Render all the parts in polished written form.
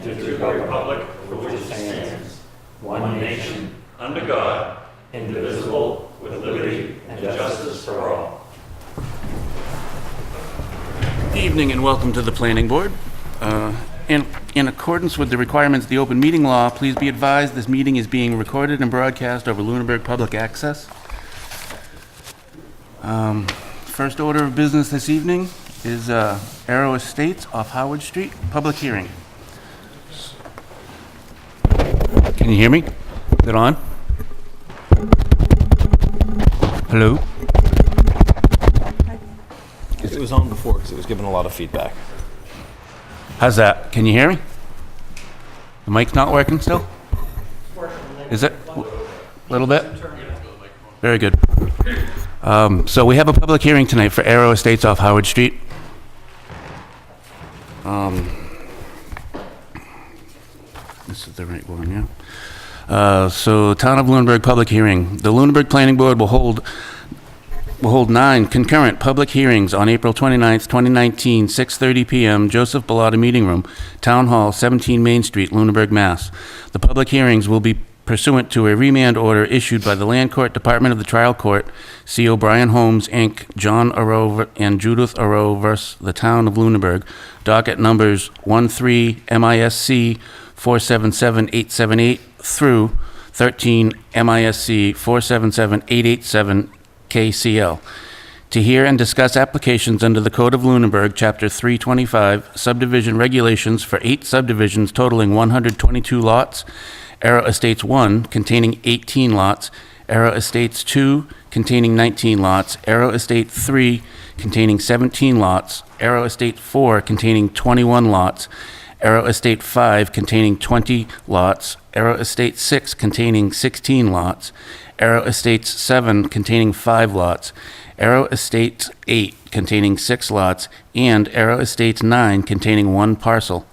and to the republic for which it stands, one nation, under God, indivisible, with liberty and justice for all. Good evening and welcome to the Planning Board. In accordance with the requirements of the open meeting law, please be advised this meeting is being recorded and broadcast over Lunenburg Public Access. First order of business this evening is Arrow Estates off Howard Street, public hearing. Can you hear me? Is it on? Hello? It was on before because it was giving a lot of feedback. How's that? Can you hear me? The mic's not working still? Is it? A little bit? Very good. So we have a public hearing tonight for Arrow Estates off Howard Street. This is the right one, yeah. So Town of Lunenburg public hearing. The Lunenburg Planning Board will hold 9 concurrent public hearings on April 29th, 2019, 6:30 p.m., Joseph Bellotta Meeting Room, Town Hall, 17 Main Street, Lunenburg, Mass. The public hearings will be pursuant to a remand order issued by the Land Court Department of the Trial Court, C. O'Brien Homes, Inc., John Arrow and Judith Arrow versus the Town of Lunenburg, docket numbers 13 MISC 477878 through 13 MISC 477887 KCL, to hear and discuss applications under the Code of Lunenburg, Chapter 325, subdivision regulations for 8 subdivisions totaling 122 lots, Arrow Estates 1 containing 18 lots, Arrow Estates 2 containing 19 lots, Arrow Estate 3 containing 17 lots, Arrow Estate 4 containing 21 lots, Arrow Estate 5 containing 20 lots, Arrow Estate 6 containing 16 lots, Arrow Estates 7 containing 5 lots, Arrow Estates 8 containing 6 lots, and Arrow Estates 9 containing 1 parcel.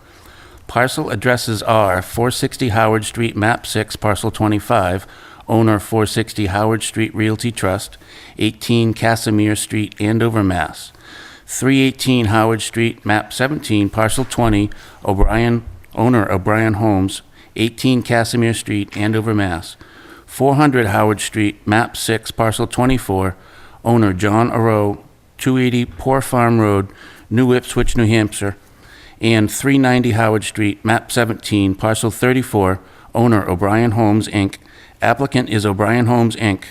Parcel addresses are 460 Howard Street, Map 6, Parcel 25, owner 460 Howard Street Realty Trust, 18 Casimir Street, Andover, Mass. 318 Howard Street, Map 17, Parcel 20, owner O'Brien Homes, 18 Casimir Street, Andover, Mass. 400 Howard Street, Map 6, Parcel 24, owner John Arrow, 280 Poor Farm Road, New Ipswich, New Hampshire, and 390 Howard Street, Map 17, Parcel 34, owner O'Brien Homes, Inc., applicant is O'Brien Homes, Inc.,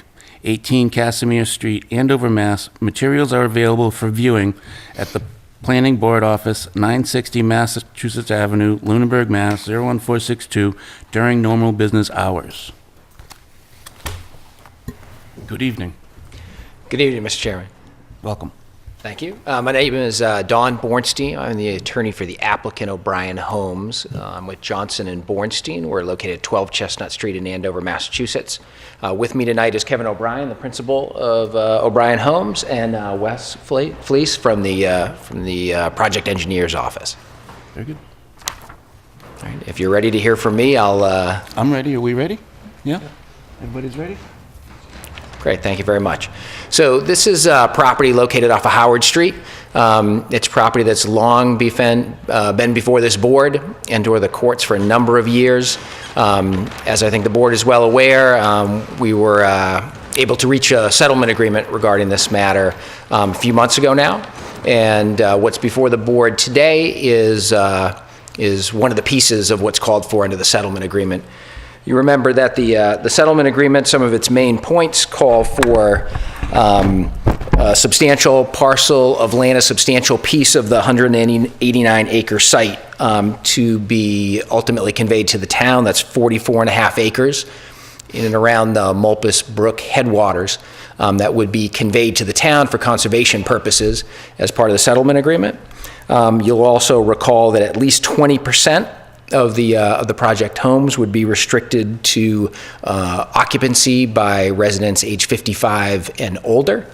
18 Casimir Street, Andover, Mass. Materials are available for viewing at the Planning Board Office, 960 Massachusetts Avenue, Lunenburg, Mass. 01462, during normal business hours. Good evening. Good evening, Mr. Chairman. Welcome. Thank you. My name is Don Bornstein. I'm the attorney for the applicant O'Brien Homes. I'm with Johnson and Bornstein. We're located at 12 Chestnut Street in Andover, Massachusetts. With me tonight is Kevin O'Brien, the principal of O'Brien Homes, and Wes Fleece from the project engineer's office. Very good. All right, if you're ready to hear from me, I'm ready. Are we ready? Yeah? Everybody's ready? Great, thank you very much. So this is property located off of Howard Street. It's property that's long been before this board and or the courts for a number of years. As I think the board is well aware, we were able to reach a settlement agreement regarding this matter a few months ago now. And what's before the board today is one of the pieces of what's called for under the settlement agreement. You remember that the settlement agreement, some of its main points call for a substantial parcel of land, a substantial piece of the 189-acre site to be ultimately conveyed to the town. That's 44.5 acres in and around the Mulpus Brook headwaters that would be conveyed to the town for conservation purposes as part of the settlement agreement. You'll also recall that at least 20% of the project homes would be restricted to occupancy by residents age 55 and older.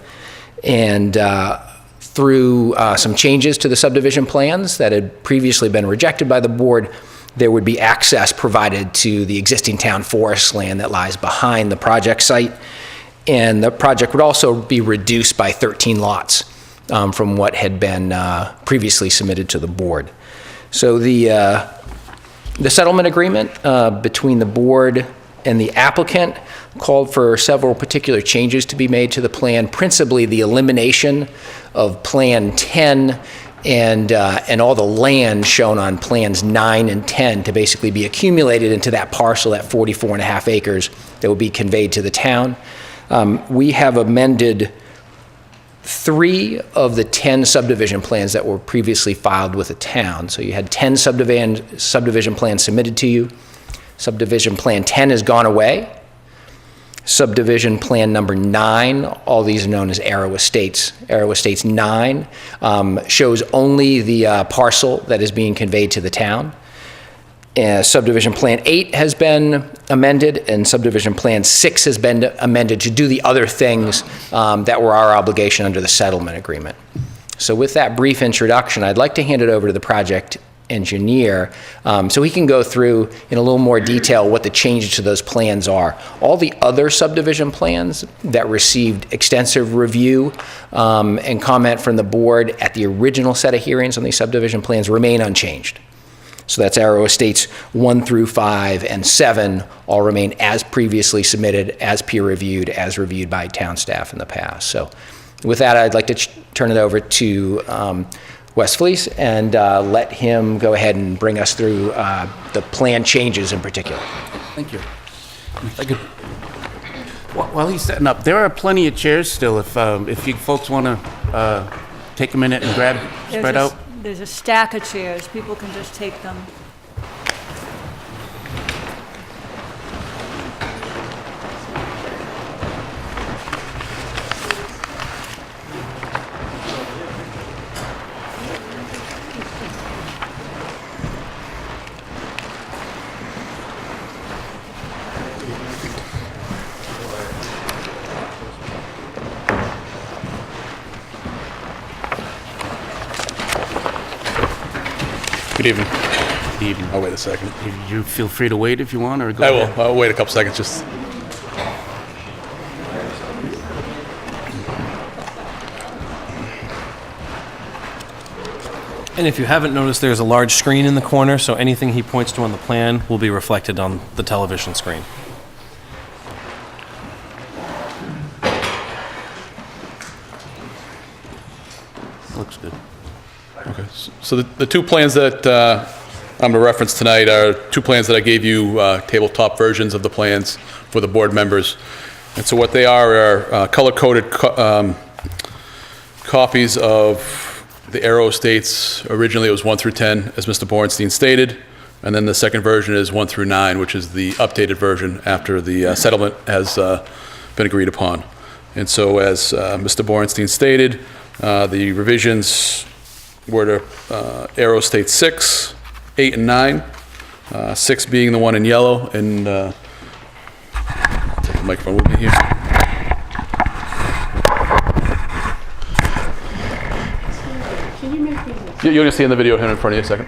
And through some changes to the subdivision plans that had previously been rejected by the board, there would be access provided to the existing town forest land that lies behind the project site. And the project would also be reduced by 13 lots from what had been previously submitted to the board. So the The settlement agreement between the board and the applicant called for several particular changes to be made to the plan, principally the elimination of Plan 10 and all the land shown on Plans 9 and 10 to basically be accumulated into that parcel, that 44.5 acres that will be conveyed to the town. We have amended 3 of the 10 subdivision plans that were previously filed with the town. So you had 10 subdivision plans submitted to you. Subdivision Plan 10 has gone away. Subdivision Plan number 9, all these are known as Arrow Estates. Arrow Estates 9 shows only the parcel that is being conveyed to the town. Subdivision Plan 8 has been amended, and Subdivision Plan 6 has been amended to do the other things that were our obligation under the settlement agreement. So with that brief introduction, I'd like to hand it over to the project engineer so he can go through in a little more detail what the changes to those plans are. All the other subdivision plans that received extensive review and comment from the board at the original set of hearings on these subdivision plans remain unchanged. So that's Arrow Estates 1 through 5 and 7 all remain as previously submitted, as peer-reviewed, as reviewed by town staff in the past. So with that, I'd like to turn it over to Wes Fleece and let him go ahead and bring us through the plan changes in particular. Thank you. If I could, while he's setting up, there are plenty of chairs still if you folks want to take a minute and spread out. There's a stack of chairs. People can just take them. Good evening. Good evening. I'll wait a second. You feel free to wait if you want, or go I ahead. will. I'll wait a couple seconds. Just. And if you haven't noticed, there's a large screen in the corner, so anything he points to on the plan will be reflected on the television screen. Looks good. Okay. So the 2 plans that I'm going to reference tonight are 2 plans that I gave you tabletop versions of the plans for the board members. And so what they are color-coded copies of the Arrow Estates. Originally, it was 1 through 10, as Mr. Borenstein stated, and then the second version is 1 through 9, which is the updated version after the settlement has been agreed upon. And so, as Mr. Borenstein stated, the revisions were to Arrow Estates 6, 8, and 9, 6 being the one in yellow, and take the microphone with me here. You're going to see in the video here in front of you in a second,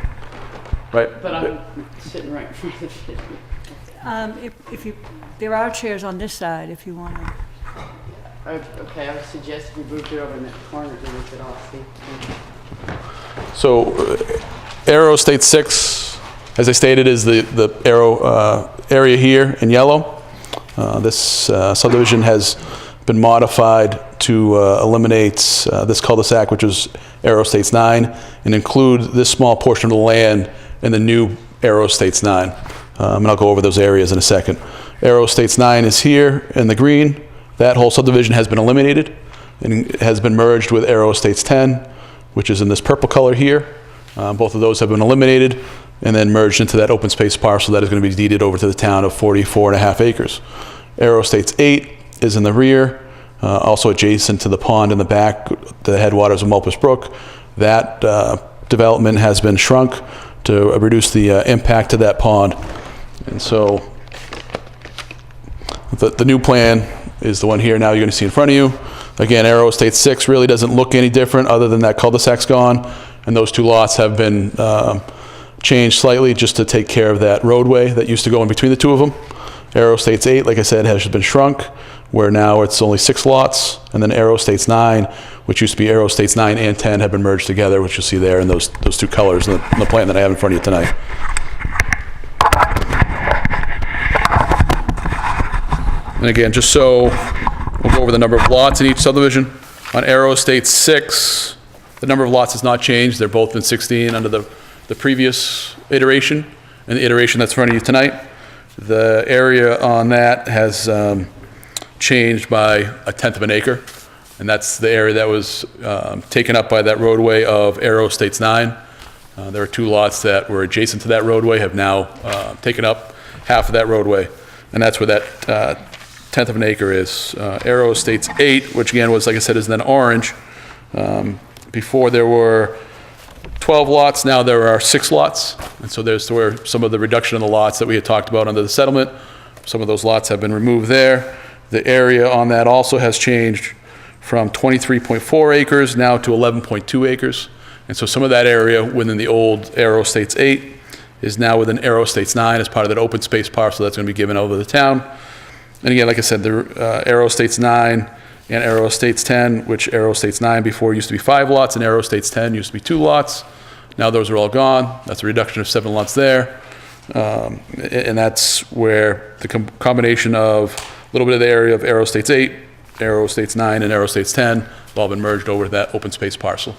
right? But I'm sitting right in front of it. If you, there are chairs on this side if you want to. Okay, I would suggest we moved it over in that corner so we could all see. So, Arrow Estate 6, as I stated, is the Arrow area here in yellow. This subdivision has been modified to eliminate this cul-de-sac, which is Arrow Estates 9, and include this small portion of the land in the new Arrow Estates 9. And I'll go over those areas in a second. Arrow Estates 9 is here in the green. That whole subdivision has been eliminated and has been merged with Arrow Estates 10, which is in this purple color here. Both of those have been eliminated and then merged into that open space parcel that is going to be deeded over to the town of 44.5 acres. Arrow Estates 8 is in the rear, also adjacent to the pond in the back, the headwaters of Mulpus Brook. That development has been shrunk to reduce the impact to that pond. And so the new plan is the one here now you're going to see in front of you. Again, Arrow Estates 6 really doesn't look any different other than that cul-de-sac's gone, and those 2 lots have been changed slightly just to take care of that roadway that used to go in between the 2 of them. Arrow Estates 8, like I said, has been shrunk, where now it's only 6 lots, and then Arrow Estates 9, which used to be Arrow Estates 9 and 10, have been merged together, which you'll see there in those 2 colors in the plan that I have in front of you tonight. And again, just so we'll go over the number of lots in each subdivision. On Arrow Estates 6, the number of lots has not changed. They're both in 16 under the previous iteration and the iteration that's in front of you tonight. The area on that has changed by 1/10 of an acre, and that's the area that was taken up by that roadway of Arrow Estates 9. There are 2 lots that were adjacent to that roadway, have now taken up half of that roadway, and that's where that 1/10 of an acre is. Arrow Estates 8, which again was, like I said, is then orange. Before there were 12 lots, now there are 6 lots, and so there's where some of the reduction in the lots that we had talked about under the settlement, some of those lots have been removed there. The area on that also has changed from 23.4 acres now to 11.2 acres. And so some of that area within the old Arrow Estates 8 is now within Arrow Estates 9 as part of that open space parcel that's going to be given over to the town. And again, like I said, the Arrow Estates 9 and Arrow Estates 10, which Arrow Estates 9 before used to be 5 lots and Arrow Estates 10 used to be 2 lots. Now those are all gone. That's a reduction of 7 lots there. And that's where the combination of a little bit of the area of Arrow Estates 8, Arrow Estates 9, and Arrow Estates 10 have all been merged over to that open space parcel.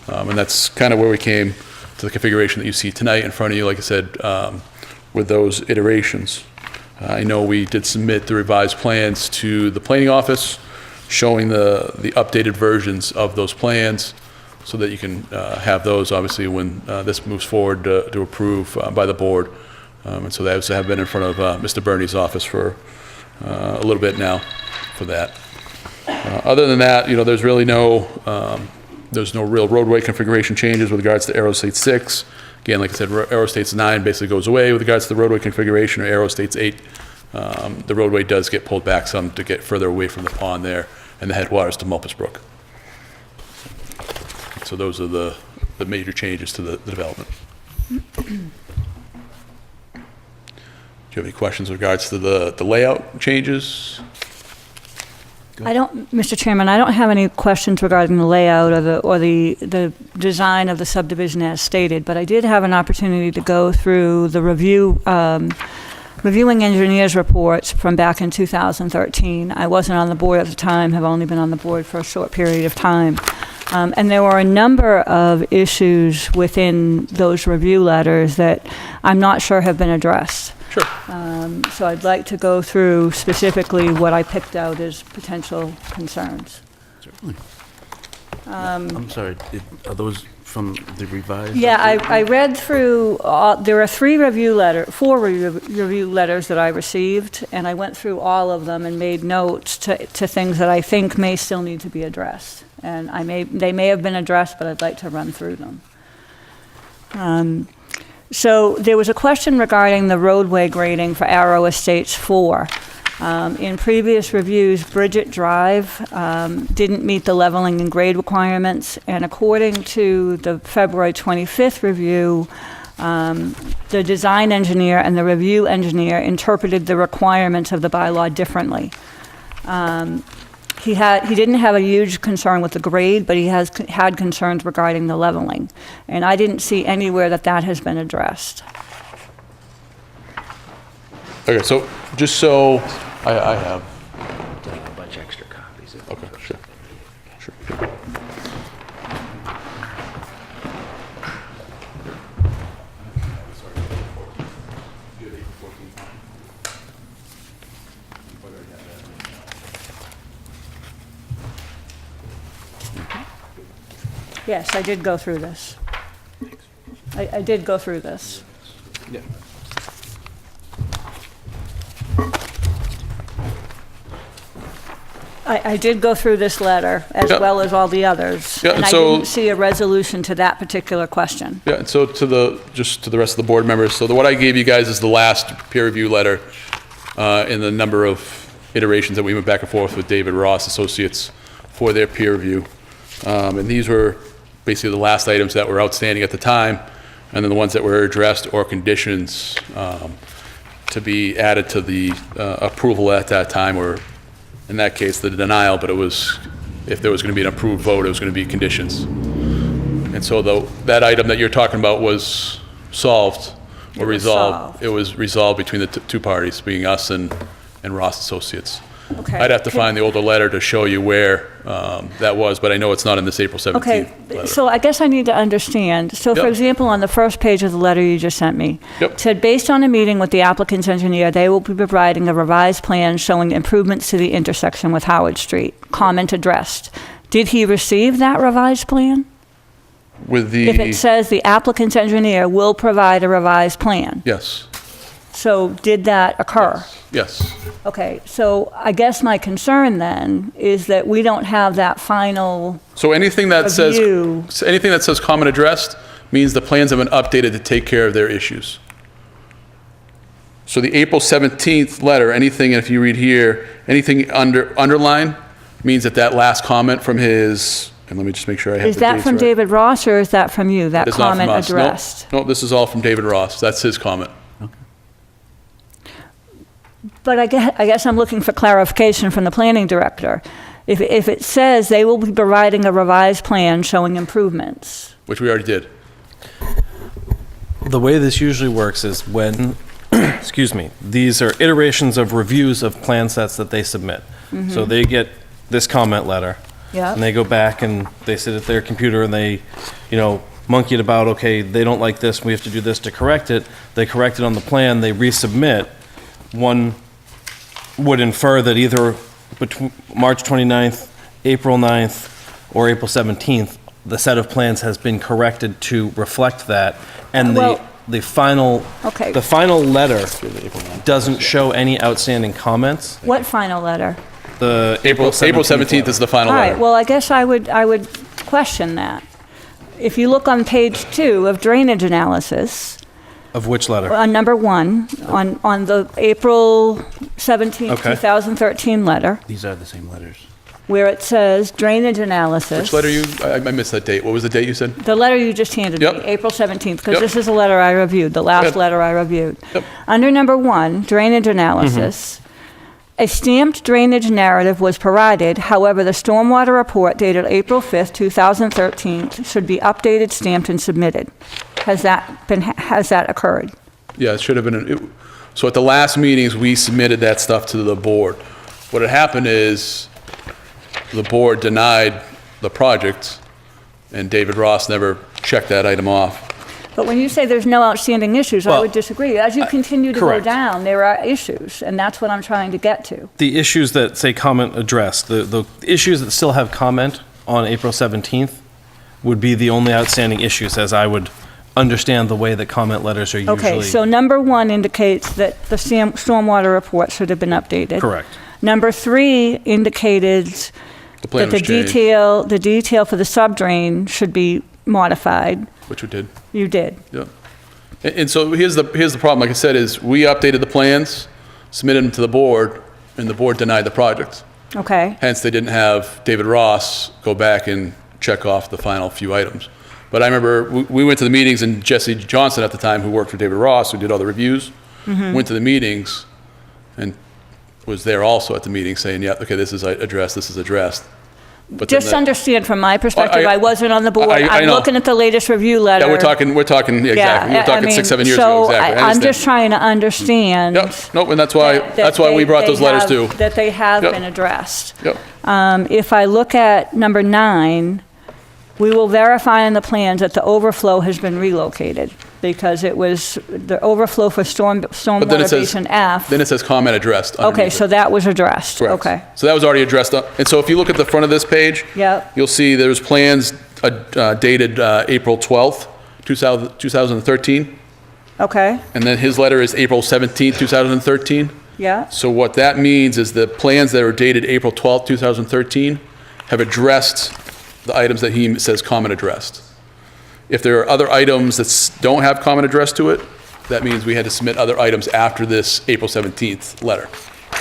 And that's kind of where we came to the configuration that you see tonight in front of you, like I said, with those iterations. I know we did submit the revised plans to the planning office, showing the updated versions of those plans, so that you can have those, obviously, when this moves forward to approve by the board. And so those have been in front of Mr. Bernie's office for a little bit now for that. Other than that, you know, there's really there's no real roadway configuration changes with regards to Arrow Estates 6. Again, like I said, Arrow Estates 9 basically goes away with regards to the roadway configuration, or Arrow Estates 8. The roadway does get pulled back some to get further away from the pond there and the headwaters to Mulpus Brook. So those are the major changes to the development. Do you have any questions with regards to the layout changes? Mr. Chairman, I don't have any questions regarding the layout or the design of the subdivision as stated, but I did have an opportunity to go through the reviewing engineers' reports from back in 2013. I wasn't on the board at the time, have only been on the board for a short period of time. And there were a number of issues within those review letters that I'm not sure have been addressed. Sure. So I'd like to go through specifically what I picked out as potential concerns. Certainly. I'm sorry, are those from the revised? Yeah, I read through, there are 4 review letters that I received, and I went through all of them and made notes to things that I think may still need to be addressed. And they may have been addressed, but I'd like to run through them. So there was a question regarding the roadway grading for Arrow Estates 4. In previous reviews, Bridget Drive didn't meet the leveling and grade requirements, and according to the February 25th review, the design engineer and the review engineer interpreted the requirements of the bylaw differently. He didn't have a huge concern with the grade, but he had concerns regarding the leveling, and I didn't see anywhere that has been addressed. Okay, so just so I have. A bunch of extra copies. Okay, sure. Yes, I did go through this. I did go through this. Yeah. I did go through this letter, as Yeah. well as all the others. Yeah, And I so- didn't see a resolution to that particular question. Yeah, and so just to the rest of the board members, so what I gave you guys is the last peer review letter in the number of iterations that we went back and forth with David Ross Associates for their peer review. And these were basically the last items that were outstanding at the time, and then the ones that were addressed or conditions to be added to the approval at that time, or in that case, the denial, but it was, if there was going to be an approved vote, it was going to be conditions. And so that item that you're talking about was solved or It was resolved. solved. It was resolved between the two parties, being us and and Ross Associates. Okay. I'd have to find the older letter to show you where that was, but I know it's not in this April 17th Okay, letter. so I guess I need to understand. So for Yep. example, on the first page of the letter you just sent me, Yep. it said, based on a meeting with the applicant's engineer, they will be providing a revised plan showing improvements to the intersection with Howard Street. Comment addressed. Did he receive that revised plan? With the... If it says the applicant's engineer will provide a revised plan, Yes, so did that occur? yes. Okay, so I guess my concern then is that we don't have that final So anything that says, review. anything that says comment addressed means the plans have been updated to take care of their issues. So the April 17th letter, anything, if you read here, anything underline means that that last comment from his, and let me just make sure I have Is the that dates from right. David Ross or is that from you, that It's not from comment us. Nope. addressed? Nope, this is all from David Ross. That's his comment. But I guess I'm looking for clarification from the planning director. If it says they will be providing a revised plan showing improvements, Which we already did. The way this usually works is when, excuse me, these are iterations of reviews of plan sets that they submit. So they get this comment letter. Yeah. And they go back and they sit at their computer and they, monkey it about, okay, they don't like this, we have to do this to correct it. They correct it on the plan, they resubmit. One would infer that either between March 29th, April 9th, or April 17th, the set of plans has been corrected to reflect that. And Well- the final, Okay. the final letter doesn't show any outstanding comments. what final letter? The April 17th letter. is the final All right, letter. well, I guess I would question that. If you look on page 2 of drainage analysis, Of which letter? on number 1, on the April 17th, Okay. 2013 letter, These are the same letters. where it says drainage analysis. Which letter I missed that date. What was the date you said? The letter you just handed me, Yep. April 17th, because Yep. this is a letter I reviewed, the last Yep. letter I reviewed. Yep. Under number 1, drainage analysis, a stamped drainage narrative was provided. However, the stormwater report dated April 5th, 2013 should be updated, stamped, and submitted. Has that occurred? Yeah, it should have been, so at the last meetings, we submitted that stuff to the board. What had happened is, the board denied the project, and David Ross never checked that item off. But when you say there's no outstanding issues, I Well, would disagree. As you continue to go correct. down, there are issues, and that's what I'm trying to get to. The issues that say comment addressed, the issues that still have comment on April 17th would be the only outstanding issues, as I would understand the way that comment letters are usually. Okay, so number 1 indicates that the stormwater report should have been updated. Correct. Number 3 indicated The plan that was changed, the detail for the subdrain should be modified. which we did, You did. yeah. And so here's the problem, like I said, is we updated the plans, submitted them to the board, and the board denied the project. Okay. Hence, they didn't have David Ross go back and check off the final few items. But I remember, we went to the meetings, and Jesse Johnson at the time, who worked for David Ross, who did all the reviews, went to the meetings and was there also at the meeting saying, yeah, okay, this is addressed, this is addressed. But then Just understand from my perspective, I- I wasn't on the board. I I'm know. looking at the latest review letter. Yeah, we're talking, yeah, exactly. We were I talking mean, 6, 7 years ago, exactly. I So I'm understand. just trying to understand. Yep, nope, and that's why, we brought those letters too. That they have Yep. been addressed. Yep, If I look at number 9, we will verify in the plans that the overflow has been relocated because it was the overflow for but then stormwater it says, basin F. then it says comment addressed Okay, underneath so it. that was addressed. Correct. Okay. So that was already addressed, and so if you look at the front of this page, Yep. you'll see there's plans dated April 12th, 2013, Okay, and then his letter is April 17th, 2013. yeah. So what that means is the plans that are dated April 12th, 2013 have addressed the items that he says comment addressed. If there are other items that don't have comment addressed to it, that means we had to submit other items after this April 17th letter.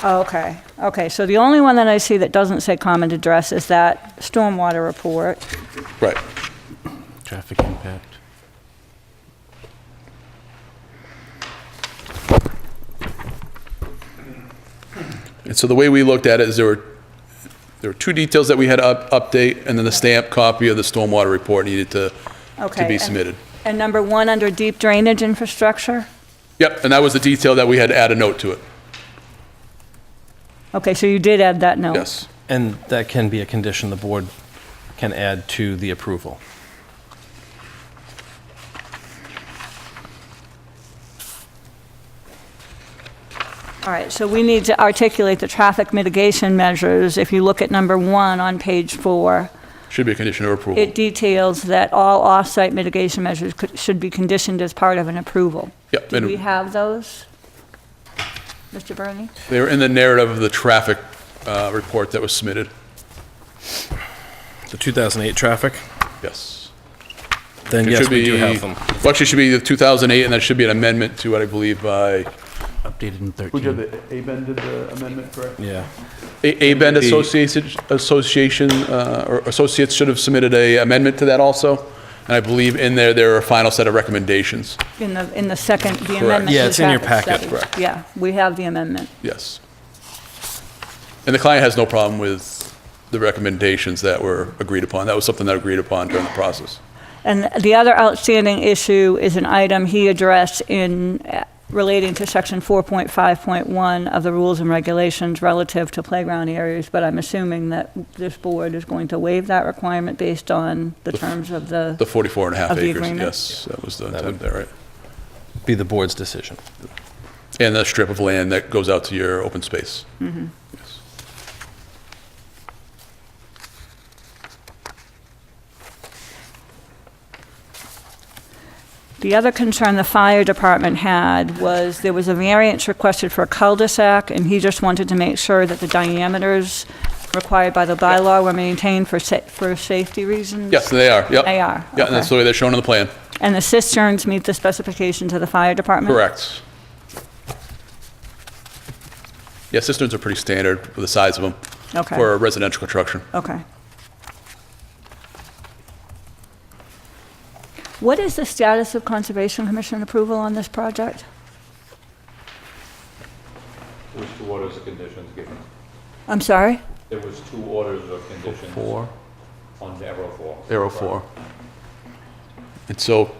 Oh, okay, okay. So the only one that I see that doesn't say comment address is that stormwater report. Right. Traffic impact. And so the way we looked at it is there were 2 details that we had to update, and then the stamped copy of the stormwater report needed to Okay. be and- submitted. And number 1 under deep drainage infrastructure? Yep, and that was the detail that we had to add a note to it. Okay, so you did add that note? Yes. And that can be a condition the board can add to the approval. All right, so we need to articulate the traffic mitigation measures. If you look at number 1 on page 4, Should be a condition of approval. it details that all off-site mitigation measures should be conditioned as part of an approval. Yep, Do and- we have those, Mr. Bernie? They were in the narrative of the traffic report that was submitted. The 2008 traffic, Yes. then It yes, should we do be- have them. Well, actually, it should be the 2008, and that should be an amendment to what I believe by, Updated in who'd you have 13. the, A-Ben did the amendment, correct? Yeah. A-Ben The- Association, or Associates should have submitted a amendment to that also. And I believe in there are a final set of recommendations. In the second, the amendment to Yeah, the it's in your traffic packet. study. Correct. Yeah, we have the amendment. Yes. And the client has no problem with the recommendations that were agreed upon. That was something that agreed upon during the process. And the other outstanding issue is an item he addressed in relating to section 4.5.1 of the rules and regulations relative to playground areas, but I'm assuming that this board is going to waive that requirement based on the terms of The 44 and a half Of the acres, agreement? yes, that was the intent there, right? Be the board's decision. And the strip of land that goes out to your open space. Mm-hmm. Yes. The other concern the fire department had was there was a variance requested for a cul-de-sac, and he just wanted to make sure that the diameters required by the bylaw were maintained for safety reasons. Yes, they are, yep. They are, Yeah, and that's the okay. way they're shown on the plan. And the cisterns meet the specifications of the fire department? Correct. Yeah, cisterns are pretty standard for the size of them. Okay. For residential construction. Okay. What is the status of Conservation Commission approval on this project? There was 2 orders of conditions given. I'm sorry? There was 2 orders of conditions. 4. On Arrow 4. Arrow 4. And so,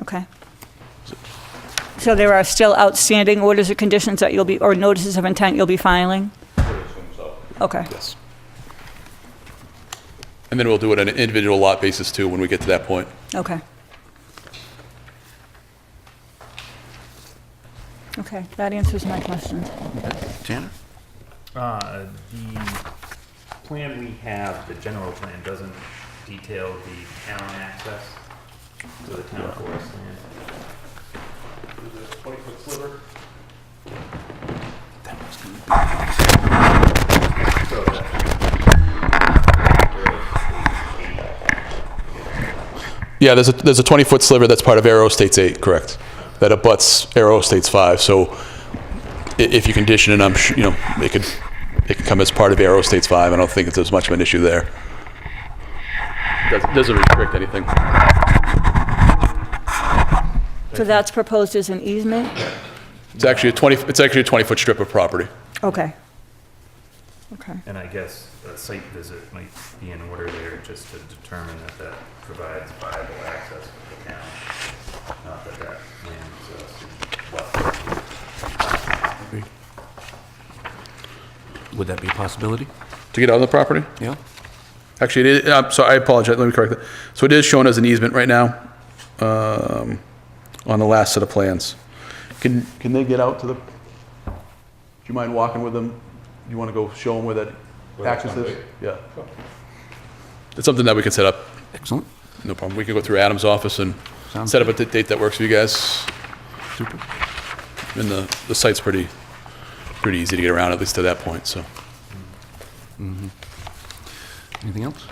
Okay. So there are still outstanding orders of conditions that you'll be, or notices of intent you'll be filing? I would assume so. Okay. yes. And then we'll do it on an individual lot basis too, when we get to that point. Okay. Okay, that answers my questions. Tanner? The plan we have, the general plan, doesn't detail the town access to the town forest land. 20-foot sliver? So that, Yeah, there's a 20-foot sliver that's part of Arrow Estates 8, correct? That abuts Arrow Estates 5, so if you condition it, I'm sure, you know, it could come as part of Arrow Estates 5. I don't think it's as much of an issue there. Doesn't restrict anything. So that's proposed as an easement? It's actually a 20-foot strip of property. Okay. Okay. and I guess a site visit might be in order there just to determine that that provides viable access to the town. Not that that land exists. Would that be a possibility? To get on the property? Yeah. Actually, it is, I'm sorry, I apologize, let me correct that. So it is shown as an easement right now, on the last set of plans. Can they get out to the, do you mind walking with them? You want to go show them where that access is? Yeah. It's something that we can set up, Excellent. no problem. We can go through Adam's office and Sounds set up a date that works for you guys. Super. And the site's pretty easy to get around, at least to that point, so. Anything else?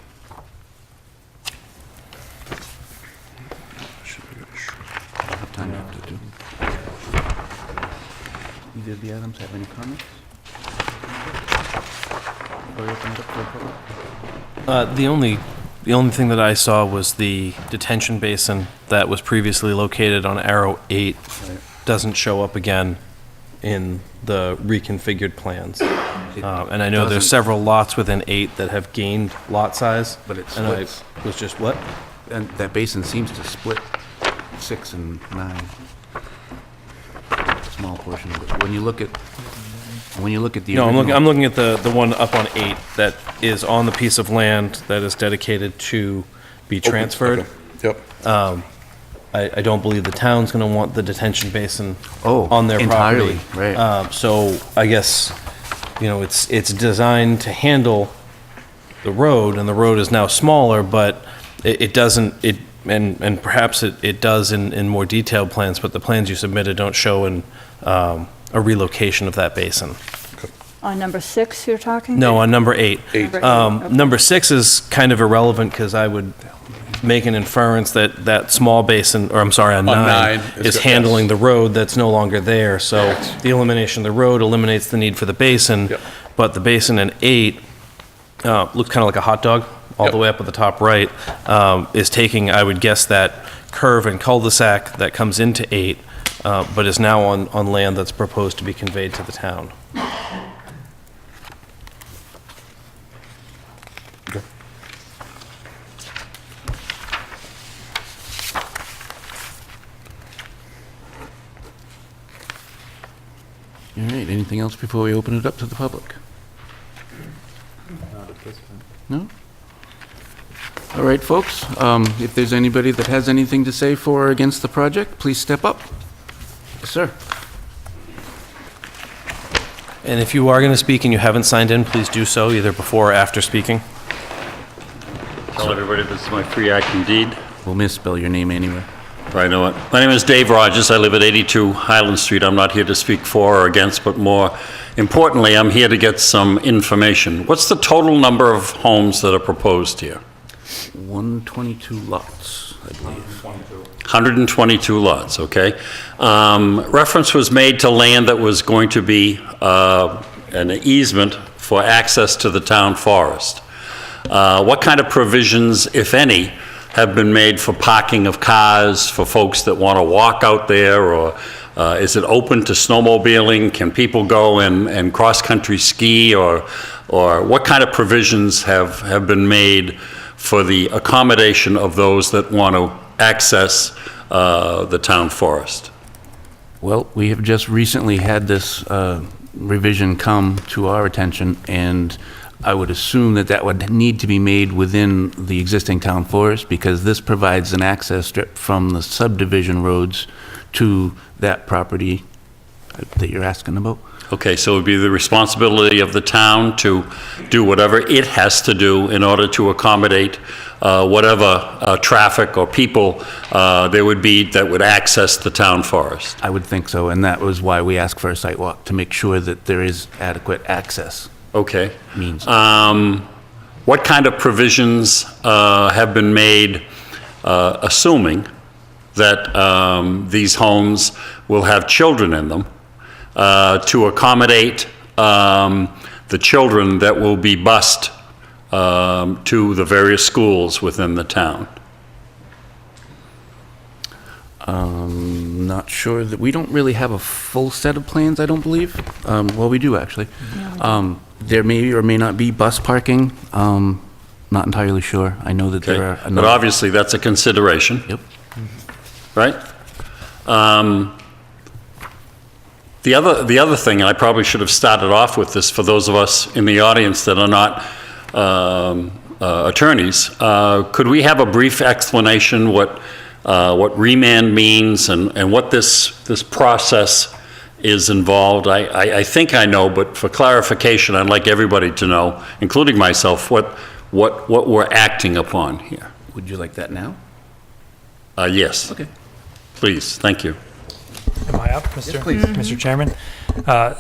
I don't have time to do. Either of the Adams have any comments? Before we open it up for the public? The only thing that I saw was the detention basin that was previously located on Arrow 8 doesn't show up again in the reconfigured plans. And I know there's doesn't- several lots within 8 that have gained lot size. But it And I splits. was just, what? And that basin seems to split 6 and 9. small portion of it. When you look at the No, original. I'm looking at the one up on 8 that is on the piece of land that is dedicated to be transferred. Yep. I don't believe the town's gonna want the detention basin Oh, on their property. entirely, right. So I guess, it's designed to handle the road, and the road is now smaller, but it doesn't, and perhaps it does in more detailed plans, but the plans you submitted don't show a relocation of that basin. On number 6, you're talking? No, on number 8. Number eight, okay. Number 6 is kind of irrelevant, because I would make an inference that small basin, or I'm sorry, on 9, nine, is yes. handling the road that's no longer there. So the elimination of the road eliminates the need for the basin, Yep. but the basin in 8 looks kind of like a hot dog, all the Yep. way up at the top right, is taking, I would guess, that curve and cul-de-sac that comes into 8, but is now on land that's proposed to be conveyed to the town. All right, anything else before we open it up to the public? Not at this point. No? All right, folks, if there's anybody that has anything to say for or against the project, please step up. Yes, sir. And if you are going to speak and you haven't signed in, please do so, either before or after speaking. Tell everybody this is my free act indeed. We'll misspell your name anyway. I know it. My name is Dave Rogers. I live at 82 Highland Street. I'm not here to speak for or against, but more importantly, I'm here to get some information. What's the total number of homes that are proposed here? 122 lots, I believe. 122 lots, okay? Reference was made to land that was going to be an easement for access to the town forest. What kind of provisions, if any, have been made for parking of cars, for folks that want to walk out there, or is it open to snowmobiling? Can people go and cross-country ski, or what kind of provisions have been made for the accommodation of those that want to access the town forest? Well, we have just recently had this revision come to our attention, and I would assume that would need to be made within the existing town forest, because this provides an access strip from the subdivision roads to that property that you're asking about. Okay, so it would be the responsibility of the town to do whatever it has to do in order to accommodate whatever traffic or people there would be that would access the town forest. I would think so, and that was why we asked for a site walk, to make sure that there is adequate access. Okay. Means. What kind of provisions have been made, assuming that these homes will have children in them, to accommodate the children that will be bused to the various schools within the town? Not sure that, we don't really have a full set of plans, I don't believe. Well, we do, actually. There may or may not be bus parking, not entirely sure. I know that there are. Okay, but obviously that's a consideration. Yep. Right? The other thing, and I probably should have started off with this for those of us in the audience that are not attorneys, could we have a brief explanation what remand means and what this process is involved? I think I know, but for clarification, I'd like everybody to know, including myself, what we're acting upon here. Would you like that now? Yes. Okay. Please, thank you. Am I up, Mr. Chairman?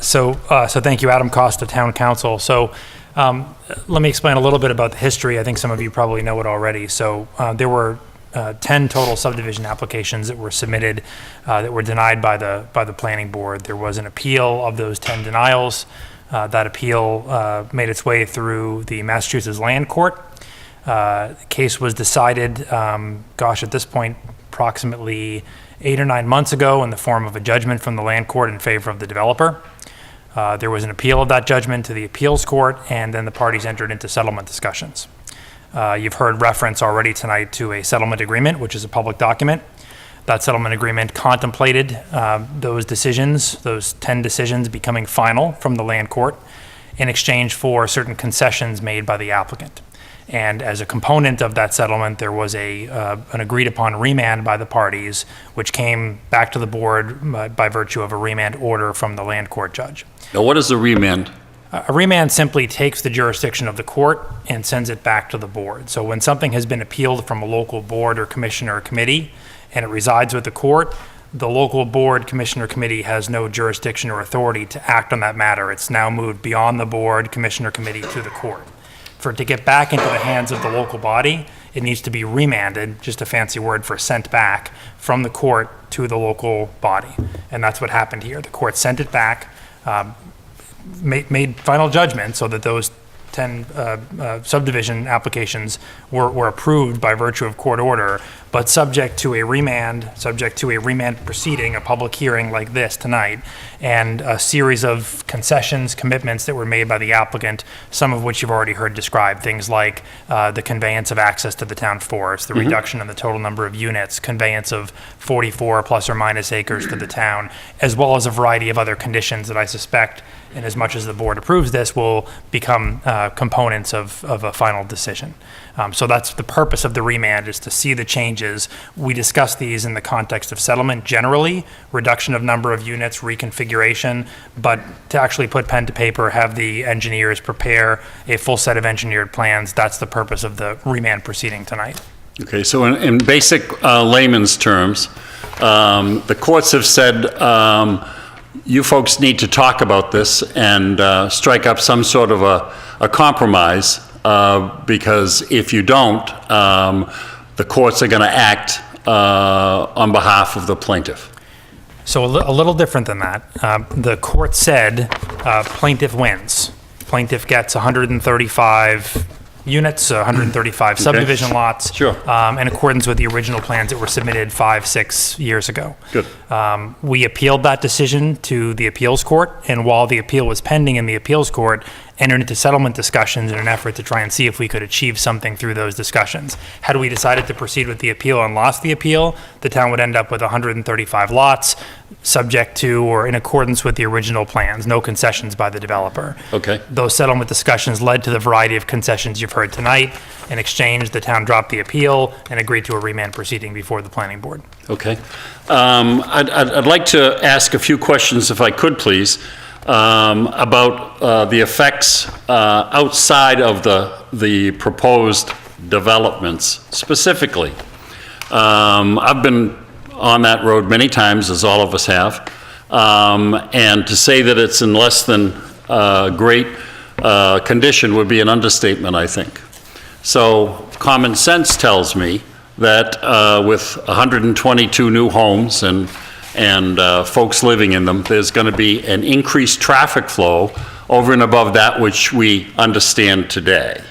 So thank you, Adam Costa, Town Council. So let me explain a little bit about the history. I think some of you probably know it already. So there were 10 total subdivision applications that were submitted that were denied by the planning board. There was an appeal of those 10 denials. That appeal made its way through the Massachusetts Land Court. The case was decided, at this point, approximately 8 or 9 months ago in the form of a judgment from the land court in favor of the developer. There was an appeal of that judgment to the appeals court, and then the parties entered into settlement discussions. You've heard reference already tonight to a settlement agreement, which is a public document. That settlement agreement contemplated those decisions, those 10 decisions becoming final from the land court in exchange for certain concessions made by the applicant. And as a component of that settlement, there was an agreed upon remand by the parties, which came back to the board by virtue of a remand order from the land court judge. Now, what is the remand? A remand simply takes the jurisdiction of the court and sends it back to the board. So when something has been appealed from a local board or commission or committee and it resides with the court, the local board, commission, or committee has no jurisdiction or authority to act on that matter. It's now moved beyond the board, commission, or committee to the court. For it to get back into the hands of the local body, it needs to be remanded, just a fancy word for sent back, from the court to the local body. And that's what happened here. The court sent it back, made final judgment so that those 10 subdivision applications were approved by virtue of court order, but subject to a remand proceeding, a public hearing like this tonight, and a series of concessions, commitments that were made by the applicant, some of which you've already heard described, things like the conveyance of access to the town forest, the reduction in the total number of units, conveyance of 44 plus or minus acres to the town, as well as a variety of other conditions that I suspect, and as much as the board approves this, will become components of a final decision. So that's the purpose of the remand, is to see the changes. We discuss these in the context of settlement generally, reduction of number of units, reconfiguration, but to actually put pen to paper, have the engineers prepare a full set of engineered plans, that's the purpose of the remand proceeding tonight. Okay, so in basic layman's terms, the courts have said, you folks need to talk about this and strike up some sort of a compromise, because if you don't, the courts are going to act on behalf of the plaintiff. So a little different than that. The court said plaintiff wins. Plaintiff gets 135 units, 135 subdivision lots. Sure. In accordance with the original plans that were submitted 5-6 years ago. Good. We appealed that decision to the appeals court, and while the appeal was pending in the appeals court, entered into settlement discussions in an effort to try and see if we could achieve something through those discussions. Had we decided to proceed with the appeal and lost the appeal, the town would end up with 135 lots, subject to or in accordance with the original plans, no concessions by the developer. Okay. Those settlement discussions led to the variety of concessions you've heard tonight. In exchange, the town dropped the appeal and agreed to a remand proceeding before the planning board. Okay. I'd like to ask a few questions, if I could, please, about the effects outside of the proposed developments specifically. I've been on that road many times, as all of us have, and to say that it's in less than great condition would be an understatement, I think. So common sense tells me that with 122 new homes and folks living in them, there's going to be an increased traffic flow over and above that which we understand today.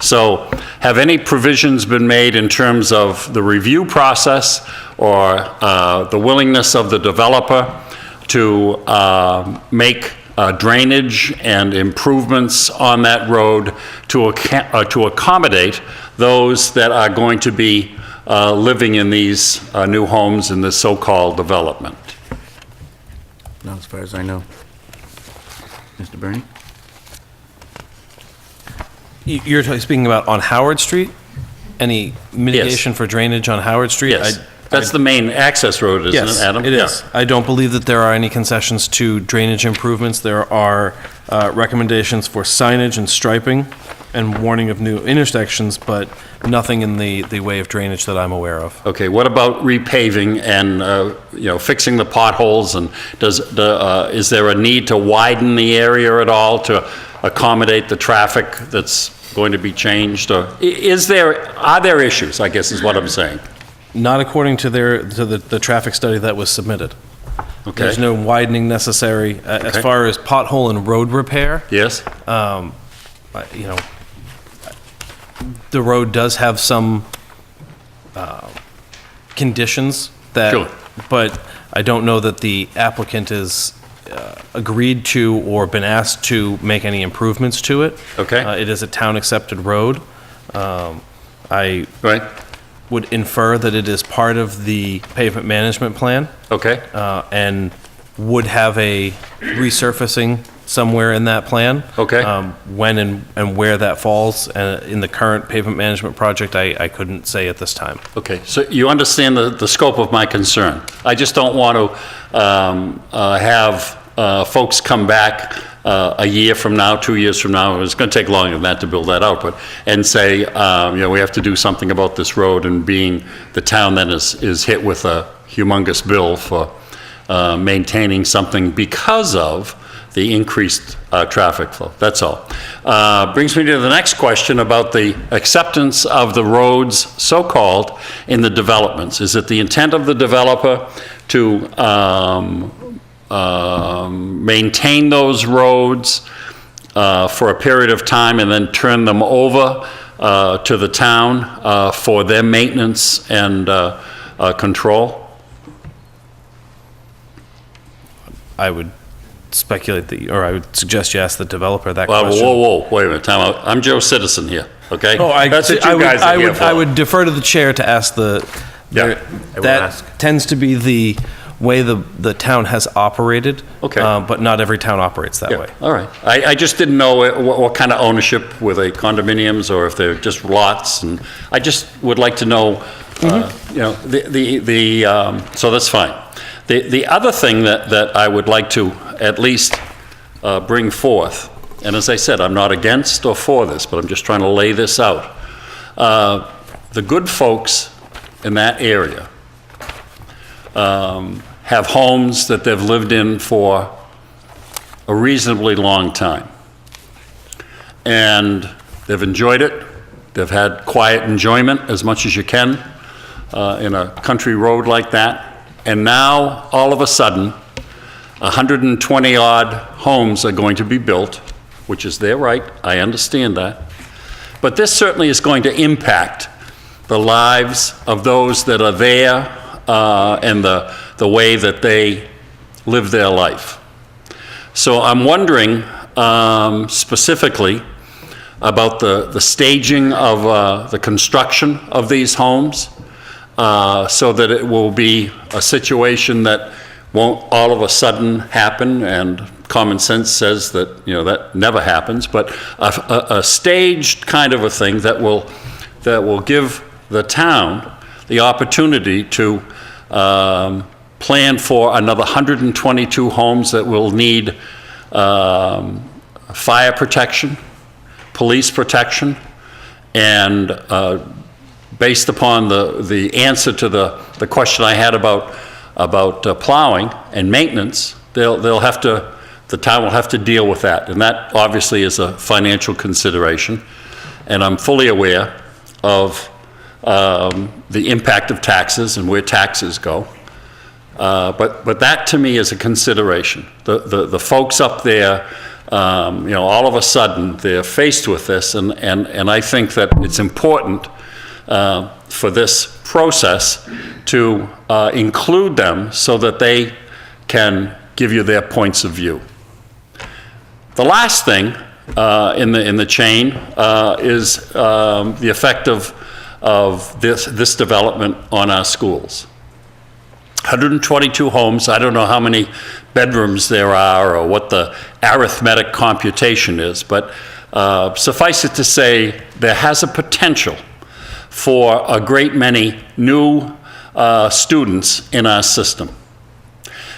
So have any provisions been made in terms of the review process or the willingness of the developer to make drainage and improvements on that road to accommodate those that are going to be living in these new homes in this so-called development? Not as far as I know. Mr. Bernie? You're speaking about on Howard Street? Any mitigation for drainage on Howard Street? Yes. That's the main access road, isn't it, Adam? Yes, it is. I don't believe that there are any concessions to drainage improvements. There are recommendations for signage and striping and warning of new intersections, but nothing in the way of drainage that I'm aware of. Okay, what about repaving and, fixing the potholes? And is there a need to widen the area at all to accommodate the traffic that's going to be changed? Or are there issues, I guess is what I'm saying? Not according to the traffic study that was submitted. Okay. There's no widening necessary. As far as pothole and road repair, Yes? The road does have some conditions that, Sure. but I don't know that the applicant has agreed to or been asked to make any improvements to it. Okay. It is a town-accepted road. Right? would infer that it is part of the pavement management plan, Okay? and would have a resurfacing somewhere in that plan. Okay. When and where that falls, in the current pavement management project, I couldn't say at this time. Okay, so you understand the scope of my concern. I just don't want to have folks come back a year from now, 2 years from now, it's going to take longer than that to build that out, but, and say, we have to do something about this road, and being the town then is hit with a humongous bill for maintaining something because of the increased traffic flow. That's all. Brings me to the next question about the acceptance of the roads, so-called, in the developments. Is it the intent of the developer to maintain those roads for a period of time and then turn them over to the town for their maintenance and control? I would speculate that, or I would suggest you ask the developer that Well, question. whoa, wait a minute, time out. I'm Joe Citizen here, okay? Oh, That's what you guys are here for. I would defer to the chair to ask Yeah, that tends to be the way the town has operated. Okay. But not every town operates that way. All right. I just didn't know what kind of ownership, were they condominiums or if they're just lots, and I just would like to know, so that's fine. The other thing that I would like to at least bring forth, and as I said, I'm not against or for this, but I'm just trying to lay this out. The good folks in that area have homes that they've lived in for a reasonably long time. And they've enjoyed it. They've had quiet enjoyment as much as you can in a country road like that. And now, all of a sudden, 120-odd homes are going to be built, which is their right, I understand that. But this certainly is going to impact the lives of those that are there and the way that they live their life. So I'm wondering specifically about the staging of the construction of these homes, so that it will be a situation that won't all of a sudden happen, and common sense says that, that never happens, but a staged kind of a thing that will give the town the opportunity to plan for another 122 homes that will need fire protection, police protection, and based upon the answer to the question I had about plowing and maintenance, the town will have to deal with that, and that obviously is a financial consideration, and I'm fully aware of the impact of taxes and where taxes go. But that to me is a consideration. The folks up there, all of a sudden they're faced with this, and I think that it's important for this process to include them so that they can give you their points of view. The last thing in the chain is the effect of this development on our schools. 122 homes, I don't know how many bedrooms there are or what the arithmetic computation is, but suffice it to say, there has a potential for a great many new students in our system.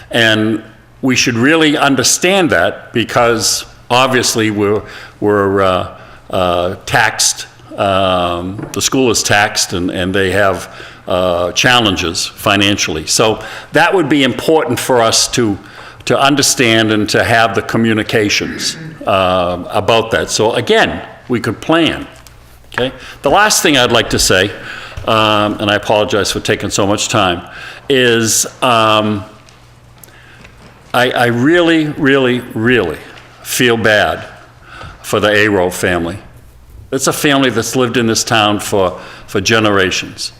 And we should really understand that, because obviously we're taxed, the school is taxed, and they have challenges financially. So that would be important for us to understand and to have the communications about that. So again, we could plan, okay? The last thing I'd like to say, and I apologize for taking so much time, is I really, really, really feel bad for the Aro family. It's a family that's lived in this town for generations.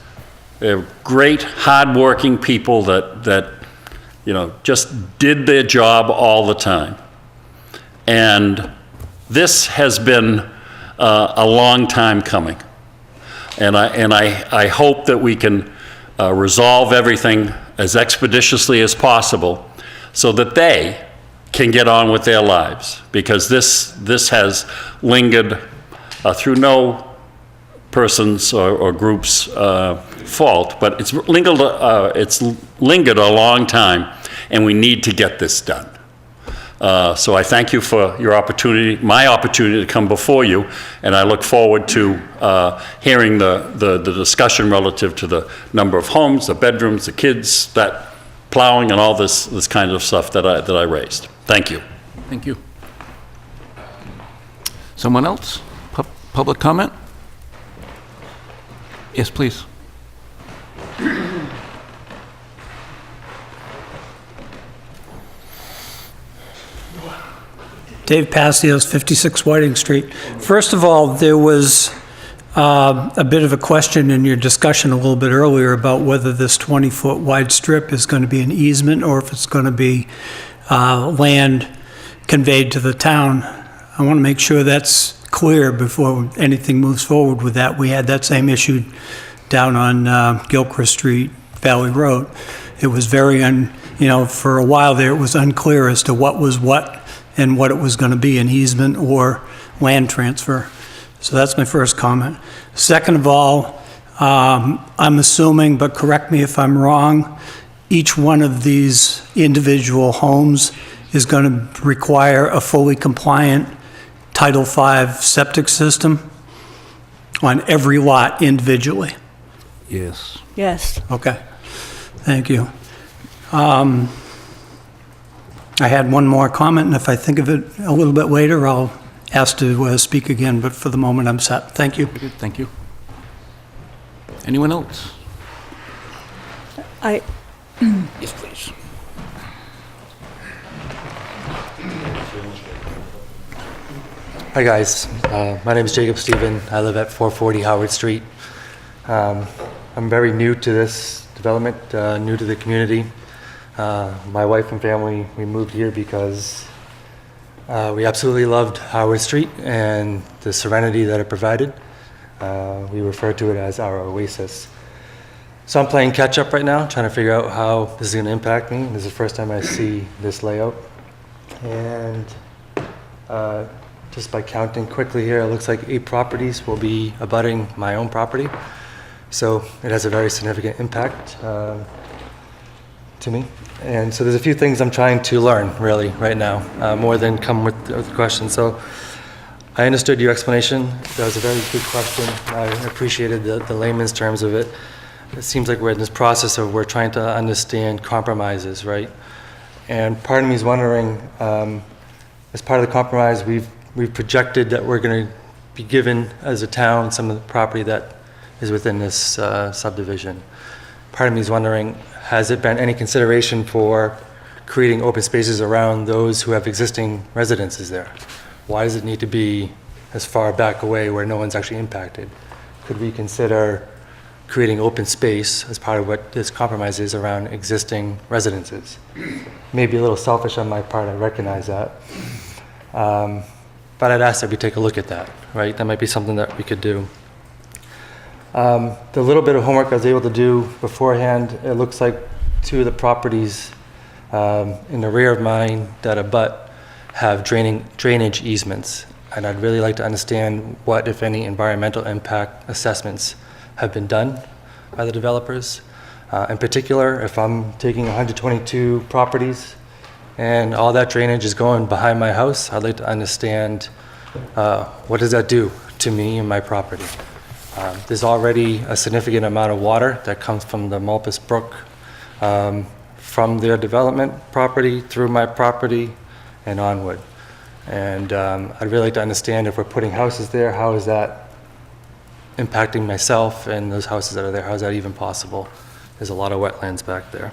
They're great, hardworking people that just did their job all the time. And this has been a long time coming. And I hope that we can resolve everything as expeditiously as possible so that they can get on with their lives, because this has lingered through no person's or group's fault, but it's lingered a long time, and we need to get this done. So I thank you for your opportunity, my opportunity to come before you, and I look forward to hearing the discussion relative to the number of homes, the bedrooms, the kids, that plowing, and all this kind of stuff that I raised. Thank you. Thank you. Someone else? Public comment? Yes, please. Dave Passios, 56 Whiting Street. First of all, there was a bit of a question in your discussion a little bit earlier about whether this 20-foot wide strip is going to be an easement or if it's going to be land conveyed to the town. I want to make sure that's clear before anything moves forward with that. We had that same issue down on Gilchrist Street, Valley Road. It was very, for a while there, it was unclear as to what was what and what it was going to be, an easement or land transfer. So that's my first comment. Second of all, I'm assuming, but correct me if I'm wrong, each one of these individual homes is going to require a fully compliant Title V septic system on every lot individually. Yes. Yes. Okay, thank you. I had one more comment, and if I think of it a little bit later, I'll ask to speak again, but for the moment, I'm set. Thank you. Good, thank you. Anyone else? I, Yes, please. Hi guys, my name is Jacob Stephen. I live at 440 Howard Street. I'm very new to this development, new to the community. My wife and family, we moved here because we absolutely loved Howard Street and the serenity that it provided. We refer to it as our oasis. So I'm playing catch up right now, trying to figure out how this is going to impact me. This is the first time I see this layout. And just by counting quickly here, it looks like 8 properties will be abutting my own property. So it has a very significant impact to me. And so there's a few things I'm trying to learn, really, right now, more than come with questions. So I understood your explanation. That was a very good question. I appreciated the layman's terms of it. It seems like we're in this process of we're trying to understand compromises, right? And part of me is wondering, as part of the compromise, we've projected that we're going to be given, as a town, some of the property that is within this subdivision. Part of me is wondering, has it been any consideration for creating open spaces around those who have existing residences there? Why does it need to be as far back away where no one's actually impacted? Could we consider creating open space as part of what this compromise is around existing residences? Maybe a little selfish on my part, I recognize that. But I'd ask that we take a look at that, right? That might be something that we could do. The little bit of homework I was able to do beforehand, it looks like 2 of the properties in the rear of mine that abut have drainage easements. And I'd really like to understand what, if any, environmental impact assessments have been done by the developers. In particular, if I'm taking 122 properties and all that drainage is going behind my house, I'd like to understand what does that do to me and my property. There's already a significant amount of water that comes from the Malpas Brook, from their development property through my property and onward. And I'd really like to understand, if we're putting houses there, how is that impacting myself and those houses that are there? How is that even possible? There's a lot of wetlands back there.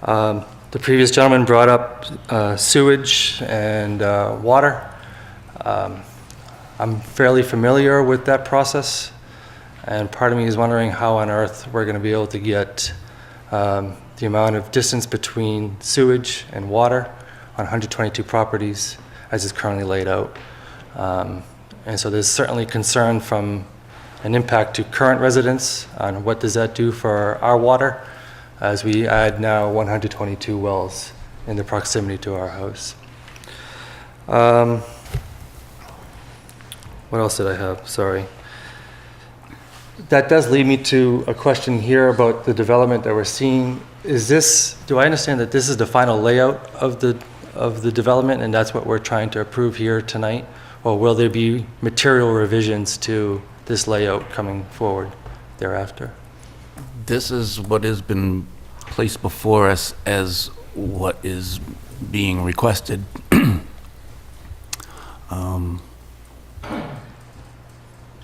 The previous gentleman brought up sewage and water. I'm fairly familiar with that process, and part of me is wondering how on earth we're going to be able to get the amount of distance between sewage and water on 122 properties as is currently laid out. And so there's certainly concern from an impact to current residents, and what does that do for our water, as we add now 122 wells in the proximity to our house. What else did I have? Sorry. That does lead me to a question here about the development that we're seeing. Do I understand that this is the final layout of the development, and that's what we're trying to approve here tonight? Or will there be material revisions to this layout coming forward thereafter? This is what has been placed before us as what is being requested.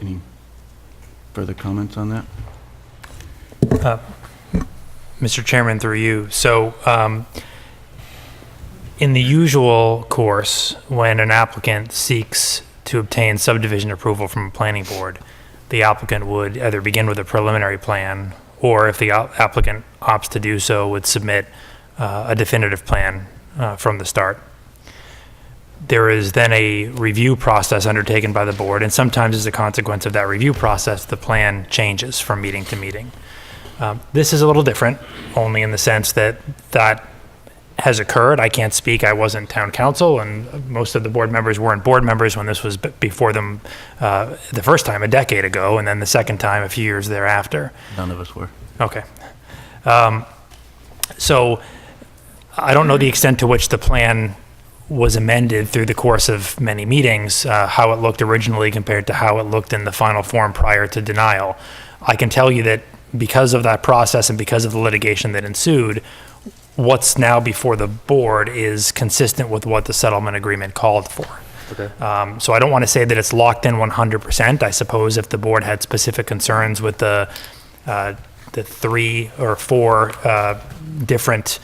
Any further comments on that? Mr. Chairman, through you. So, in the usual course, when an applicant seeks to obtain subdivision approval from a planning board, the applicant would either begin with a preliminary plan, or if the applicant opts to do so, would submit a definitive plan from the start. There is then a review process undertaken by the board, and sometimes as a consequence of that review process, the plan changes from meeting to meeting. This is a little different, only in the sense that that has occurred. I can't speak, I wasn't town council, and most of the board members weren't board members when this was before them the first time a decade ago, and then the second time a few years thereafter. None of us were. Okay. So I don't know the extent to which the plan was amended through the course of many meetings, how it looked originally compared to how it looked in the final form prior to denial. I can tell you that because of that process and because of the litigation that ensued, what's now before the board is consistent with what the settlement agreement called for. Okay. So I don't want to say that it's locked in 100%. I suppose if the board had specific concerns with the 3 or 4 different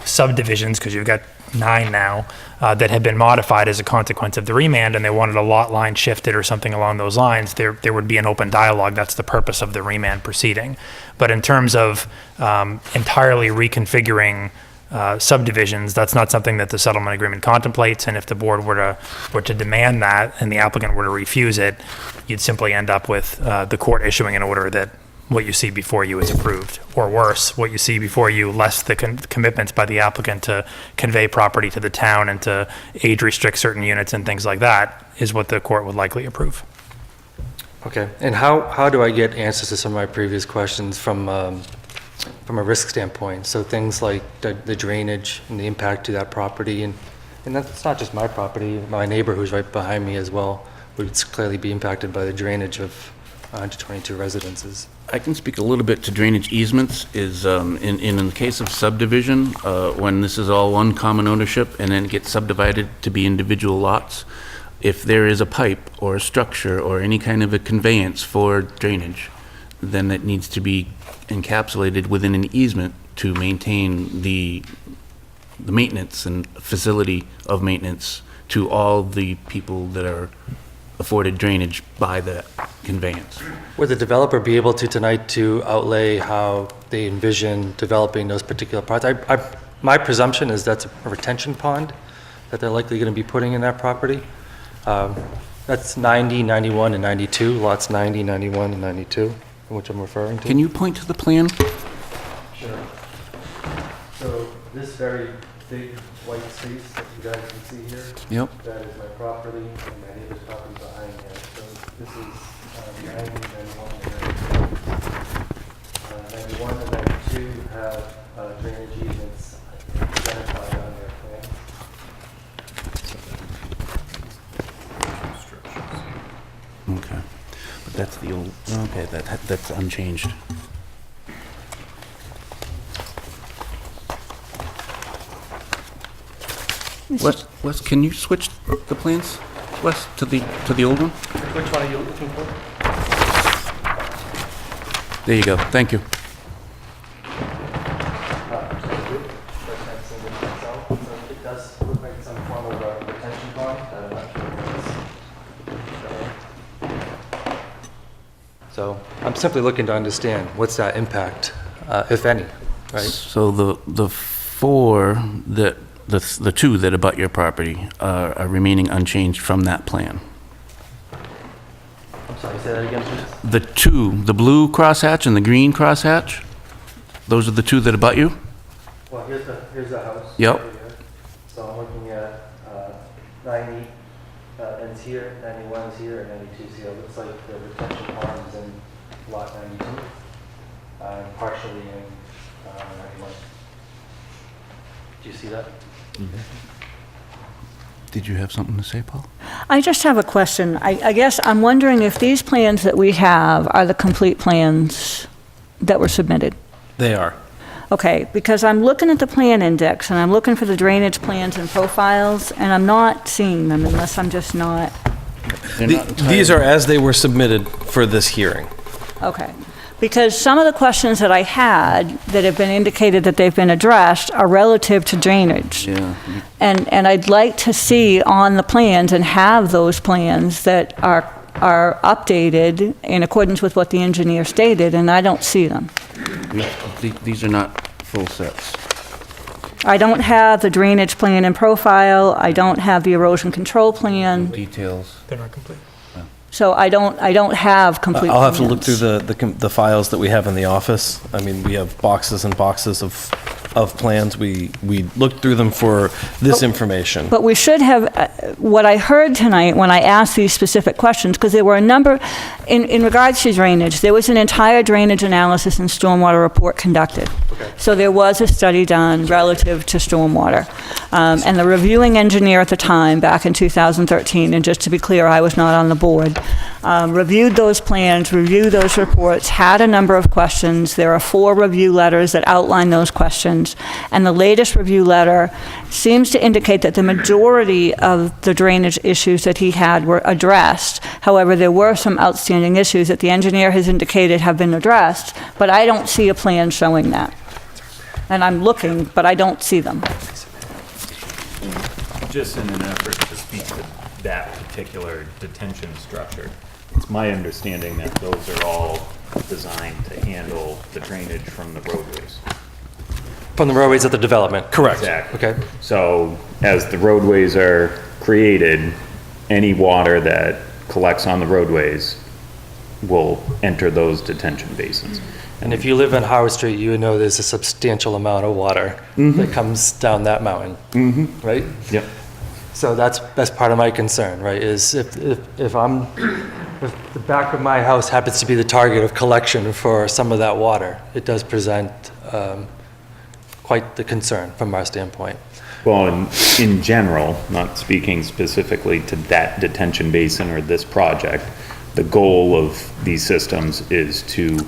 subdivisions, because you've got 9 now, that had been modified as a consequence of the remand, and they wanted a lot line shifted or something along those lines, there would be an open dialogue. That's the purpose of the remand proceeding. But in terms of entirely reconfiguring subdivisions, that's not something that the settlement agreement contemplates, and if the board were to demand that and the applicant were to refuse it, you'd simply end up with the court issuing an order that what you see before you is approved, or worse, what you see before you, less the commitments by the applicant to convey property to the town and to age restrict certain units and things like that, is what the court would likely approve. Okay, and how do I get answers to some of my previous questions from a risk standpoint? So things like the drainage and the impact to that property, and that's not just my property, my neighbor who's right behind me as well would clearly be impacted by the drainage of 122 residences. I can speak a little bit to drainage easements. Is in the case of subdivision, when this is all one common ownership and then it gets subdivided to be individual lots, if there is a pipe or a structure or any kind of a conveyance for drainage, then it needs to be encapsulated within an easement to maintain the maintenance and facility of maintenance to all the people that are afforded drainage by that conveyance. Would the developer be able to tonight to outlay how they envision developing those particular parts? My presumption is that's a retention pond that they're likely going to be putting in that property. That's 90, 91, and 92, lots 90, 91, and 92, which I'm referring to. Can you point to the plan? Sure. So this very big white space that you guys can see here, Yep. that is my property and my neighbor's property behind there. So this is 90, 91, and 92. 91 and 92 have drainage easements identified on their plan. Okay. But that's the old, okay, that's unchanged. Wes, can you switch the plans, Wes, to the old one? Which one are you looking for? There you go, thank you. It does look like some form of a retention pond, but I'm not sure what it is. So I'm simply looking to understand what's that impact, if any, right? So the 4 that, the 2 that abut your property are remaining unchanged from that plan. Sorry, say that again, please? The blue crosshatch and the green crosshatch, those are the two that abut you? Well, here's the house. Yep. Right here. So I'm looking at 90 ends here, 91 is here, and 92 is here. It looks like the retention pond is in lot 92. Partially in 91. Do you see that? Did you have something to say, Paul? I just have a question. I guess I'm wondering if these plans that we have are the complete plans that were submitted. They are. Okay, because I'm looking at the plan index, and I'm looking for the drainage plans and profiles, and I'm not seeing them unless I'm just not, These are as they were submitted for this hearing. okay. Because some of the questions that I had that have been indicated that they've been addressed are relative to drainage. Yeah. And I'd like to see on the plans and have those plans that are updated in accordance with what the engineer stated, and I don't see them. These are not full sets. I don't have the drainage plan and profile, I don't have the erosion control plan, Details. They're not complete. so I don't have complete I'll have to look plans. through the files that we have in the office. I mean, we have boxes and boxes of plans. We looked through them for this information. But we should have, what I heard tonight when I asked these specific questions, because there were a number, in regards to drainage, there was an entire drainage analysis and stormwater report conducted. So there was a study done relative to stormwater. And the reviewing engineer at the time, back in 2013, and just to be clear, I was not on the board, reviewed those plans, reviewed those reports, had a number of questions. There are 4 review letters that outline those questions. And the latest review letter seems to indicate that the majority of the drainage issues that he had were addressed. However, there were some outstanding issues that the engineer has indicated have been addressed, but I don't see a plan showing that. And I'm looking, but I don't see them. Just in an effort to speak to that particular detention structure, it's my understanding that those are all designed to handle the drainage from the roadways. From the roadways of the development? Correct. Exactly. Okay. So as the roadways are created, any water that collects on the roadways will enter those detention basins. And if you live on Howard Street, you would know there's a substantial amount of water that comes down that mountain, right? Yep. So that's part of my concern, right, is if the back of my house happens to be the target of collection for some of that water, it does present quite the concern from our standpoint. Well, in general, not speaking specifically to that detention basin or this project, the goal of these systems is to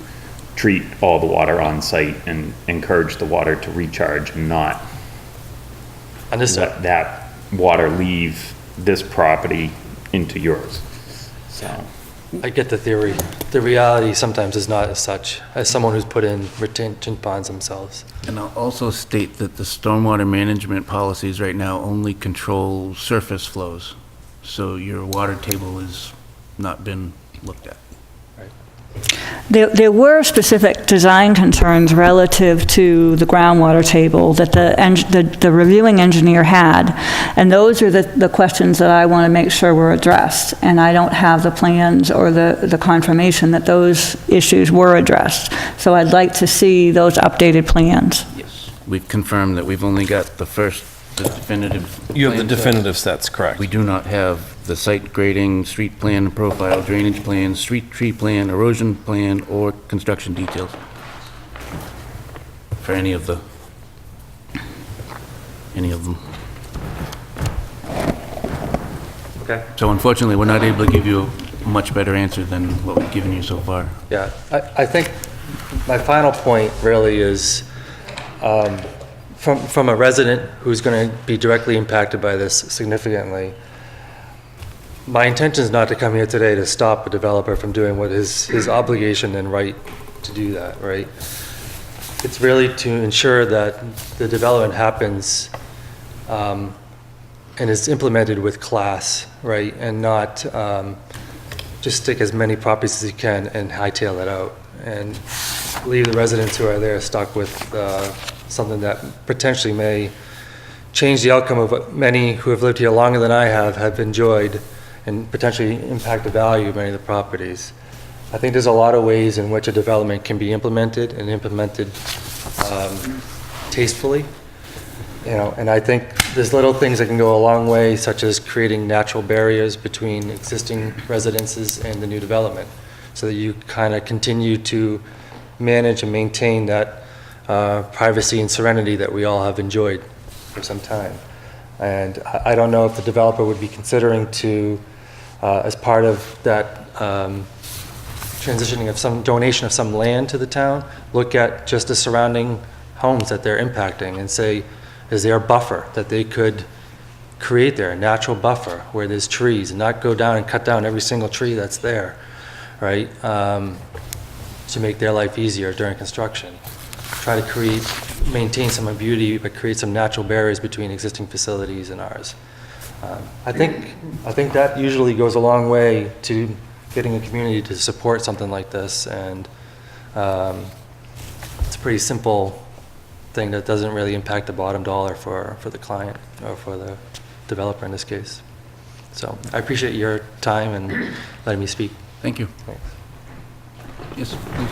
treat all the water on site and encourage the water to recharge and not Understood. let that water leave this property into yours. So, I get the theory. The reality sometimes is not as such, as someone who's put in retention ponds themselves. And I'll also state that the stormwater management policies right now only control surface flows. So your water table has not been looked at. There were specific design concerns relative to the groundwater table that the reviewing engineer had, and those are the questions that I want to make sure were addressed, and I don't have the plans or the confirmation that those issues were addressed. So I'd like to see those updated plans. Yes. We've confirmed that we've only got the definitive. You have the plan set. definitive sets, correct? We do not have the site grading, street plan profile, drainage plan, street tree plan, erosion plan, or construction details for any of them. Okay. So unfortunately, we're not able to give you a much better answer than what we've given you so far. Yeah, I think my final point really is, from a resident who's going to be directly impacted by this significantly, my intention is not to come here today to stop a developer from doing what is his obligation and right to do that, right? It's really to ensure that the development happens and is implemented with class, right? And not just stick as many properties as you can and hightail it out and leave the residents who are there stuck with something that potentially may change the outcome of what many who have lived here longer than I have enjoyed and potentially impact the value of many of the properties. I think there's a lot of ways in which a development can be implemented and implemented tastefully. And I think there's little things that can go a long way, such as creating natural barriers between existing residences and the new development, so that you kind of continue to manage and maintain that privacy and serenity that we all have enjoyed for some time. And I don't know if the developer would be considering to, as part of that transitioning of some donation of some land to the town, look at just the surrounding homes that they're impacting and say, is there a buffer that they could create there, a natural buffer where there's trees, and not go down and cut down every single tree that's there, right? To make their life easier during construction. Try to maintain some beauty, but create some natural barriers between existing facilities and ours. I think that usually goes a long way to getting a community to support something like this, and it's a pretty simple thing that doesn't really impact the bottom dollar for the client or for the developer in this case. So I appreciate your time and letting me speak. Thank you. Thanks. Yes, please.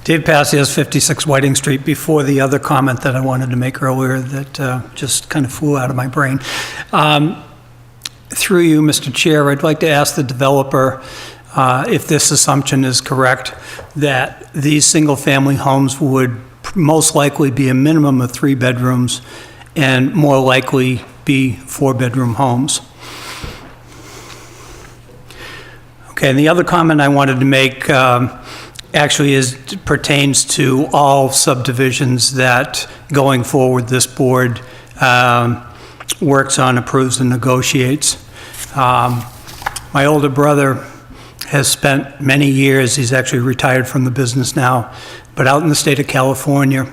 Dave Passios, 56 Whiting Street, before the other comment that I wanted to make earlier that just kind of flew out of my brain. Through you, Mr. Chair, I'd like to ask the developer if this assumption is correct, that these single-family homes would most likely be a minimum of 3 bedrooms and more likely be 4-bedroom homes. Okay, and the other comment I wanted to make actually pertains to all subdivisions that, going forward, this board works on, approves, and negotiates. My older brother has spent many years, he's actually retired from the business now, but out in the state of California,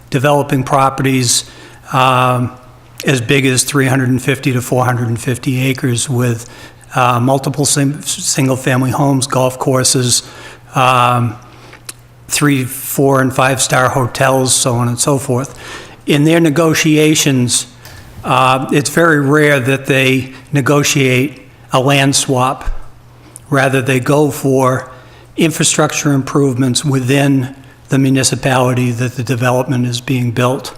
developing properties as big as 350 to 450 acres with multiple single-family homes, golf courses, 3, 4, and 5-star hotels, so on and so forth. In their negotiations, it's very rare that they negotiate a land swap. Rather, they go for infrastructure improvements within the municipality that the development is being built.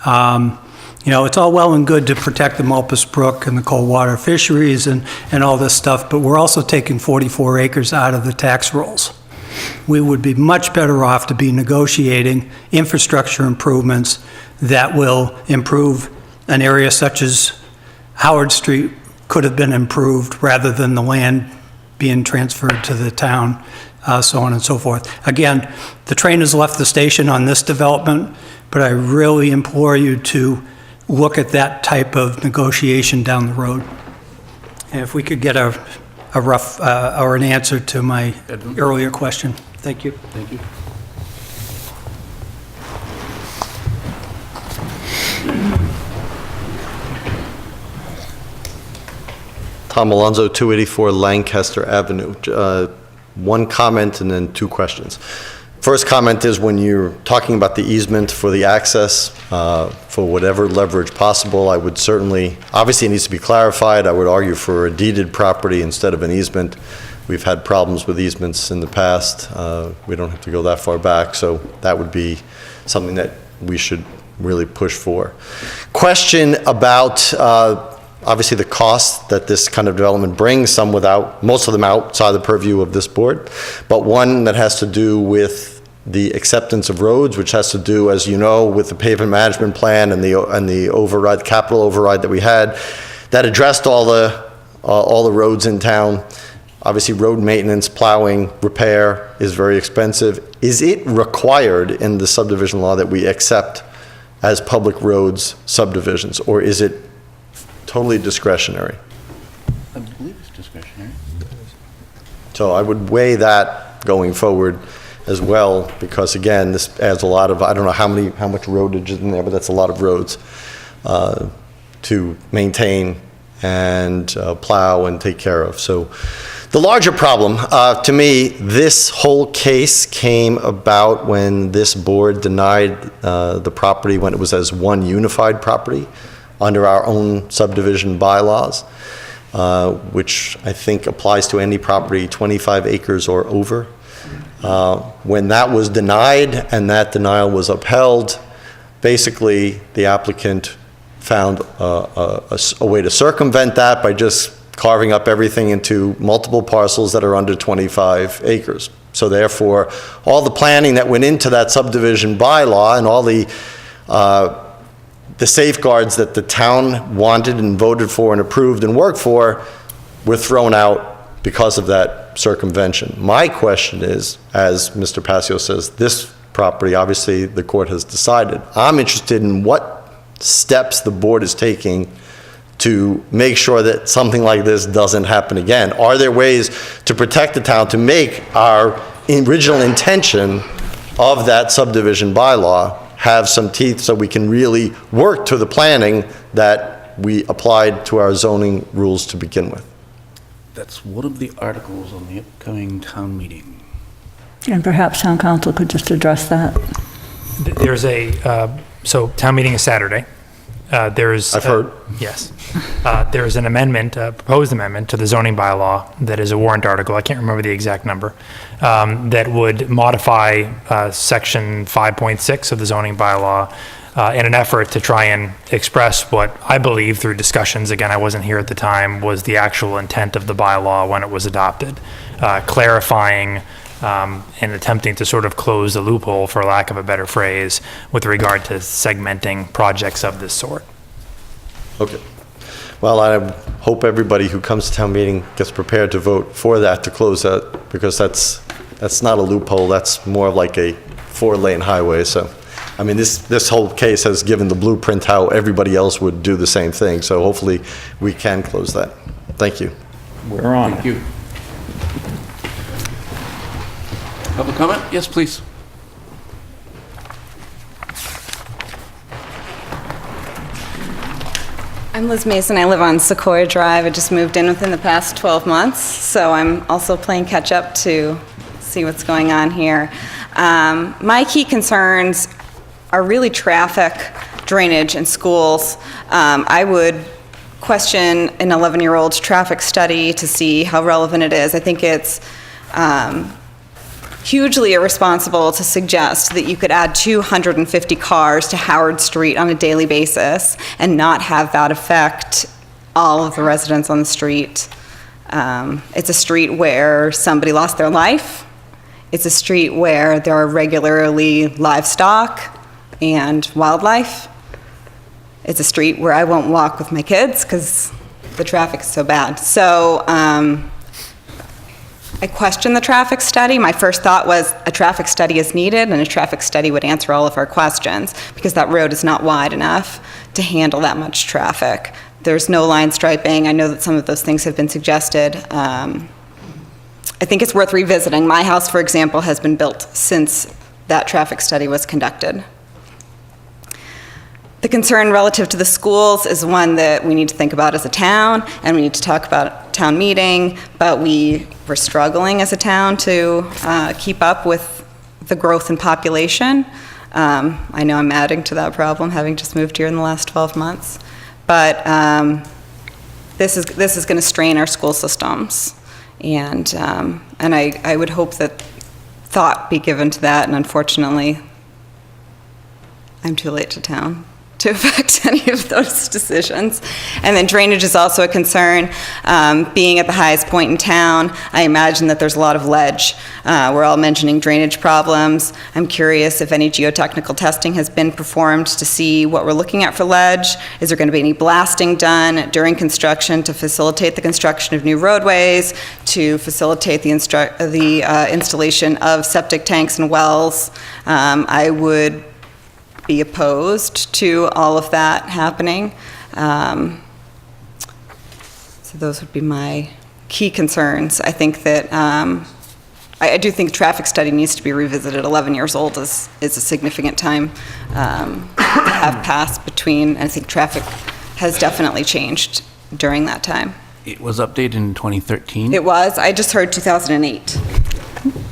It's all well and good to protect the Mulpus Brook and the cold water fisheries and all this stuff, but we're also taking 44 acres out of the tax rolls. We would be much better off to be negotiating infrastructure improvements that will improve an area such as Howard Street could have been improved rather than the land being transferred to the town, so on and so forth. Again, the train has left the station on this development, but I really implore you to look at that type of negotiation down the road. And if we could get a rough, or an answer to my earlier question. Thank you. Thank you. Tom Alonso, 284 Lancaster Avenue. One comment and then 2 questions. First comment is when you're talking about the easement for the access, for whatever leverage possible, I would certainly, obviously it needs to be clarified. I would argue for a deeded property instead of an easement. We've had problems with easements in the past. We don't have to go that far back, so that would be something that we should really push for. Question about obviously the cost that this kind of development brings, some without, most of them outside the purview of this board, but one that has to do with the acceptance of roads, which has to do, as you know, with the pavement management plan and the override, capital override that we had, that addressed all the roads in town. Obviously, road maintenance, plowing, repair is very expensive. Is it required in the subdivision law that we accept as public roads subdivisions, or is it totally discretionary? I believe it's discretionary. So I would weigh that going forward as well, because again, this adds a lot of, I don't know how much roadage is in there, but that's a lot of roads to maintain and plow and take care of. So The larger problem, to me, this whole case came about when this board denied the property when it was as one unified property under our own subdivision bylaws, which I think applies to any property 25 acres or over. When that was denied and that denial was upheld, basically the applicant found a way to circumvent that by just carving up everything into multiple parcels that are under 25 acres. So therefore, all the planning that went into that subdivision bylaw and all the safeguards that the town wanted and voted for and approved and worked for were thrown out because of that circumvention. My question is, as Mr. Passio says, this property, obviously the court has decided. I'm interested in what steps the board is taking to make sure that something like this doesn't happen again. Are there ways to protect the town to make our original intention of that subdivision bylaw have some teeth so we can really work to the planning that we applied to our zoning rules to begin with? That's one of the articles on the upcoming town meeting. And perhaps town council could just address that. There's so town meeting is Saturday. I've heard. Yes. There's an amendment, a proposed amendment to the zoning bylaw that is a warrant article, I can't remember the exact number, that would modify section 5.6 of the zoning bylaw in an effort to try and express what I believe through discussions, again, I wasn't here at the time, was the actual intent of the bylaw when it was adopted, clarifying and attempting to sort of close the loophole, for lack of a better phrase, with regard to segmenting projects of this sort. Okay. Well, I hope everybody who comes to town meeting gets prepared to vote for that, to close that, because that's not a loophole, that's more of like a 4-lane highway. So, I mean, this whole case has given the blueprint how everybody else would do the same thing. So hopefully we can close that. Thank you. We're on Thank it. you. Public comment? Yes, please. I'm Liz Mason. I live on Sequoia Drive. I just moved in within the past 12 months, so I'm also playing catch up to see what's going on here. My key concerns are really traffic, drainage, and schools. I would question an 11-year-old's traffic study to see how relevant it is. I think it's hugely irresponsible to suggest that you could add 250 cars to Howard Street on a daily basis and not have that affect all of the residents on the street. It's a street where somebody lost their life. It's a street where there are regularly livestock and wildlife. It's a street where I won't walk with my kids because the traffic is so bad. So I questioned the traffic study. My first thought was a traffic study is needed and a traffic study would answer all of our questions because that road is not wide enough to handle that much traffic. There's no line striping. I know that some of those things have been suggested. I think it's worth revisiting. My house, for example, has been built since that traffic study was conducted. The concern relative to the schools is one that we need to think about as a town, and we need to talk about at town meeting, but we're struggling as a town to keep up with the growth in population. I know I'm adding to that problem, having just moved here in the last 12 months, but this is going to strain our school systems, and I would hope that thought be given to that, and unfortunately, I'm too late to town to affect any of those decisions. And then drainage is also a concern. Being at the highest point in town, I imagine that there's a lot of ledge. We're all mentioning drainage problems. I'm curious if any geotechnical testing has been performed to see what we're looking at for ledge. Is there going to be any blasting done during construction to facilitate the construction of new roadways, to facilitate the installation of septic tanks and wells? I would be opposed to all of that happening. So those would be my key concerns. I think that, I do think traffic study needs to be revisited. 11 years old is a significant time to have passed between, I think traffic has definitely changed during that time. It was updated in 2013. It was? I just heard 2008.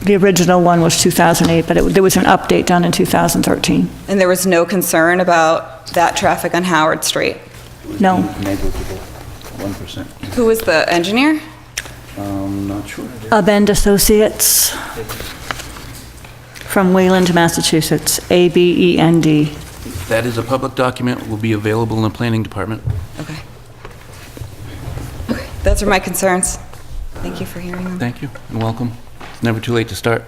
The original one was 2008, but there was an update done in 2013. And there was no concern about that traffic on Howard Street? No. Negligible, 1%. Who was the engineer? Not sure. Abend Associates from Wayland, Massachusetts, ABEND. That is a public document, will be available in the planning department. Okay. Okay, those are my concerns. Thank you for hearing them. Thank you, and welcome. It's never too late to start.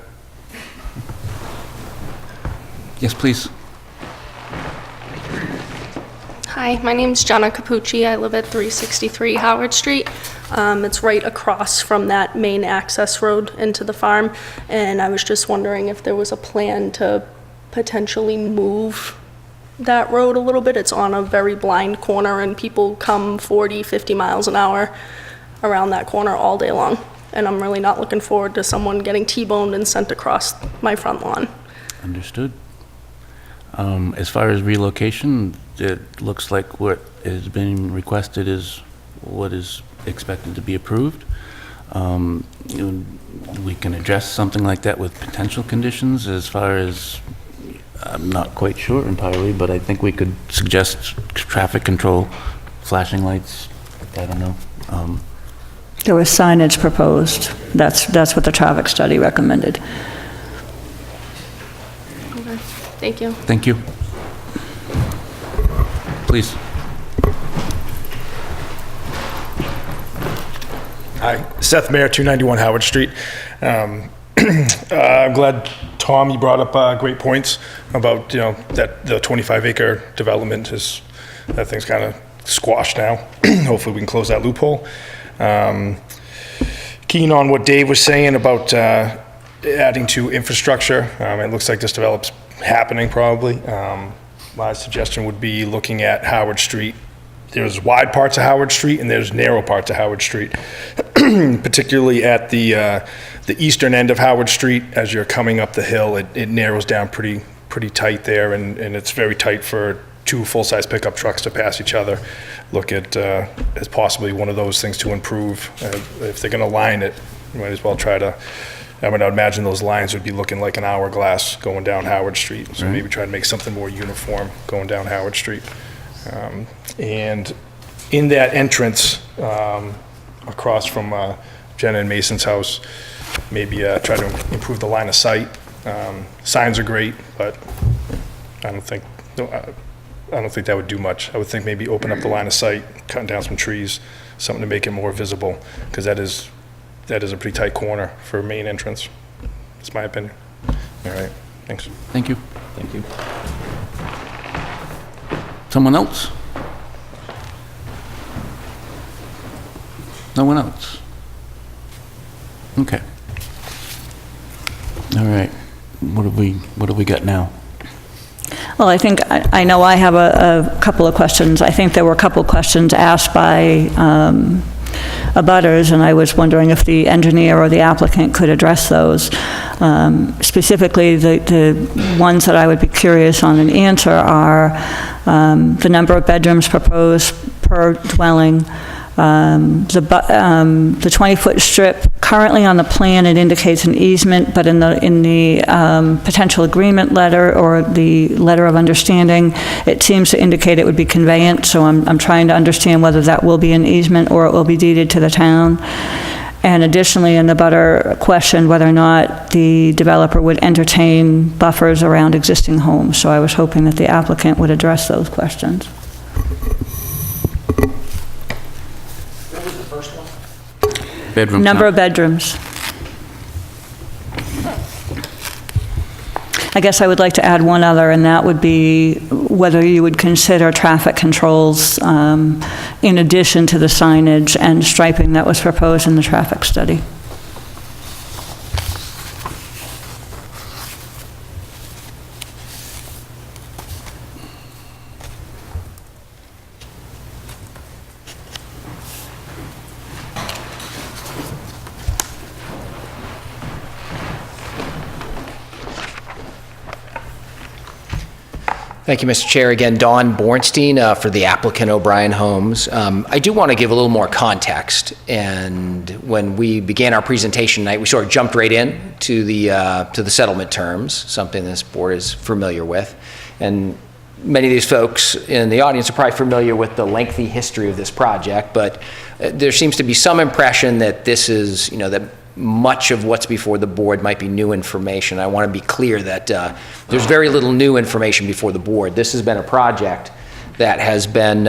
Yes, please. Hi, my name's Jenna Capucci. I live at 363 Howard Street. It's right across from that main access road into the farm, and I was just wondering if there was a plan to potentially move that road a little bit. It's on a very blind corner, and people come 40, 50 miles an hour around that corner all day long, and I'm really not looking forward to someone getting T-boned and sent across my front lawn. Understood. As far as relocation, it looks like what is being requested is what is expected to be approved. We can address something like that with potential conditions. As far as, I'm not quite sure entirely, but I think we could suggest traffic control, flashing lights, I don't know. There was signage proposed. That's what the traffic study recommended. Okay, thank you. Thank you. Please. Hi, Seth Mayer, 291 Howard Street. I'm glad, Tom, you brought up great points about, that the 25-acre development is, that thing's kind of squashed now. Hopefully we can close that loophole. Keen on what Dave was saying about adding to infrastructure. It looks like this develop's happening probably. My suggestion would be looking at Howard Street. There's wide parts of Howard Street and there's narrow parts of Howard Street, particularly at the eastern end of Howard Street. As you're coming up the hill, it narrows down pretty tight there, and it's very tight for two full-size pickup trucks to pass each other. Look at as possibly one of those things to improve. If they're going to line it, you might as well try to. I would imagine those lines would be looking like an hourglass going down Howard Street. So maybe try to make something more uniform going down Howard Street. And in that entrance, across from Jenna and Mason's house, maybe try to improve the line of sight. Signs are great, but I don't think that would do much. I would think maybe open up the line of sight, cutting down some trees, something to make it more visible, because that is a pretty tight corner for a main entrance. That's my opinion. All right, thanks. Thank you. Thank you. Someone else? No one else? Okay. All right. What have we got now? Well, I think, I know I have a couple of questions. I think there were a couple of questions asked by abutters, and I was wondering if the engineer or the applicant could address those. Specifically, the ones that I would be curious on an answer are the number of bedrooms proposed per dwelling, the 20-foot strip. Currently on the plan, it indicates an easement, but in the potential agreement letter or the letter of understanding, it seems to indicate it would be conveyance. So I'm trying to understand whether that will be an easement or it will be deeded to the town. And additionally, in the butter question, whether or not the developer would entertain buffers around existing homes. So I was hoping that the applicant would address those questions. Bedroom Number count. of bedrooms. I guess I would like to add one other, and that would be whether you would consider traffic controls in addition to the signage and striping that was proposed in the traffic study. Thank you, Mr. Chair. Again, Don Bornstein for the applicant O'Brien Homes. I do want to give a little more context. And when we began our presentation tonight, we sort of jumped right in to the settlement terms, something this board is familiar with. And many of these folks in the audience are probably familiar with the lengthy history of this project, but there seems to be some impression that this is, that much of what's before the board might be new information. I want to be clear that there's very little new information before the board. This has been a project that has been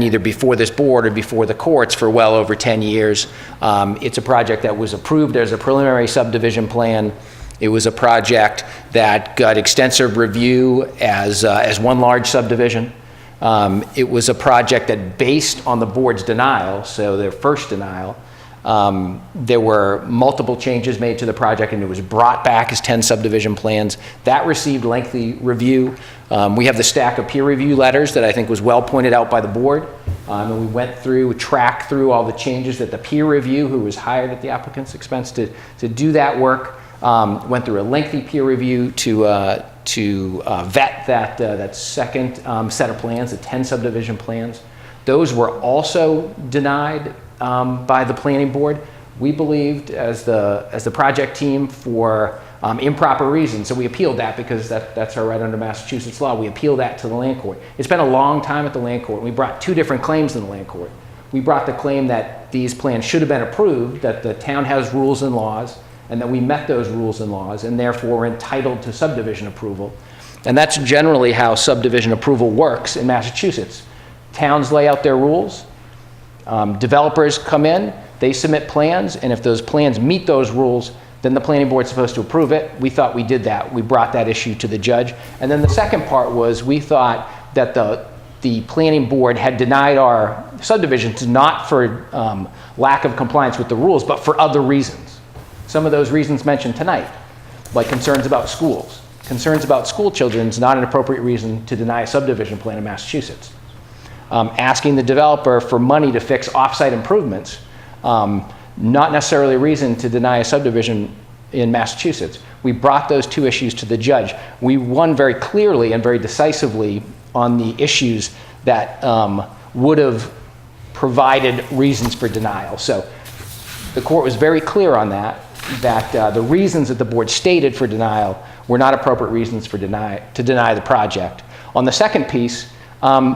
either before this board or before the courts for well over 10 years. It's a project that was approved as a preliminary subdivision plan. It was a project that got extensive review as one large subdivision. It was a project that, based on the board's denial, so their first denial, there were multiple changes made to the project, and it was brought back as 10 subdivision plans. That received lengthy review. We have the stack of peer review letters that I think was well pointed out by the board. And we went through, tracked through all the changes that the peer review, who was hired at the applicant's expense to do that work, went through a lengthy peer review to vet that second set of plans, the 10 subdivision plans. Those were also denied by the planning board. We believed as the project team for improper reasons. So we appealed that because that's our right under Massachusetts law. We appealed that to the land court. It's been a long time at the land court. We brought two different claims in the land court. We brought the claim that these plans should have been approved, that the town has rules and laws, and that we met those rules and laws, and therefore we're entitled to subdivision approval. And that's generally how subdivision approval works in Massachusetts. Towns lay out their rules. Developers come in, they submit plans, and if those plans meet those rules, then the planning board's supposed to approve it. We thought we did that. We brought that issue to the judge. And then the second part was we thought that the planning board had denied our subdivisions not for lack of compliance with the rules, but for other reasons. Some of those reasons mentioned tonight, like concerns about schools. Concerns about school children is not an appropriate reason to deny a subdivision plan in Massachusetts. Asking the developer for money to fix off-site improvements, not necessarily a reason to deny a subdivision in Massachusetts. We brought those two issues to the judge. We won very clearly and very decisively on the issues that would have provided reasons for denial. So the court was very clear on that the reasons that the board stated for denial were not appropriate reasons to deny the project. On the second piece,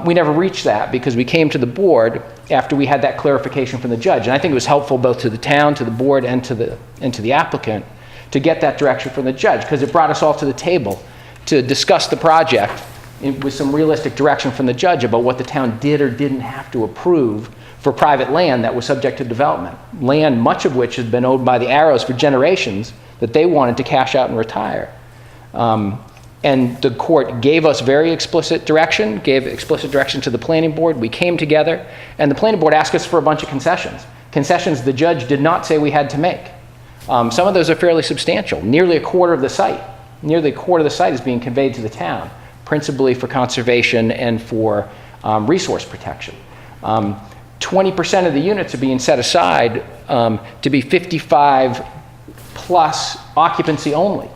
we never reached that because we came to the board after we had that clarification from the judge. And I think it was helpful both to the town, to the board, and to the applicant to get that direction from the judge, because it brought us all to the table to discuss the project with some realistic direction from the judge about what the town did or didn't have to approve for private land that was subject to development. Land, much of which has been owned by the Arrows for generations, that they wanted to cash out and retire. And the court gave us very explicit direction, gave explicit direction to the planning board. We came together, and the planning board asked us for a bunch of concessions. Concessions the judge did not say we had to make. Some of those are fairly substantial. Nearly a quarter of the site is being conveyed to the town, principally for conservation and for resource protection. 20% of the units are being set aside to be 55 plus occupancy only.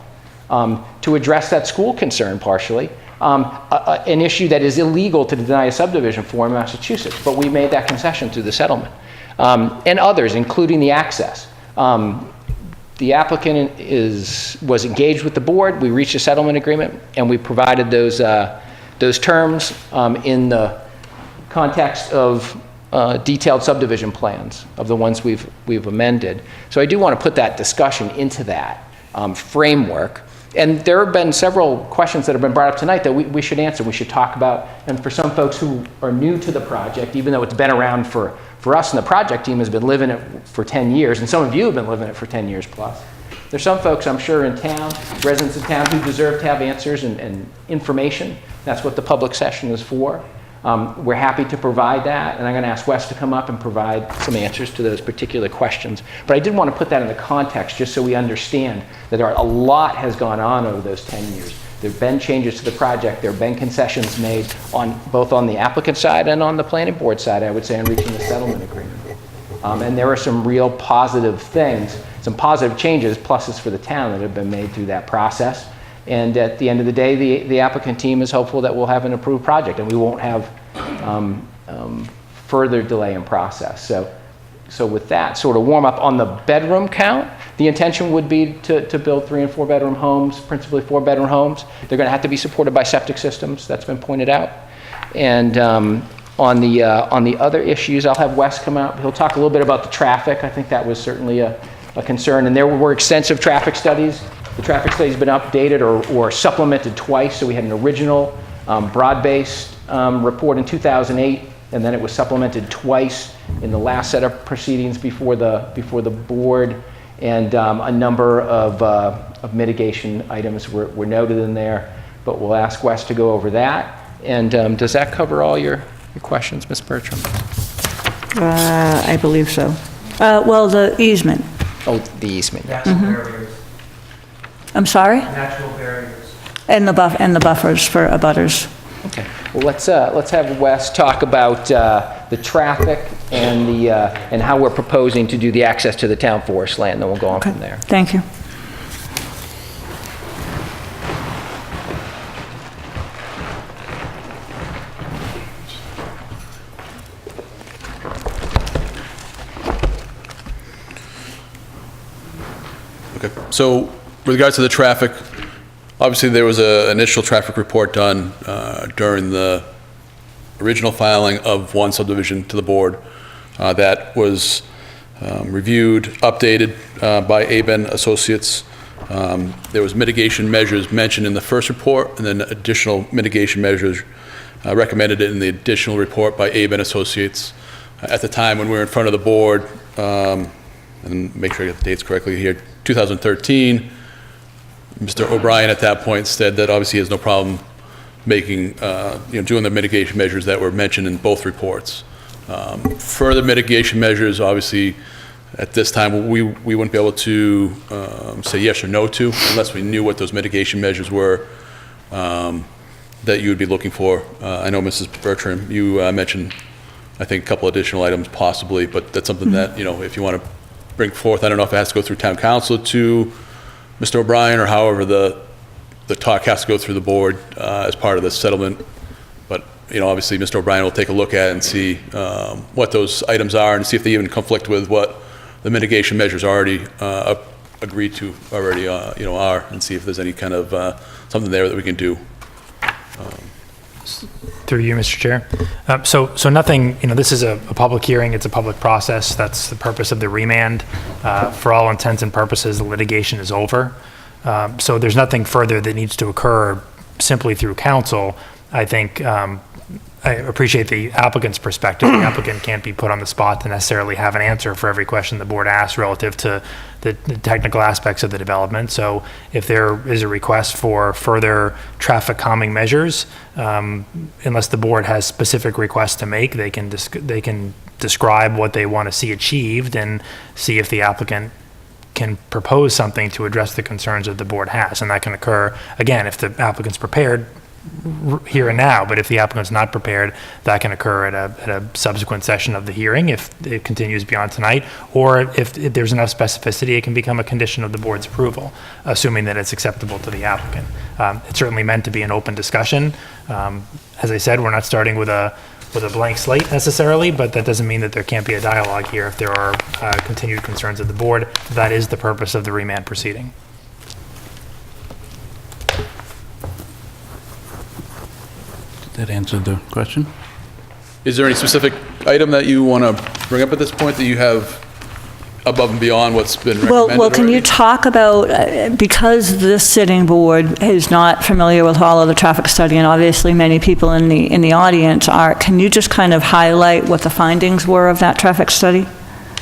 To address that school concern partially, an issue that is illegal to deny a subdivision for in Massachusetts, but we made that concession through the settlement. And others, including the access. The applicant was engaged with the board, we reached a settlement agreement, and we provided those terms in the context of detailed subdivision plans of the ones we've amended. So I do want to put that discussion into that framework. And there have been several questions that have been brought up tonight that we should answer, we should talk about. And for some folks who are new to the project, even though it's been around for us, and the project team has been living it for 10 years, and some of you have been living it for 10 years plus. There's some folks, I'm sure, in town, residents of town, who deserve to have answers and information. That's what the public session is for. We're happy to provide that, and I'm going to ask Wes to come up and provide some answers to those particular questions. But I did want to put that in the context just so we understand that a lot has gone on over those 10 years. There have been changes to the project. There have been concessions made both on the applicant side and on the planning board side, I would say, in reaching the settlement agreement. And there are some real positive things, some positive changes, pluses for the town that have been made through that process. And at the end of the day, the applicant team is hopeful that we'll have an approved project and we won't have further delay in process. So with that sort of warm up on the bedroom count, the intention would be to build 3 and 4 bedroom homes, principally 4 bedroom homes. They're going to have to be supported by septic systems. That's been pointed out. And on the other issues, I'll have Wes come out. He'll talk a little bit about the traffic. I think that was certainly a concern. And there were extensive traffic studies. The traffic study's been updated or supplemented twice. So we had an original broad-based report in 2008, and then it was supplemented twice in the last set of proceedings before the board. And a number of mitigation items were noted in there. But we'll ask Wes to go over that. And does that cover all your questions, Ms. Bertram? I believe so. Well, the easement. Oh, the easement. Natural barriers. I'm sorry? Natural barriers. And the buffers for abutters. Okay. Well, let's have Wes talk about the traffic and how we're proposing to do the access to the town forest land. Then we'll go on from there. Thank you. Okay, so with regards to the traffic, obviously there was an initial traffic report done during the original filing of one subdivision to the board that was reviewed, updated by Aben Associates. There was mitigation measures mentioned in the first report, and then additional mitigation measures recommended in the additional report by Aben Associates. At the time when we were in front of the board, and make sure I get the dates correctly here, 2013, Mr. O'Brien at that point said that obviously he has no problem making, doing the mitigation measures that were mentioned in both reports. Further mitigation measures, obviously, at this time, we wouldn't be able to say yes or no to unless we knew what those mitigation measures were that you would be looking for. I know, Mrs. Bertram, you mentioned, I think, a couple additional items possibly, but that's something that, if you want to bring forth, I don't know if it has to go through town council to Mr. O'Brien or however the talk has to go through the board as part of the settlement. But, obviously Mr. O'Brien will take a look at it and see what those items are and see if they even conflict with what the mitigation measures already agreed to already, are, and see if there's any kind of something there that we can do. Through you, Mr. Chair. So nothing, this is a public hearing, it's a public process. That's the purpose of the remand. For all intents and purposes, the litigation is over. So there's nothing further that needs to occur simply through council. I think I appreciate the applicant's perspective. The applicant can't be put on the spot to necessarily have an answer for every question the board asks relative to the technical aspects of the development. So if there is a request for further traffic calming measures, unless the board has specific requests to make, they can describe what they want to see achieved and see if the applicant can propose something to address the concerns that the board has. And that can occur, again, if the applicant's prepared here and now, but if the applicant's not prepared, that can occur at a subsequent session of the hearing if it continues beyond tonight, or if there's enough specificity, it can become a condition of the board's approval, assuming that it's acceptable to the applicant. It's certainly meant to be an open discussion. As I said, we're not starting with a blank slate necessarily, but that doesn't mean that there can't be a dialogue here if there are continued concerns of the board. That is the purpose of the remand proceeding. That answered the question. Is there any specific item that you want to bring up at this point that you have above and beyond what's been recommended? Well, can you already? talk about, because this sitting board is not familiar with all of the traffic study, and obviously many people in the audience are, can you just kind of highlight what the findings were of that traffic study?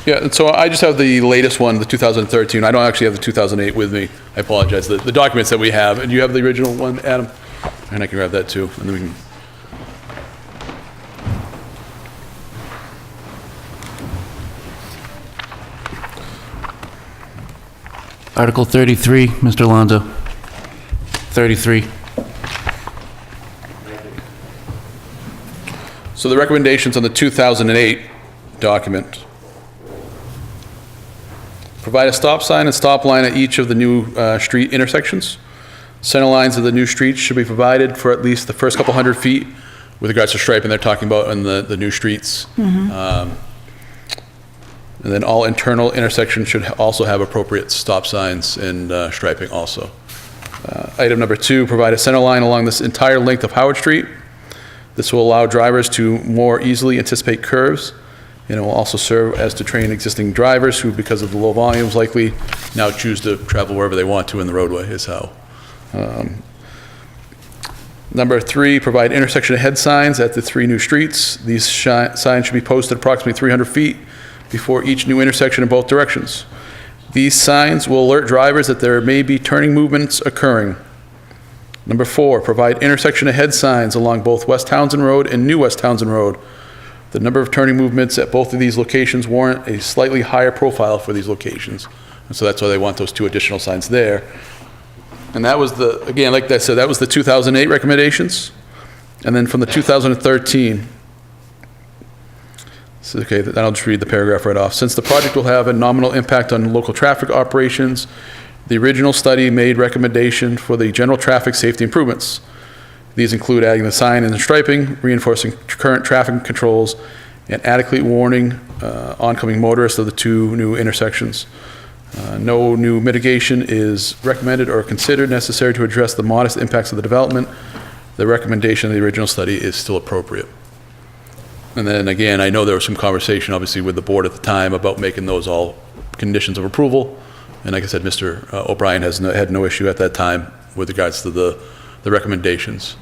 Yeah, so I just have the latest one, the 2013. I don't actually have the 2008 with me. I apologize. The documents that we have. And you have the original one, Adam? And I can grab that too. And then we can... Article 33, Mr. Alonso. 33. So the recommendations on the 2008 document. Provide a stop sign and stop line at each of the new street intersections. Center lines of the new streets should be provided for at least the first couple hundred feet with regards to striping they're talking about in the new streets. And then all internal intersections should also have appropriate stop signs and striping also. Item number 2, provide a center line along this entire length of Howard Street. This will allow drivers to more easily anticipate curves, and it will also serve as to train existing drivers who, because of the low volumes, likely now choose to travel wherever they want to in the roadway is how. Number 3, provide intersection ahead signs at the 3 new streets. These signs should be posted approximately 300 feet before each new intersection in both directions. These signs will alert drivers that there may be turning movements occurring. Number 4, provide intersection ahead signs along both West Townsend Road and New West Townsend Road. The number of turning movements at both of these locations warrant a slightly higher profile for these locations. And so that's why they want those 2 additional signs there. And that was the, again, like I said, that was the 2008 recommendations. And then from the 2013, so, okay, then I'll just read the paragraph right off. Since the project will have a nominal impact on local traffic operations, the original study made recommendation for the general traffic safety improvements. These include adding the sign and the striping, reinforcing current traffic controls, and adequately warning oncoming motorists of the 2 new intersections. No new mitigation is recommended or considered necessary to address the modest impacts of the development. The recommendation of the original study is still appropriate. And then again, I know there was some conversation obviously with the board at the time about making those all conditions of approval. And like I said, Mr. O'Brien had no issue at that time with regards to the recommendations.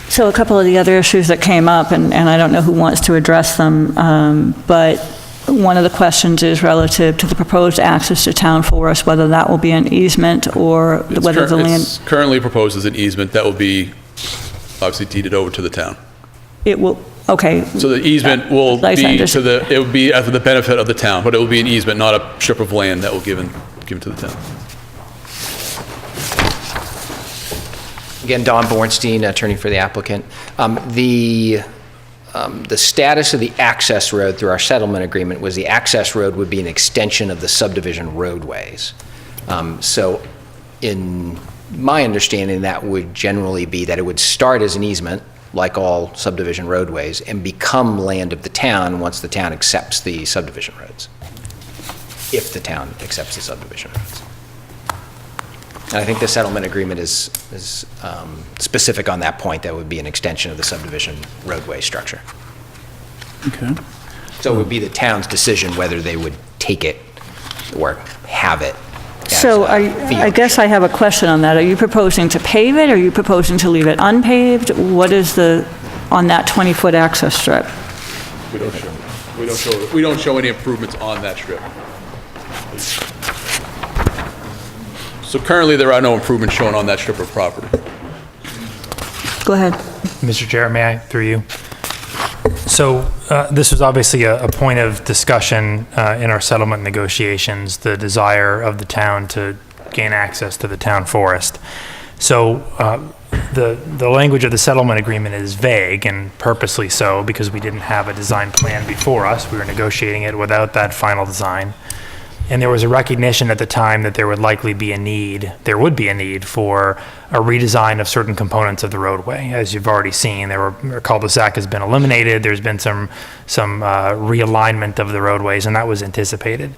So a couple of the other issues that came up, and I don't know who wants to address them, but one of the questions is relative to the proposed access to town forest, whether that will be an easement or whether the land... It's currently proposed as an easement that will be obviously deeded over to the town. It will, okay. So the easement will be it will be for the benefit of the town, but it will be an easement, not a strip of land that will given to the town. Again, Don Bornstein, attorney for the applicant. The status of the access road through our settlement agreement was the access road would be an extension of the subdivision roadways. So in my understanding, that would generally be that it would start as an easement, like all subdivision roadways, and become land of the town once the town accepts the subdivision roads, if the town accepts the subdivision roads. And I think the settlement agreement is specific on that point. That would be an extension of the subdivision roadway structure. Okay. So it would be the town's decision whether they would take it or have it. So I guess I have a question on that. Are you proposing to pave it? Or are you proposing to leave it unpaved? What is on that 20-foot access strip? We don't show any improvements on that strip. So currently, there are no improvements shown on that strip of property. Go ahead. Mr. Chair, may I, through you? So this was obviously a point of discussion in our settlement negotiations, the desire of the town to gain access to the town forest. So the language of the settlement agreement is vague, and purposely so, because we didn't have a design plan before us. We were negotiating it without that final design. And there was a recognition at the time that there would likely be a need for a redesign of certain components of the roadway. As you've already seen, a cul-de-sac has been eliminated. There's been some realignment of the roadways, and that was anticipated.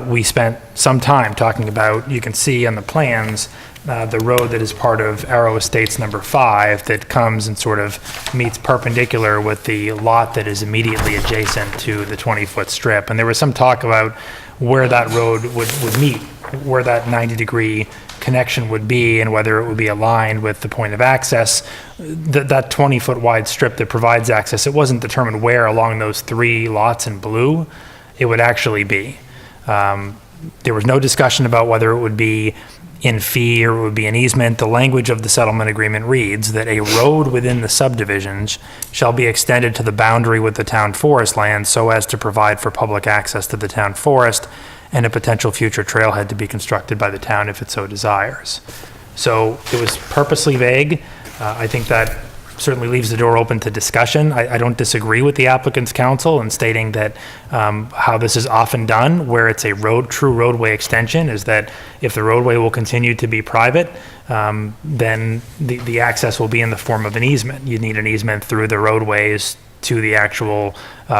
We spent some time talking about, you can see on the plans, the road that is part of Arrow Estates number 5 that comes and sort of meets perpendicular with the lot that is immediately adjacent to the 20-foot strip. And there was some talk about where that road would meet, where that 90-degree connection would be, and whether it would be aligned with the point of access. That 20-foot wide strip that provides access, it wasn't determined where along those 3 lots in blue it would actually be. There was no discussion about whether it would be in fee or it would be an easement. The language of the settlement agreement reads that a road within the subdivisions shall be extended to the boundary with the town forest land so as to provide for public access to the town forest and a potential future trailhead to be constructed by the town if it so desires. So it was purposely vague. I think that certainly leaves the door open to discussion. I don't disagree with the applicant's counsel in stating that how this is often done, where it's a true roadway extension, is that if the roadway will continue to be private, then the access will be in the form of an easement. You need an easement through the roadways to the actual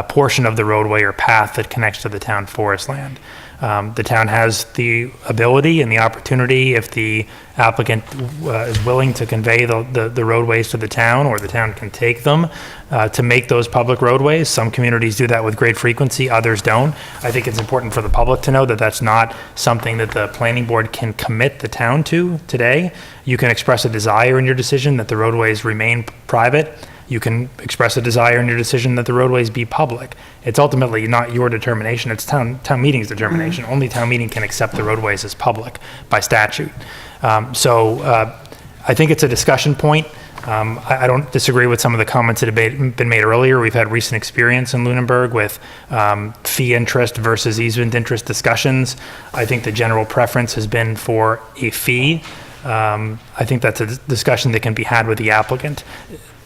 portion of the roadway or path that connects to the town forest land. The town has the ability and the opportunity, if the applicant is willing to convey the roadways to the town, or the town can take them, to make those public roadways. Some communities do that with great frequency, others don't. I think it's important for the public to know that that's not something that the planning board can commit the town to today. You can express a desire in your decision that the roadways remain private. You can express a desire in your decision that the roadways be public. It's ultimately not your determination, it's town meeting's determination. Only town meeting can accept the roadways as public by statute. So I think it's a discussion point. I don't disagree with some of the comments that have been made earlier. We've had recent experience in Lunenburg with fee interest versus easement interest discussions. I think the general preference has been for a fee. I think that's a discussion that can be had with the applicant.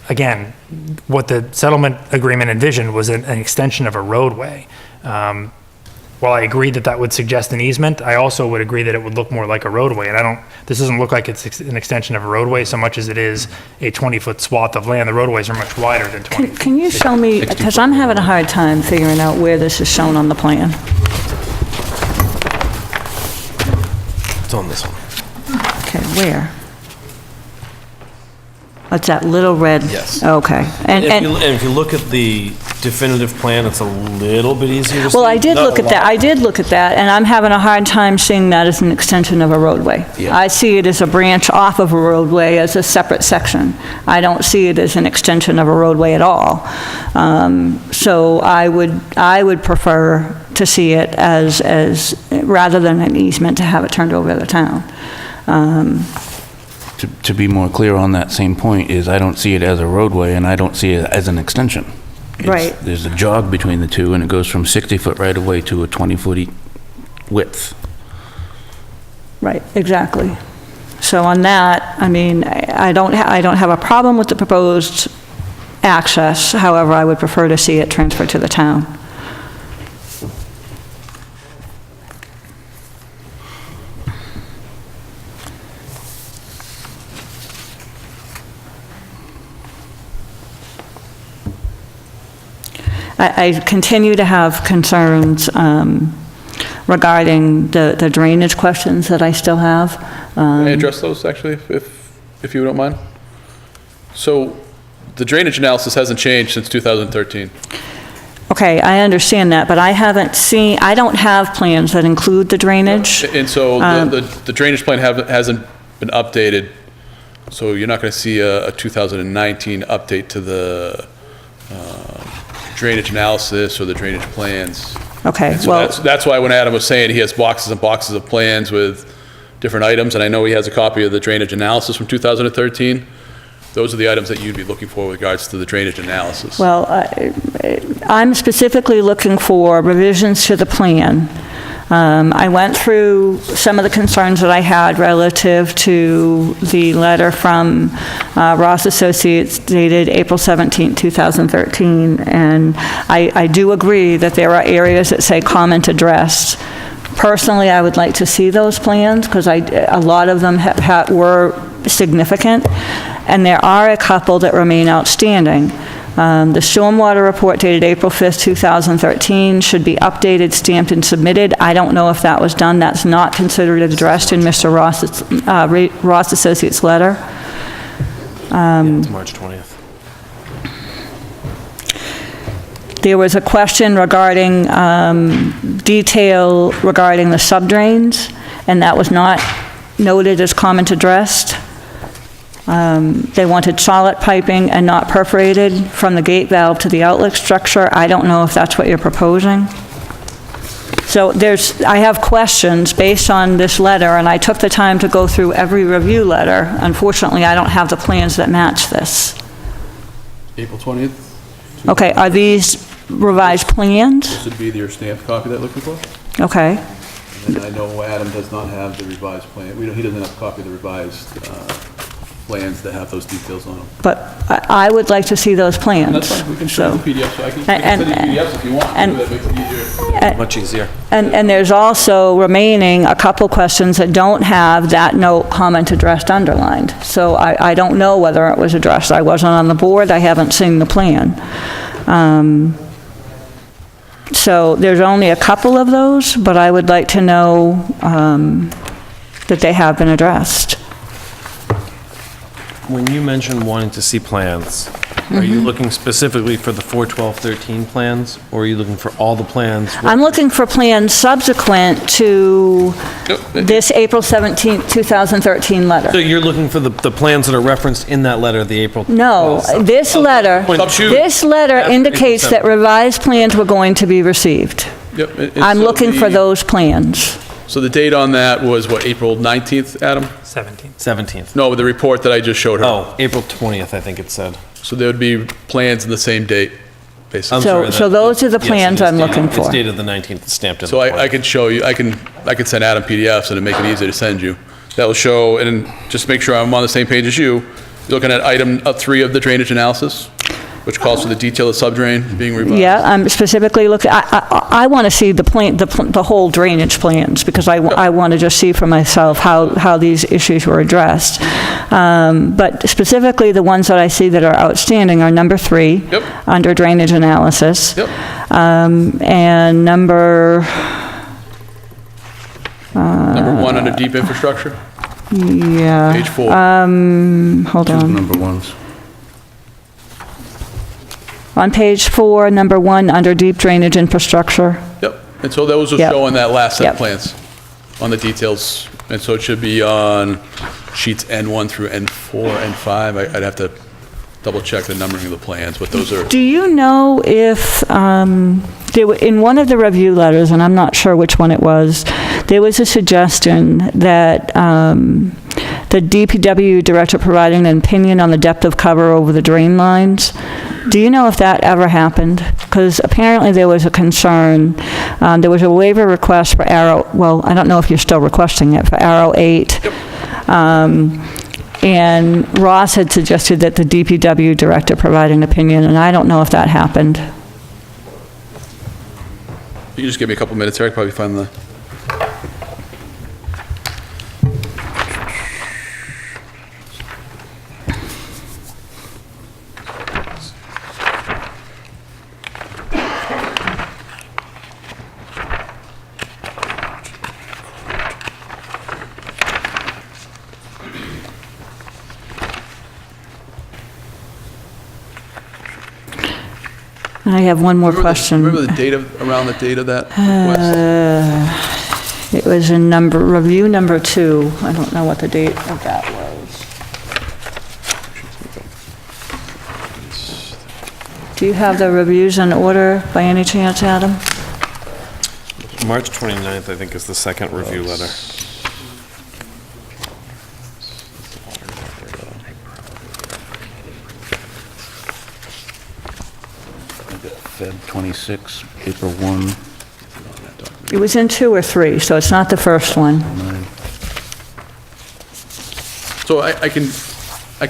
Again, what the settlement agreement envisioned was an extension of a roadway. While I agree that that would suggest an easement, I also would agree that it would look more like a roadway. And this doesn't look like it's an extension of a roadway so much as it is a 20-foot swath of land. The roadways are much wider than 20 feet. Can you show me, because I'm having a hard time figuring out where this is shown on the plan. It's on this one. Okay, where? It's that little red? Yes. Okay. And if you look at the definitive plan, it's a little bit easier to see. Well, I did Not look a at that. lot. I did look at that, and I'm having a hard time seeing that as an extension of a roadway. Yeah. I see it as a branch off of a roadway as a separate section. I don't see it as an extension of a roadway at all. So I would prefer to see it as rather than an easement, to have it turned over to the town. To be more clear on that same point is I don't see it as a roadway and I don't see it as an extension. Right. There's a jog between the two and it goes from 60-foot right-of-way to a 20-foot width. Right, exactly. So on that, I mean, I don't have a problem with the proposed access. However, I would prefer to see it transferred to the town. I continue to have concerns regarding the drainage questions that I still have. Can I address those, actually, if you don't mind? So the drainage analysis hasn't changed since 2013. Okay, I understand that, but I don't have plans that include the drainage. And so the drainage plan hasn't been updated, so you're not going to see a 2019 update to the drainage analysis or the drainage plans. Okay, And so well, that's why when Adam was saying he has boxes and boxes of plans with different items, and I know he has a copy of the drainage analysis from 2013, those are the items that you'd be looking for with regards to the drainage analysis. well, I'm specifically looking for revisions to the plan. I went through some of the concerns that I had relative to the letter from Ross Associates dated April 17, 2013, and I do agree that there are areas that say comment addressed. Personally, I would like to see those plans, because a lot of them were significant, and there are a couple that remain outstanding. The stormwater report dated April 5th, 2013 should be updated, stamped, and submitted. I don't know if that was done. That's not considered addressed in Mr. Ross Associates' letter. It's March 20th. There was a question regarding detail regarding the subdrains, and that was not noted as comment addressed. They wanted solid piping and not perforated from the gate valve to the outlet structure. I don't know if that's what you're proposing. So I have questions based on this letter, and I took the time to go through every review letter. Unfortunately, I don't have the plans that match this. April 20th? Okay, are these revised plans? This would be your stamped copy that you're looking for? Okay. And then I know Adam does not have the revised plan. He doesn't have a copy of the revised plans that have those details on them. But I would like to see those plans. That's fine, we can show you So- the PDF, so I can send you PDFs if you want, and- that makes it easier. Much easier. And there's also remaining a couple questions that don't have that note, comment addressed, underlined. So I don't know whether it was addressed. I wasn't on the board, I haven't seen the plan. So there's only a couple of those, but I would like to know that they have been addressed. When you mention wanting to see plans, are you looking specifically for the 4/12/13 plans, or are you looking for all the plans? I'm looking for plans subsequent to this April 17th, 2013 letter. So you're looking for the plans that are referenced in that letter, the April? No, this letter indicates that revised plans were going to be received. Yep, and I'm so looking for those plans. So the date on that was what, April 19th, Adam? 17th. 17th. No, the report that I just showed her. Oh, April 20th, I think it said. So there would be plans in the same date, basically. I'm So- sorry, so those are the yes, plans it is I'm dated- looking for. It's dated the 19th, it's stamped in. So the I plan. could show you, I could send Adam PDFs and make it easier to send you. That'll show, and just make sure I'm on the same page as you, you're looking at item 3 of the drainage analysis, which calls for the detail of subdrain being revised. Yeah, I'm specifically looking, I want to see the whole drainage plans, because I want to just see for myself how these issues were addressed. But specifically, the ones that I see that are outstanding are number 3, Yep. under drainage analysis. Yep. And number 1 under deep infrastructure, Yeah. page 4. Hold on. Number ones. On page 4, number 1, under deep drainage infrastructure. Yep, and so those will Yep. show in that last set Yep. of plans, on the details. And so it should be on sheets N1 through N4, N5. I'd have to double check the numbering of the plans, but those are, Do you know if, in one of the review letters, and I'm not sure which one it was, there was a suggestion that the DPW director providing an opinion on the depth of cover over the drain lines. Do you know if that ever happened? Because apparently there was a concern. There was a waiver request for Arrow, well, I don't know if you're still requesting it, for Arrow 8. And Ross had suggested that the DPW director provide an opinion, and I don't know if that happened. you can just give me a couple minutes here, I could probably find the, I have one more question. remember the date of, around the date of that request? It was in review number 2. I don't know what the date of that was. Do you have the reviews in order by any chance, Adam? March 29th, I think, is the second review letter. Feb 26, April 1. It was in 2 or 3, so it's not the first one. So I can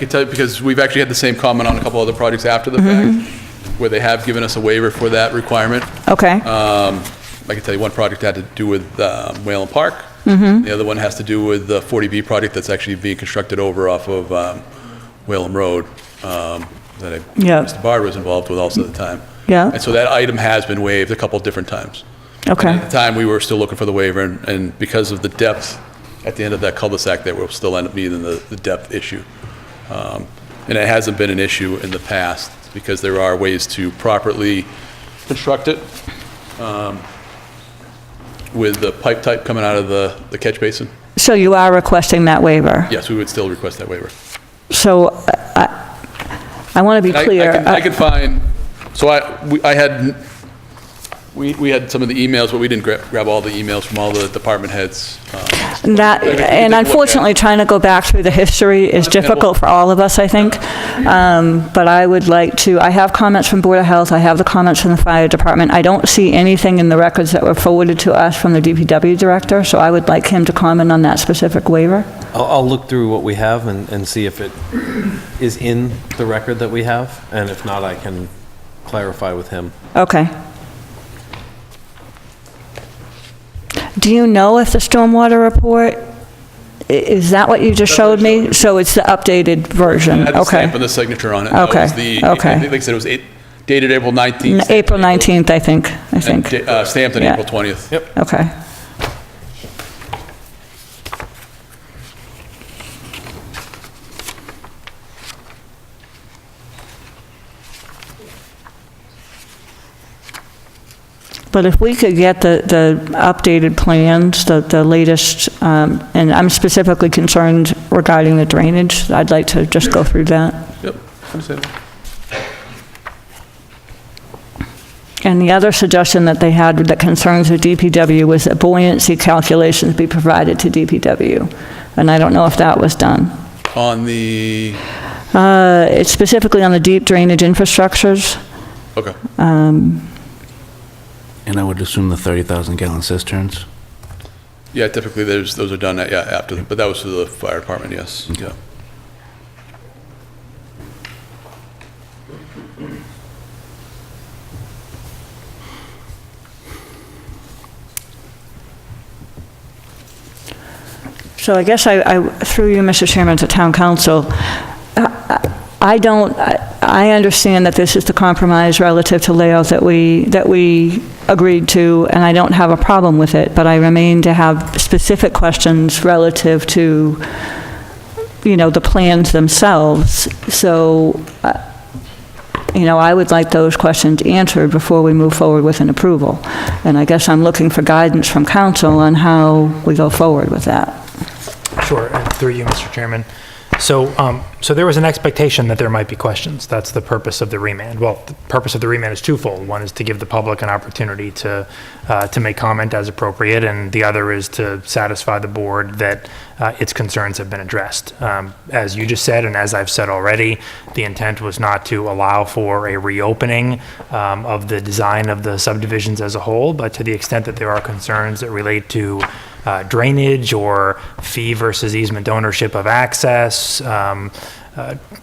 tell you, because we've actually had the same comment on a couple other projects after the fact, where they have given us a waiver for that requirement. Okay. I can tell you one project had to do with Whalen Park. The other one has to do with the 40B project that's actually being constructed over off of Whalen Road, that Mr. Bard was involved with also at the time. Yeah. And so that item has been waived a couple different times. Okay. And at the time, we were still looking for the waiver, and because of the depth at the end of that cul-de-sac there, we'll still end up needing the depth issue. And it hasn't been an issue in the past, because there are ways to properly construct it with the pipe type coming out of the catch basin. So you are requesting that waiver? Yes, we would still request that waiver. So I want to be clear. I could find, so we had some of the emails, but we didn't grab all the emails from all the department heads. And unfortunately, trying to go back through the history is difficult for all of us, I think. But I would like to, I have comments from Board of Health, I have the comments from the Fire Department. I don't see anything in the records that were forwarded to us from the DPW director, so I would like him to comment on that specific waiver. I'll look through what we have and see if it is in the record that we have, and if not, I can clarify with him. Okay. Do you know if the stormwater report, is that what you just showed me? So it's the updated version? It had the Okay. stamp and the signature on it. That Okay, was the- okay. Like I said, it was dated April 19th. April 19th, I think. And stamped on Yeah. April 20th. Yep. Okay. But if we could get the updated plans, the latest, and I'm specifically concerned regarding the drainage, I'd like to just go through that. Yep, understand. And the other suggestion that they had that concerns the DPW was that buoyancy calculations be provided to DPW. And I don't know if that was done. On the, It's specifically on the deep drainage infrastructures. okay. And I would assume the 30,000 gallon cisterns? Yeah, typically those are done, after, but that was for the fire department, yes. Okay. So I guess through you, Mr. Chairman, to Town Council, I understand that this is the compromise relative to layout that we agreed to, and I don't have a problem with it, but I remain to have specific questions relative to, the plans themselves. So, I would like those questions answered before we move forward with an approval. And I guess I'm looking for guidance from council on how we go forward with that. Sure, and through you, Mr. Chairman. So there was an expectation that there might be questions. That's the purpose of the remand. Well, the purpose of the remand is twofold. One is to give the public an opportunity to make comment as appropriate, and the other is to satisfy the board that its concerns have been addressed. As you just said, and as I've said already, the intent was not to allow for a reopening of the design of the subdivisions as a whole, but to the extent that there are concerns that relate to drainage or fee versus easement ownership of access,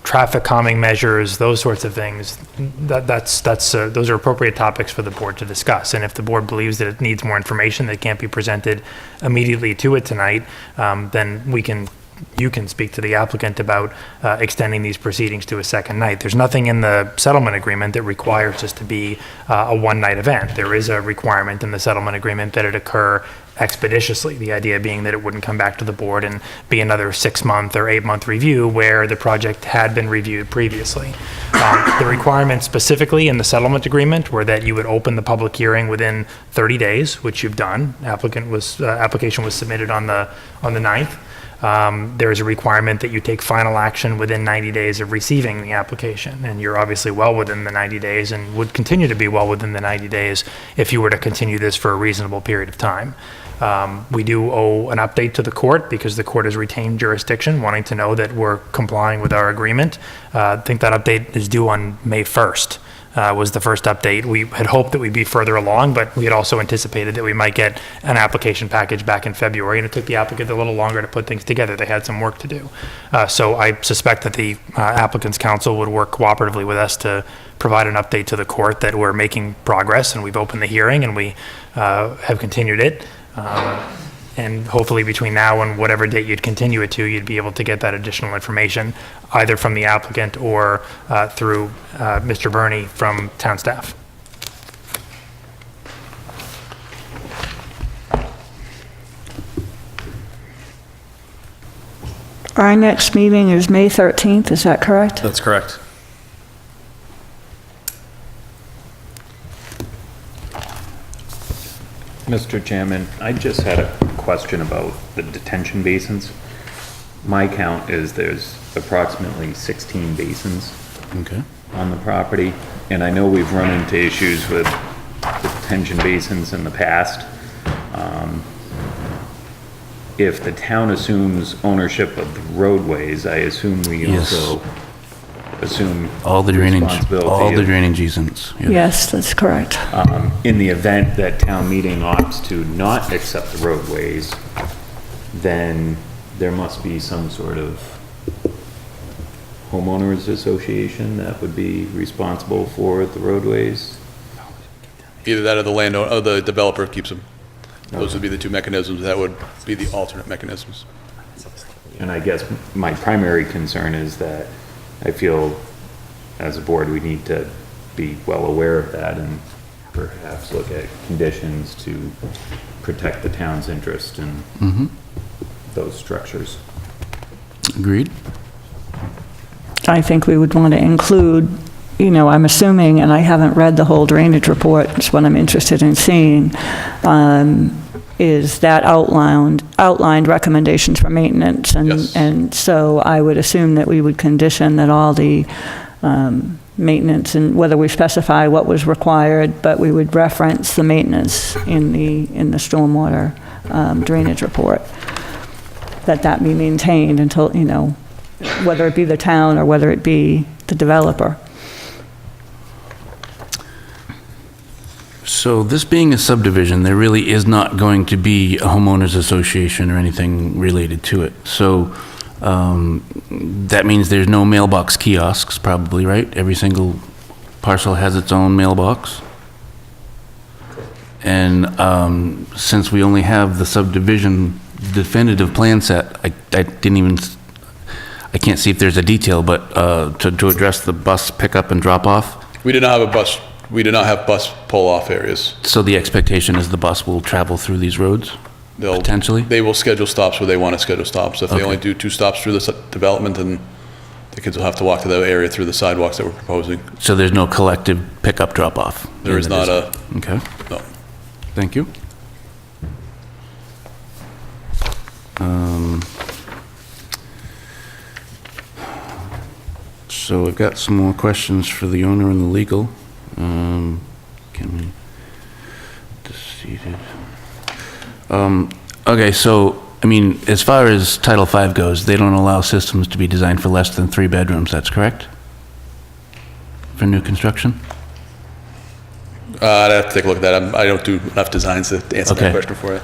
traffic calming measures, those sorts of things, those are appropriate topics for the board to discuss. And if the board believes that it needs more information that can't be presented immediately to it tonight, then you can speak to the applicant about extending these proceedings to a second night. There's nothing in the settlement agreement that requires this to be a one-night event. There is a requirement in the settlement agreement that it occur expeditiously, the idea being that it wouldn't come back to the board and be another 6-month or 8-month review where the project had been reviewed previously. The requirements specifically in the settlement agreement were that you would open the public hearing within 30 days, which you've done. Application was submitted on the 9th. There is a requirement that you take final action within 90 days of receiving the application, and you're obviously well within the 90 days and would continue to be well within the 90 days if you were to continue this for a reasonable period of time. We do owe an update to the court because the court has retained jurisdiction, wanting to know that we're complying with our agreement. I think that update is due on May 1st. Was the first update. We had hoped that we'd be further along, but we had also anticipated that we might get an application package back in February, and it took the applicant a little longer to put things together. They had some work to do. So I suspect that the applicant's counsel would work cooperatively with us to provide an update to the court that we're making progress, and we've opened the hearing, and we have continued it. And hopefully between now and whatever date you'd continue it to, you'd be able to get that additional information either from the applicant or through Mr. Burney from town staff. Our next meeting is May 13th, is that correct? That's correct. Mr. Chairman, I just had a question about the detention basins. My count is there's approximately 16 basins on the property, and I know we've run into issues with detention basins in the past. If the town assumes ownership of the roadways, I assume we also assume all the drainage responsibility. easements. Yes, that's correct. In the event that town meeting opts to not accept the roadways, then there must be some sort of homeowners association that would be responsible for the roadways. Either that or the landowner, or the developer keeps them. Those would be the two mechanisms. That would be the alternate mechanisms. And I guess my primary concern is that I feel as a board, we need to be well aware of that and perhaps look at conditions to protect the town's interest in those structures. Agreed. I think we would want to include, I'm assuming, and I haven't read the whole drainage report, it's what I'm interested in seeing, is that outlined recommendations for maintenance. And so I would assume that we would condition that all the maintenance, and whether we specify what was required, but we would reference the maintenance in the stormwater drainage report, that be maintained until, whether it be the town or whether it be the developer. So this being a subdivision, there really is not going to be a homeowners association or anything related to it. So that means there's no mailbox kiosks, probably, right? Every single parcel has its own mailbox. And since we only have the subdivision definitive plan set, I can't see if there's a detail, but to address the bus pickup and drop off. We did not have bus pull-off areas. So the expectation is the bus will travel through these roads? Potentially? They will schedule stops where they want to schedule stops. If they only do 2 stops through this development, then the kids will have to walk to that area through the sidewalks that we're proposing. So there's no collective pickup drop-off? There is not a... Okay. No. Thank you. So I've got some more questions for the owner and the legal. Can we... Deceded. Okay, so, as far as Title V goes, they don't allow systems to be designed for less than 3 bedrooms, that's correct? For new construction? I'd have to take a look at that. I don't do enough designs to answer that question for you.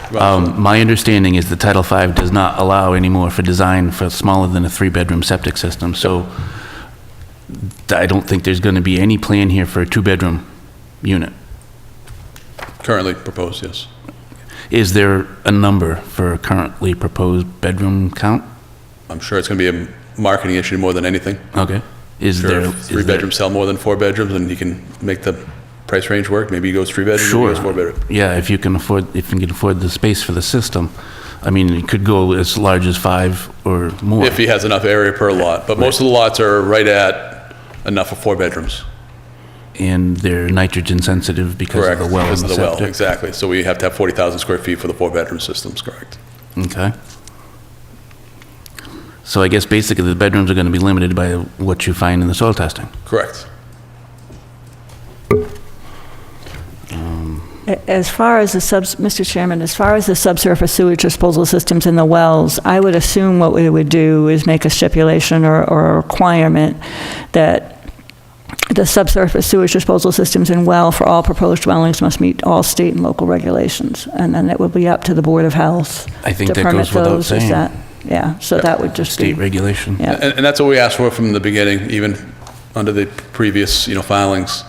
My understanding is that Title V does not allow anymore for design for smaller than a 3-bedroom septic system, so I don't think there's going to be any plan here for a 2-bedroom unit. Currently proposed, yes. Is there a number for a currently proposed bedroom count? I'm sure it's going to be a marketing issue more than anything. Okay. If 3 bedrooms sell more than 4 bedrooms, and you can make the price range work, maybe he goes 3 bedrooms, Sure. maybe he goes 4 bedrooms. Yeah, if you can afford the space for the system. It could go as large as 5 or more. If he has enough area per lot, but most of the lots are right at enough for 4 bedrooms. And they're nitrogen sensitive because of the well and Because the of the well, septic? exactly. So we have to have 40,000 square feet for the 4-bedroom systems, correct? Okay. So I guess basically the bedrooms are going to be limited by what you find in the soil testing? Correct. As far as Mr. Chairman, as far as the subsurface sewage disposal systems in the wells, I would assume what we would do is make a stipulation or a requirement that the subsurface sewage disposal systems in well for all proposed dwellings must meet all state and local regulations. And then it would be up to the Board of Health I think to that permit goes without those. Is saying. that, yeah, so that would just be. State regulation. Yeah. And that's what we asked for from the beginning, even under the previous, filings,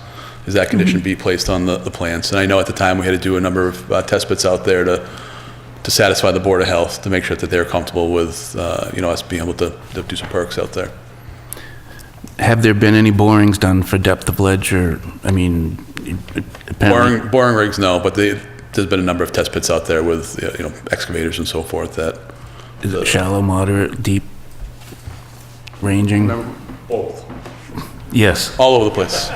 is that condition be placed on the plans. And I know at the time we had to do a number of test bits out there to satisfy the Board of Health, to make sure that they're comfortable with, us being able to do some perks out there. Have there been any borings done for depth of ledge or, apparently... Boring rigs, no, but there's been a number of test pits out there with, excavators and so forth that... Is it shallow, moderate, deep, ranging? Both. Yes. All over the place.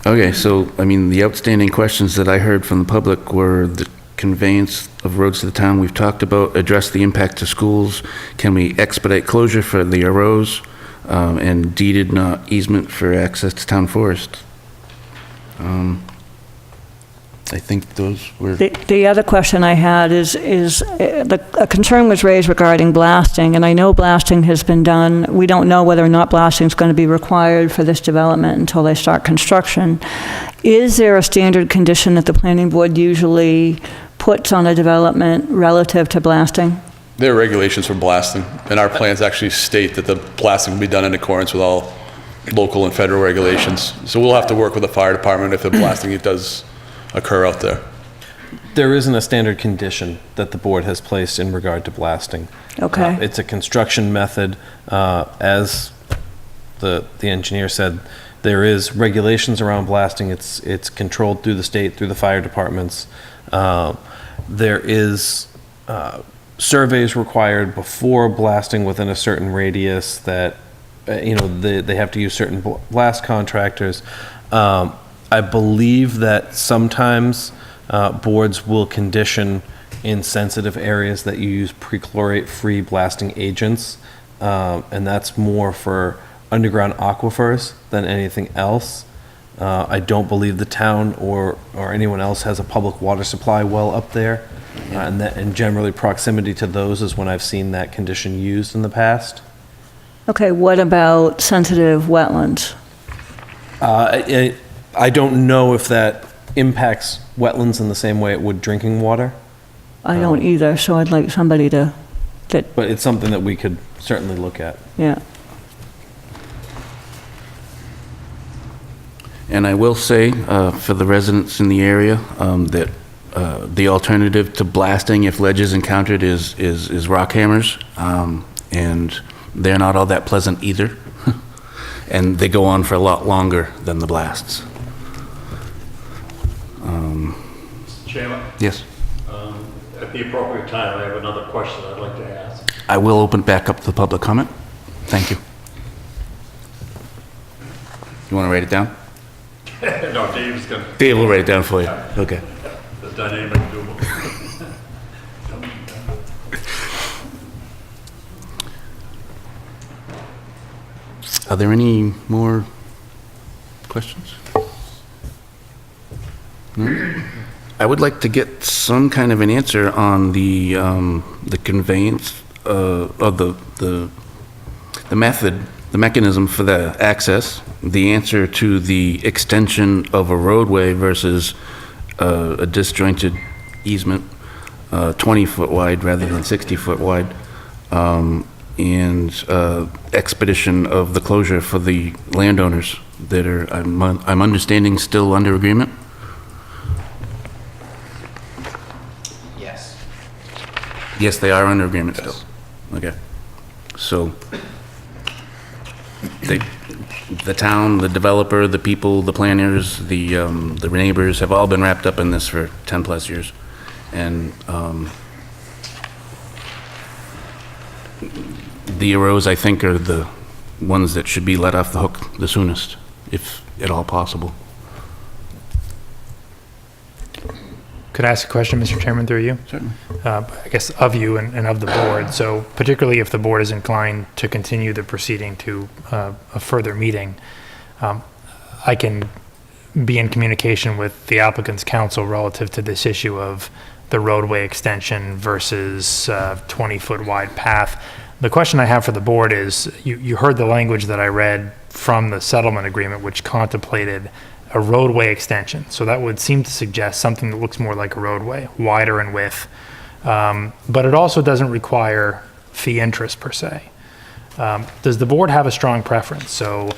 Okay, so, the outstanding questions that I heard from the public were the conveyance of roads to the town. We've talked about address the impact to schools. Can we expedite closure for the arrows? And deeded not easement for access to town forest. I think those were... The other question I had is a concern was raised regarding blasting, and I know blasting has been done. We don't know whether or not blasting is going to be required for this development until they start construction. Is there a standard condition that the planning board usually puts on a development relative to blasting? There are regulations for blasting, and our plans actually state that the blasting will be done in accordance with all local and federal regulations. So we'll have to work with the fire department if the blasting does occur out there. There isn't a standard condition that the board has placed in regard to blasting. Okay. It's a construction method. As the engineer said, there is regulations around blasting. It's controlled through the state, through the fire departments. There is surveys required before blasting within a certain radius that, they have to use certain blast contractors. I believe that sometimes boards will condition in sensitive areas that you use perchlorate-free blasting agents, and that's more for underground aquifers than anything else. I don't believe the town or anyone else has a public water supply well up there, and generally proximity to those is when I've seen that condition used in the past. Okay, what about sensitive wetlands? I don't know if that impacts wetlands in the same way it would drinking water. I don't either, so I'd like somebody to, But it's something that we could certainly look at. yeah. And I will say, for the residents in the area, that the alternative to blasting, if ledge is encountered, is rock hammers. And they're not all that pleasant either. And they go on for a lot longer than the blasts. Chairman? Yes. At the appropriate time, I have another question I'd like to ask. I will open back up to the public comment. Thank you. You want to write it down? No, Dave's going to. Dave will write it down for you. Okay. The dynamic duo. Are there any more questions? No? I would like to get some kind of an answer on the conveyance of the method, the mechanism for the access, the answer to the extension of a roadway versus a disjointed easement, 20-foot wide rather than 60-foot wide, and expedition of the closure for the landowners that are, I'm understanding, still under agreement? Yes. Yes, they are under agreement still. Okay. So, the town, the developer, the people, the planners, the neighbors have all been wrapped up in this for 10-plus years. And the Arrows, I think, are the ones that should be let off the hook the soonest, if at all possible. Could I ask a question, Mr. Chairman, through you? Certainly. I guess of you and of the board. So particularly if the board is inclined to continue the proceeding to a further meeting, I can be in communication with the applicant's counsel relative to this issue of the roadway extension versus 20-foot wide path. The question I have for the board is, you heard the language that I read from the settlement agreement, which contemplated a roadway extension. So that would seem to suggest something that looks more like a roadway, wider in width. But it also doesn't require fee interest per se. Does the board have a strong preference? So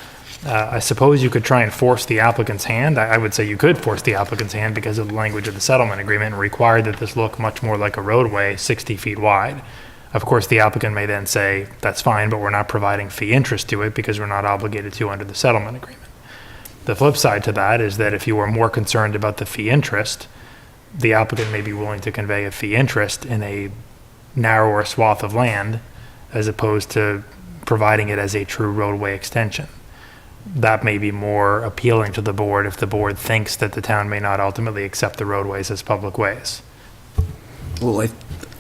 I suppose you could try and force the applicant's hand. I would say you could force the applicant's hand because of the language of the settlement agreement and require that this look much more like a roadway, 60 feet wide. Of course, the applicant may then say, that's fine, but we're not providing fee interest to it because we're not obligated to under the settlement agreement. The flip side to that is that if you were more concerned about the fee interest, the applicant may be willing to convey a fee interest in a narrower swath of land as opposed to providing it as a true roadway extension. That may be more appealing to the board if the board thinks that the town may not ultimately accept the roadways as public ways. Well,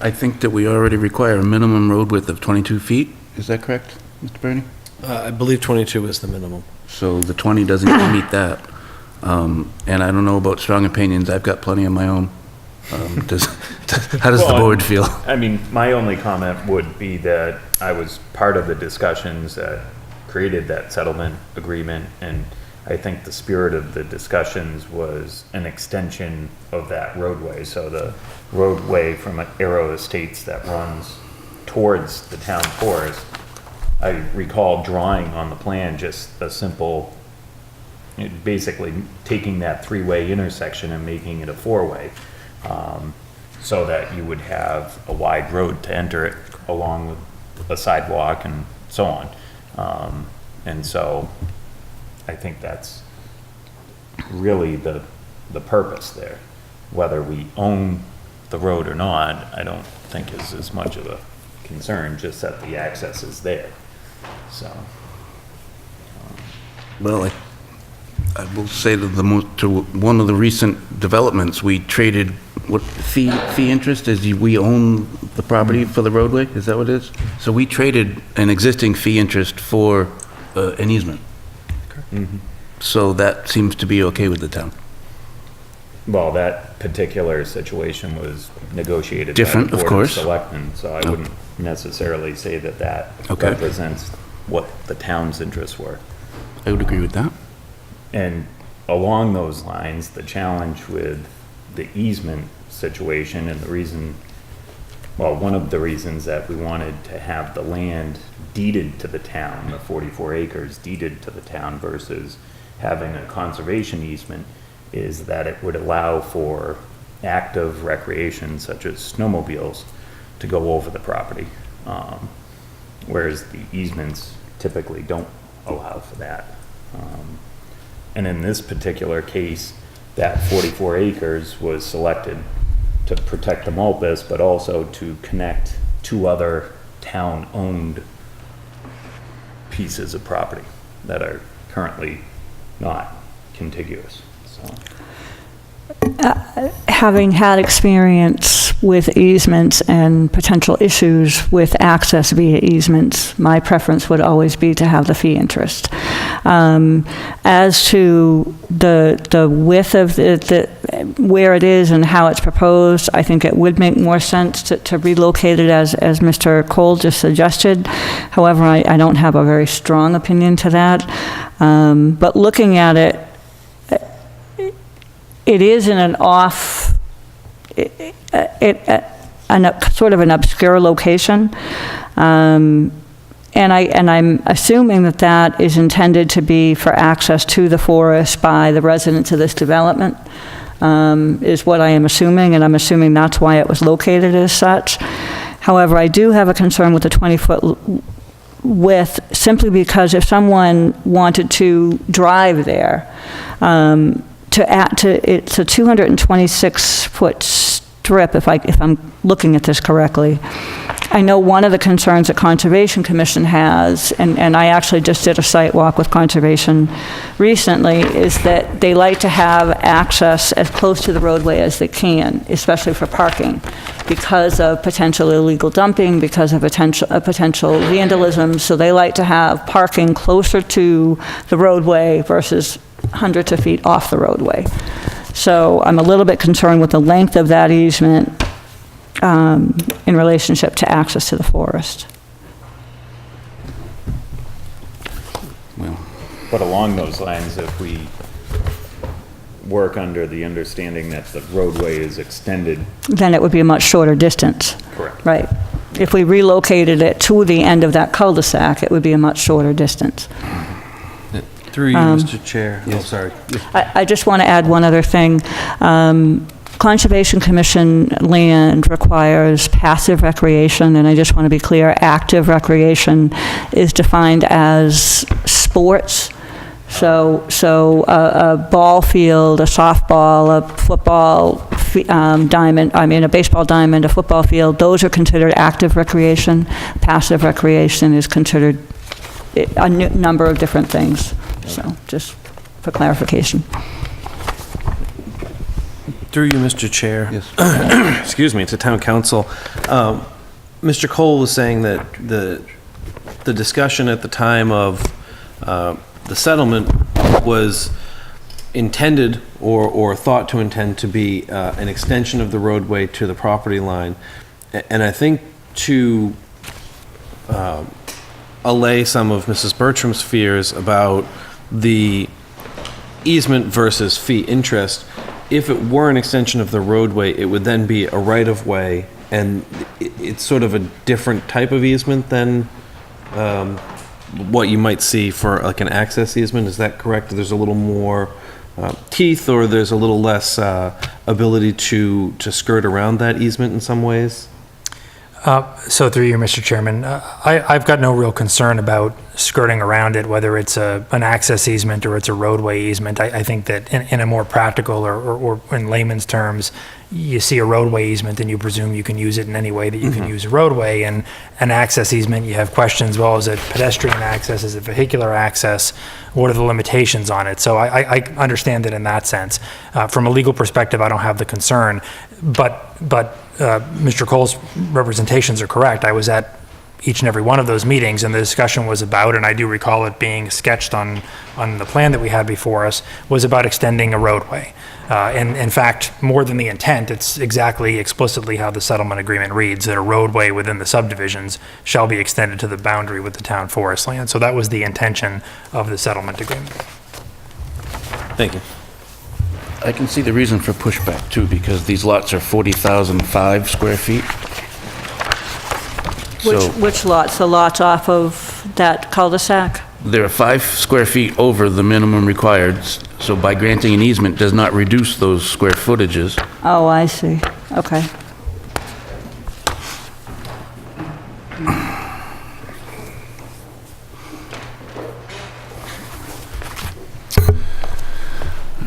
I think that we already require a minimum road width of 22 feet. Is that correct, Mr. Bernie? I believe 22 is the minimum. So the 20 doesn't even meet that. And I don't know about strong opinions. I've got plenty of my own. How does the board feel? I mean, my only comment would be that I was part of the discussions that created that settlement agreement, and I think the spirit of the discussions was an extension of that roadway. So the roadway from Arrow Estates that runs towards the town forest, I recall drawing on the plan just a simple, basically taking that three-way intersection and making it a four-way, so that you would have a wide road to enter it along with a sidewalk and so on. And so I think that's really the purpose there. Whether we own the road or not, I don't think is as much of a concern, just that the access is there, so. Well, I will say to one of the recent developments, we traded what fee interest is, we own the property for the roadway, is that what it is? So we traded an existing fee interest for an easement. So that seems to be okay with the town. Well, that particular situation was negotiated. Different, by the of Board course. Selectmen, so I wouldn't necessarily say that Okay. represents what the town's interests were. I would agree with that. And along those lines, the challenge with the easement situation and the reason, well, one of the reasons that we wanted to have the land deeded to the town, the 44 acres deeded to the town versus having a conservation easement, is that it would allow for active recreation such as snowmobiles to go over the property. Whereas the easements typically don't allow for that. And in this particular case, that 44 acres was selected to protect the Malpus, but also to connect two other town-owned pieces of property that are currently not contiguous, so. Having had experience with easements and potential issues with access via easements, my preference would always be to have the fee interest. As to the width of where it is and how it's proposed, I think it would make more sense to relocate it as Mr. Cole just suggested. However, I don't have a very strong opinion to that. But looking at it, it is in an sort of an obscure location. And I'm assuming that is intended to be for access to the forest by the residents of this development, is what I am assuming, and I'm assuming that's why it was located as such. However, I do have a concern with the 20-foot width, simply because if someone wanted to drive there, it's a 226-foot strip, if I'm looking at this correctly. I know one of the concerns that Conservation Commission has, and I actually just did a site walk with Conservation recently, is that they like to have access as close to the roadway as they can, especially for parking, because of potential illegal dumping, because of potential vandalism. So they like to have parking closer to the roadway versus hundreds of feet off the roadway. So I'm a little bit concerned with the length of that easement in relationship to access to the forest. But along those lines, if we work under the understanding that the roadway is extended. Then it would be a much shorter distance. Correct. Right. If we relocated it to the end of that cul-de-sac, it would be a much shorter distance. Through you, Mr. Chair. Oh, sorry. I just want to add one other thing. Conservation Commission land requires passive recreation, and I just want to be clear, active recreation is defined as sports. So a ball field, a softball, a football diamond, a baseball diamond, a football field, those are considered active recreation. Passive recreation is considered a number of different things. So just for clarification. Through you, Mr. Chair. Yes. Excuse me, to Town Council. Mr. Cole was saying that the discussion at the time of the settlement was intended or thought to intend to be an extension of the roadway to the property line. And I think to allay some of Mrs. Bertram's fears about the easement versus fee interest. If it were an extension of the roadway, it would then be a right-of-way, and it's sort of a different type of easement than what you might see for like an access easement. Is that correct? There's a little more teeth, or there's a little less ability to skirt around that easement in some ways? So through you, Mr. Chairman, I've got no real concern about skirting around it, whether it's an access easement or it's a roadway easement. I think that in a more practical or in layman's terms, you see a roadway easement and you presume you can use it in any way that you can use a roadway. And an access easement, you have questions, well, is it pedestrian access? Is it vehicular access? What are the limitations on it? So I understand it in that sense. From a legal perspective, I don't have the concern, but Mr. Cole's representations are correct. I was at each and every one of those meetings, and the discussion was about, and I do recall it being sketched on the plan that we had before us, was about extending a roadway. And in fact, more than the intent, it's exactly explicitly how the settlement agreement reads, that a roadway within the subdivisions shall be extended to the boundary with the town forest land. So that was the intention of the settlement agreement. Thank you. I can see the reason for pushback too, because these lots are 40,005 square feet. Which lots? The lots off of that cul-de-sac? There are 5 square feet over the minimum required, so by granting an easement does not reduce those square footages. Oh, I see. Okay.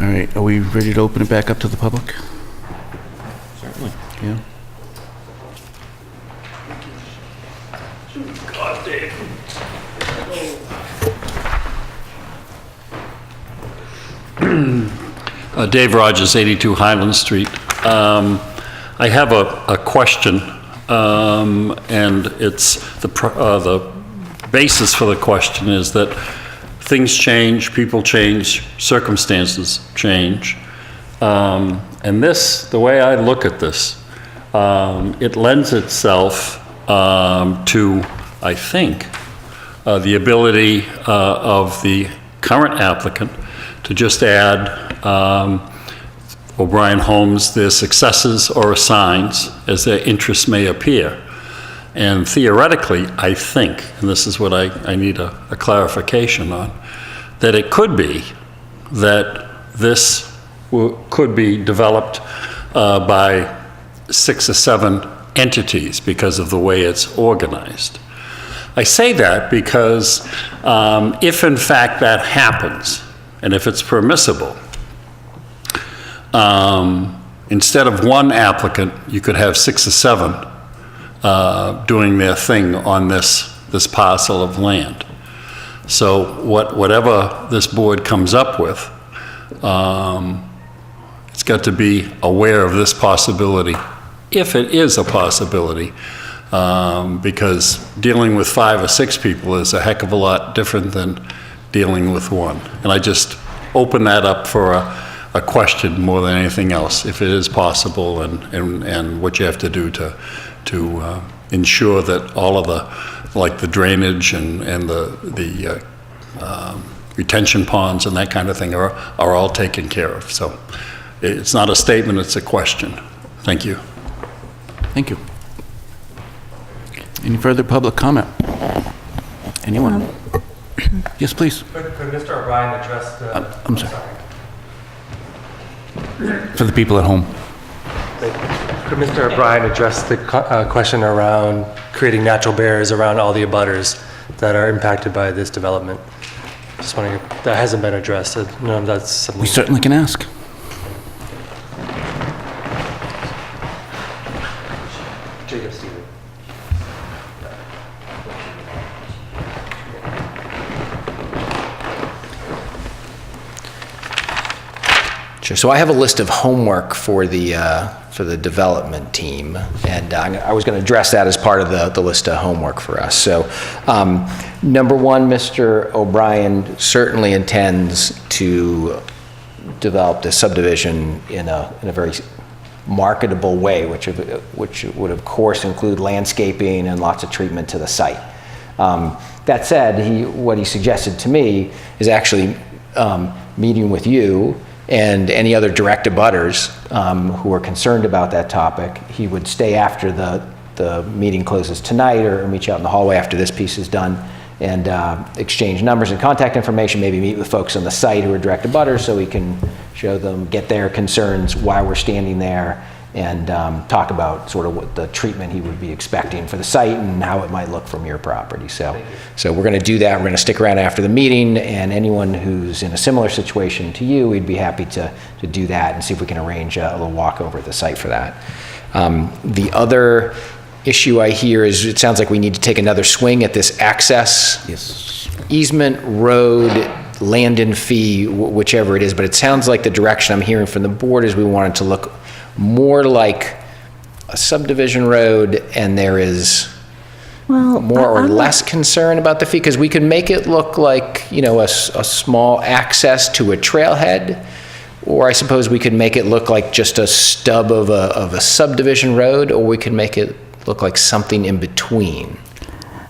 All right, are we ready to open it back up to the public? Certainly. Yeah. Dave Rogers, 82 Highland Street. I have a question, and it's the basis for the question is that things change, people change, circumstances change. And this, the way I look at this, it lends itself to, I think, the ability of the current applicant to just add O'Brien Homes their successors or assigns as their interests may appear. And theoretically, I think, and this is what I need a clarification on, that it could be that this could be developed by 6 or 7 entities because of the way it's organized. I say that because if in fact that happens, and if it's permissible, instead of one applicant, you could have 6 or 7 doing their thing on this parcel of land. So whatever this board comes up with, it's got to be aware of this possibility, if it is a possibility, because dealing with 5 or 6 people is a heck of a lot different than dealing with one. And I just open that up for a question more than anything else, if it is possible, and what you have to do to ensure that all of the drainage and the retention ponds and that kind of thing are all taken care of. So it's not a statement, it's a question. Thank you. Thank you. Any further public comment? Anyone? Yes, please. Could Mr. O'Brien address the... I'm sorry. For the people at home. Could Mr. O'Brien address the question around creating natural barriers around all the abutters that are impacted by this development? Just wondering if that hasn't been addressed. No, that's something... We certainly can ask. Jacob Stephen. Sure. So I have a list of homework for the development team, and I was going to address that as part of the list of homework for us. So, number one, Mr. O'Brien certainly intends to develop the subdivision in a very marketable way, which would of course include landscaping and lots of treatment to the site. That said, what he suggested to me is actually meeting with you and any other direct abutters who are concerned about that topic. He would stay after the meeting closes tonight, or meet you out in the hallway after this piece is done, and exchange numbers and contact information, maybe meet with folks on the site who are direct abutters so we can show them, get their concerns, why we're standing there, and talk about sort of what the treatment he would be expecting for the site and how it might look from your property. So we're going to do that. We're going to stick around after the meeting, and anyone who's in a similar situation to you, we'd be happy to do that and see if we can arrange a little walk over at the site for that. The other issue I hear is it sounds like we need to take another swing at this access easement, road, land and fee, whichever it is, but it sounds like the direction I'm hearing from the board is we want it to look more like a subdivision road, and there is more or less concern about the fee, because we could make it look like, you know, a small access to a trailhead, or I suppose we could make it look like just a stub of a subdivision road, or we could make it look like something in between.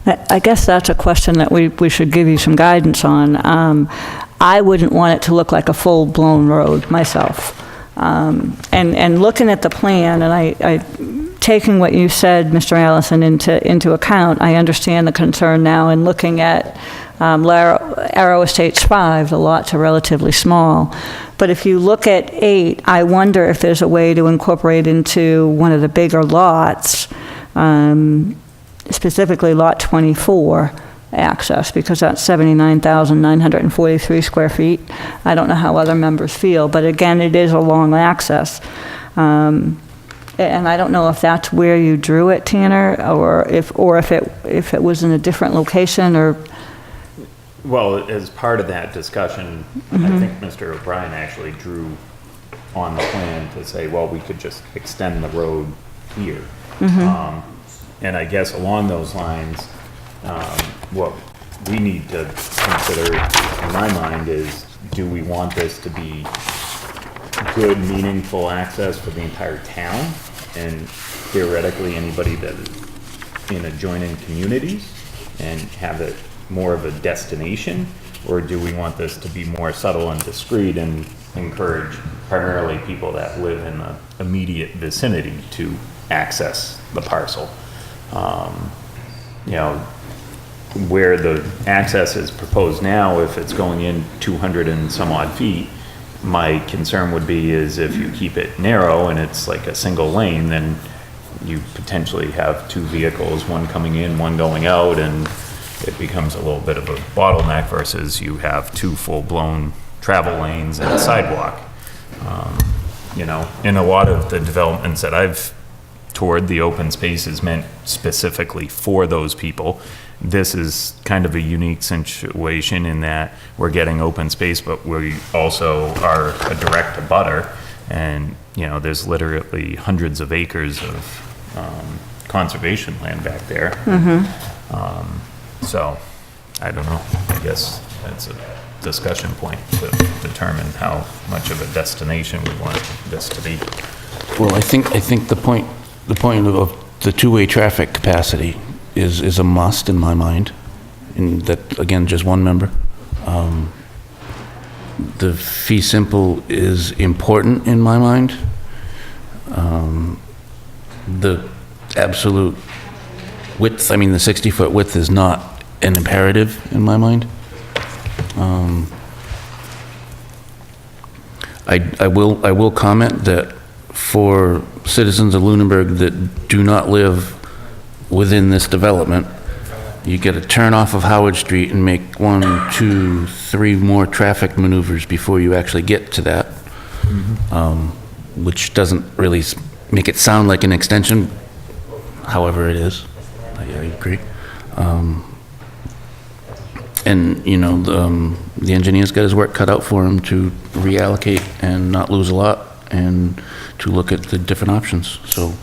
I guess that's a question that we should give you some guidance on. I wouldn't want it to look like a full-blown road myself. And looking at the plan, and I taking what you said, Mr. Allison, into account, I understand the concern now in looking at Arrow Estates 5, the lots are relatively small. But if you look at 8, I wonder if there's a way to incorporate into one of the bigger lots, specifically lot 24, access, because that's 79,943 square feet. I don't know how other members feel, but again, it is a long access. And I don't know if that's where you drew it, Tanner, or if it was in a different location, or... Well, as part of that discussion, I think Mr. O'Brien actually drew on the plan to say, well, we could just extend the road here. And I guess along those lines, what we need to consider, in my mind, is do we want this to be good, meaningful access for the entire town, and theoretically anybody that is in adjoining communities, and have it more of a destination, or do we want this to be more subtle and discreet and encourage primarily people that live in the immediate vicinity to access the parcel? You know, where the access is proposed now, if it's going in 200 and some odd feet, my concern would be is if you keep it narrow and it's like a single lane, then you potentially have 2 vehicles, one coming in, one going out, and it becomes a little bit of a bottleneck versus you have 2 full-blown travel lanes and a sidewalk. You know, in a lot of the developments that I've toured, the open space is meant specifically for those people. This is kind of a unique situation in that we're getting open space, but we also are a direct abutter, and you know, there's literally hundreds of acres of conservation land back there. So I don't know, I guess that's a discussion point to determine how much of a destination we want this to be. Well, I think the point of the two-way traffic capacity is a must in my mind, and that, again, just one member. The fee simple is important in my mind. The absolute width, I mean, the 60-foot width is not an imperative in my mind. I will comment that for citizens of Lunenburg that do not live within this development, you get to turn off of Howard Street and make 1, 2, 3 more traffic maneuvers before you actually get to that, which doesn't really make it sound like an extension. However, it is. I agree. And, you know, the engineer's got his work cut out for him to reallocate and not lose a lot, and to look at the different options, so.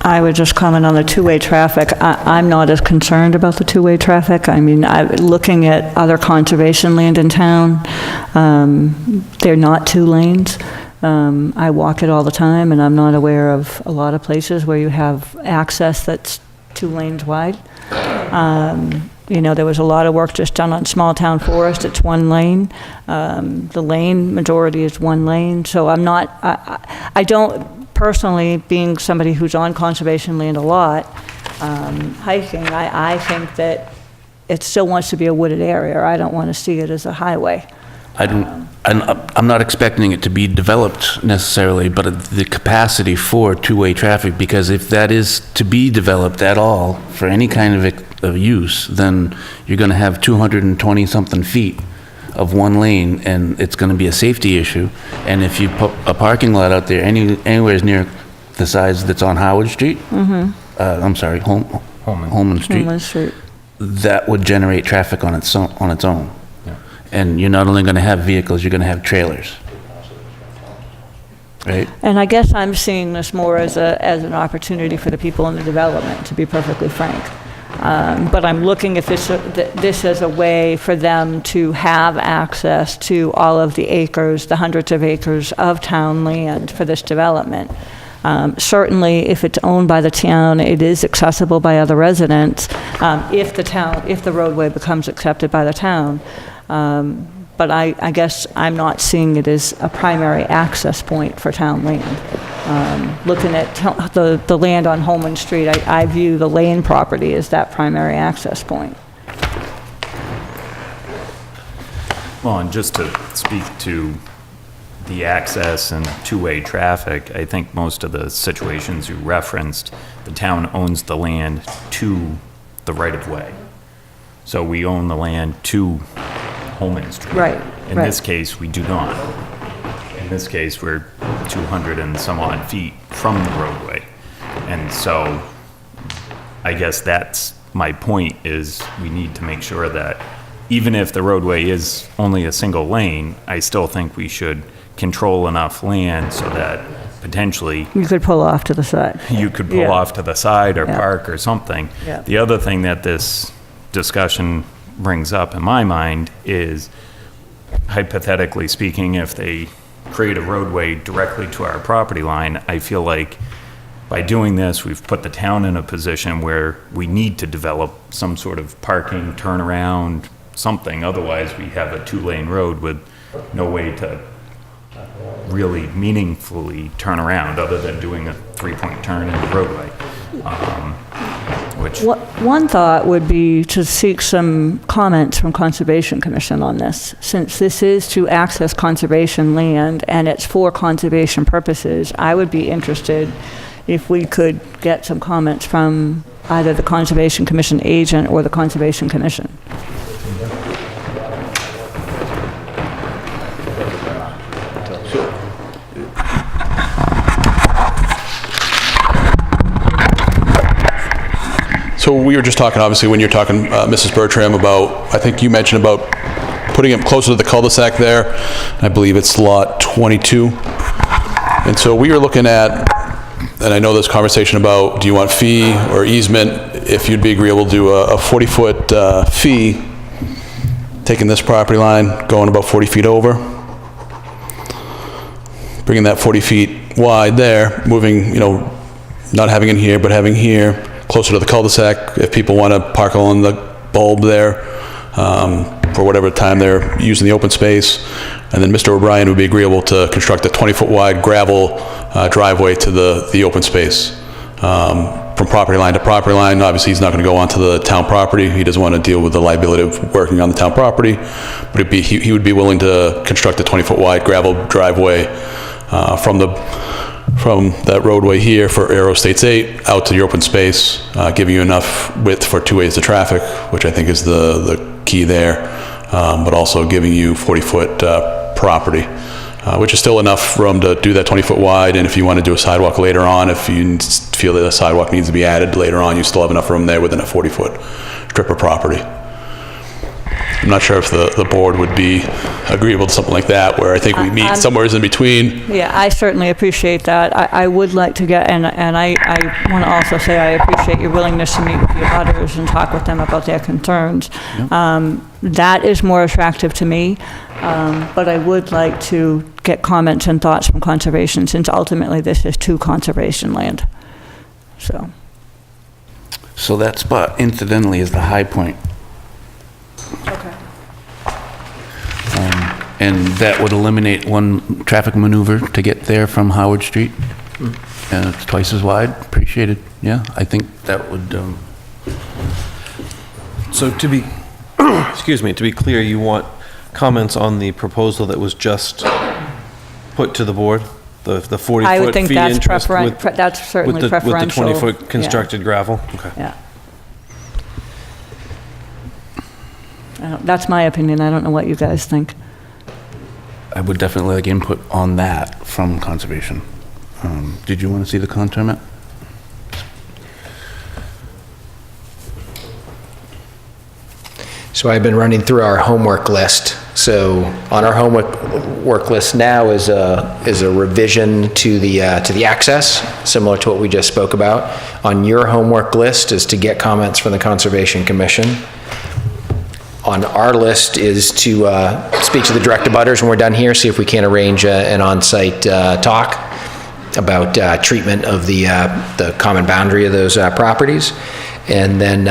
I would just comment on the two-way traffic. I'm not as concerned about the two-way traffic. I mean, looking at other conservation land in town, they're not 2 lanes. I walk it all the time, and I'm not aware of a lot of places where you have access that's 2 lanes wide. you know, there was a lot of work just done on Small Town Forest. It's one lane. The lane majority is one lane. So I'm not, I don't personally, being somebody who's on conservation land a lot, hiking, I think that it still wants to be a wooded area. I don't want to see it as a highway. I'm not expecting it to be developed necessarily, but the capacity for two-way traffic, because if that is to be developed at all for any kind of use, then you're going to have 220-something feet of one lane, and it's going to be a safety issue. And if you put a parking lot out there anywhere near the size that's on Howard Street, I'm sorry, Holman Street, that would generate traffic on its own. And you're not only going to have vehicles, you're going to have trailers. Right? And I guess I'm seeing this more as an opportunity for the people in the development, to be perfectly frank. But I'm looking at this as a way for them to have access to all of the acres, the hundreds of acres of town land for this development. Certainly, if it's owned by the town, it is accessible by other residents, if the roadway becomes accepted by the town. But I guess I'm not seeing it as a primary access point for town land. Looking at the land on Holman Street, I view the Lane property as that primary access point. Well, and just to speak to the access and two-way traffic, I think most of the situations you referenced, the town owns the land to the right-of-way. So we own the land to Holman Street. Right. In this case, we do not. In this case, we're 200 and some odd feet from the roadway. And so I guess that's my point, is we need to make sure that even if the roadway is only a single lane, I still think we should control enough land so that potentially You could pull off to the side. you could pull off to the side or Yeah. park or something. Yeah. The other thing that this discussion brings up in my mind is, hypothetically speaking, if they create a roadway directly to our property line, I feel like by doing this, we've put the town in a position where we need to develop some sort of parking, turnaround, something. Otherwise, we have a two-lane road with no way to really meaningfully turn around other than doing a three-point turn in the roadway. One thought would be to seek some comments from Conservation Commission on this. Since this is to access conservation land and it's for conservation purposes, I would be interested if we could get some comments from either the Conservation Commission agent or the Conservation Commission. So we were just talking, obviously, when you're talking, Mrs. Bertram, about, I think you mentioned about putting it closer to the cul-de-sac there. I believe it's lot 22. And so we were looking at, and I know there's conversation about, do you want fee or easement? If you'd be agreeable to do a 40-foot fee, taking this property line, going about 40 feet over, bringing that 40 feet wide there, moving, you know, not having it here, but having here, closer to the cul-de-sac, if people want to park along the bulb there for whatever time they're using the open space. And then Mr. O'Brien would be agreeable to construct a 20-foot wide gravel driveway to the open space. From property line to property line, obviously he's not going to go onto the town property. He doesn't want to deal with the liability of working on the town property, but he would be willing to construct a 20-foot wide gravel driveway from that roadway here for Aero Estates 8 out to your open space, giving you enough width for two ways of traffic, which I think is the key there, but also giving you 40-foot property, which is still enough room to do that 20-foot wide. And if you want to do a sidewalk later on, if you feel that a sidewalk needs to be added later on, you still have enough room there within a 40-foot strip of property. I'm not sure if the board would be agreeable to something like that, where I think we meet somewhere in between. Yeah, I certainly appreciate that. I would like to get, and I want to also say I appreciate your willingness to meet with the others and talk with them about their concerns. Yep. That is more attractive to me, but I would like to get comments and thoughts from conservation, since ultimately this is to conservation land. So that spot incidentally is the high point And that would eliminate one traffic maneuver to get there from Howard Street. And it's twice as wide. Appreciate it. Yeah, I think that would, So to be, excuse me, to be clear, you want comments on the proposal that was just put to the board? The 40-foot I would think fee that's interest that's certainly with the preferential. 20-foot Yeah. constructed gravel? Okay. Yeah. That's my opinion. I don't know what you guys think. I would definitely like input on that from Conservation. Did you want to see the contour map? So I've been running through our homework list. So on our homework list now is a revision to the access, similar to what we just spoke about. On your homework list is to get comments from the Conservation Commission. On our list is to speak to the direct abutters when we're done here, see if we can arrange an on-site talk about treatment of the common boundary of those properties. And then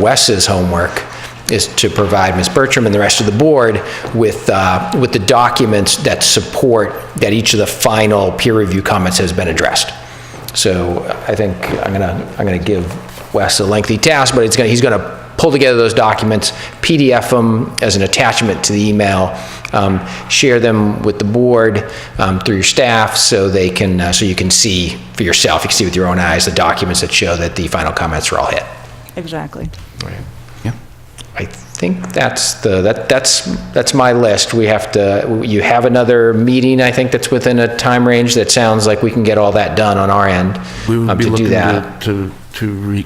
Wes's homework is to provide Ms. Bertram and the rest of the board with the documents that support that each of the final peer review comments has been addressed. So I think I'm gonna give Wes a lengthy task, but he's gonna pull together those documents, PDF them as an attachment to the email, share them with the board through your staff so they can so you can see for yourself, you can see with your own eyes the documents that show that the final comments are all hit. Exactly. Right. Yeah. I think that's my list. We have to, you have another meeting, I think, that's within a time range that sounds like we can get all that done on our end. We would be to do looking that. to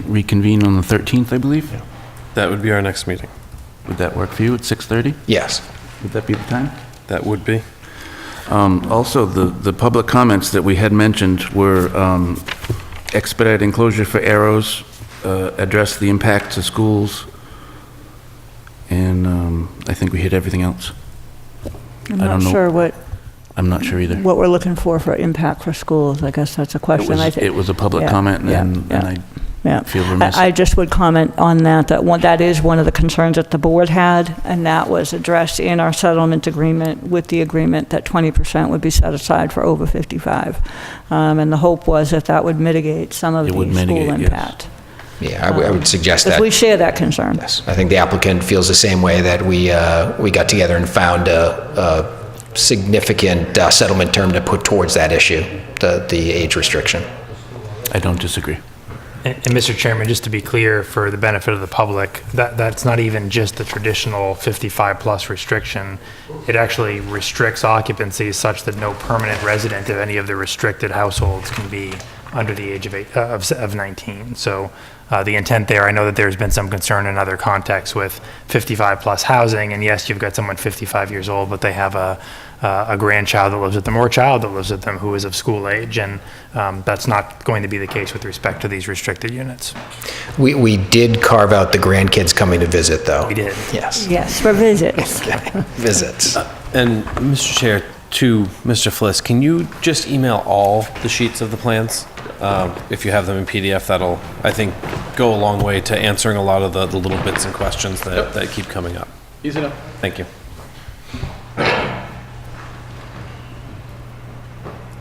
reconvene on the 13th, I believe. Yeah. That would be our next meeting. Would that work for you at 6:30? Yes. Would that be the time? That would be. Also, the public comments that we had mentioned were expedite enclosure for arrows, address the impact to schools, and I think we hit everything else. I'm I not don't know. sure what I'm not sure either. we're looking for impact for schools. I guess that's a question. It was a public Yeah, comment, yeah, and yeah. I Yeah. feel remiss. I just would comment on that that is one of the concerns that the board had, and that was addressed in our settlement agreement with the agreement that 20% would be set aside for over 55. And the hope was that would mitigate some of the would school mitigate, yes. impact. Yeah, I would suggest that. Because we share that concern. Yes, I think the applicant feels the same way, that we got together and found a significant settlement term to put towards that issue, the age restriction. I don't disagree. And Mr. Chairman, just to be clear, for the benefit of the public, that's not even just the traditional 55-plus restriction. It actually restricts occupancy such that no permanent resident of any of the restricted households can be under the age of 19. So the intent there, I know that there's been some concern in other contexts with 55-plus housing, and yes, you've got someone 55 years old, but they have a grandchild that lives with them or a child that lives with them who is of school age, and that's not going to be the case with respect to these restricted units. We did carve out the grandkids coming to visit, though. We did. Yes. Yes, for visits. Visits. And Mr. Chair, to Mr. Fliss, can you just email all the sheets of the plans? If you have them in PDF, that'll, I think, go a long way to answering a lot of the little bits and questions that keep coming up. Easy enough. Thank you.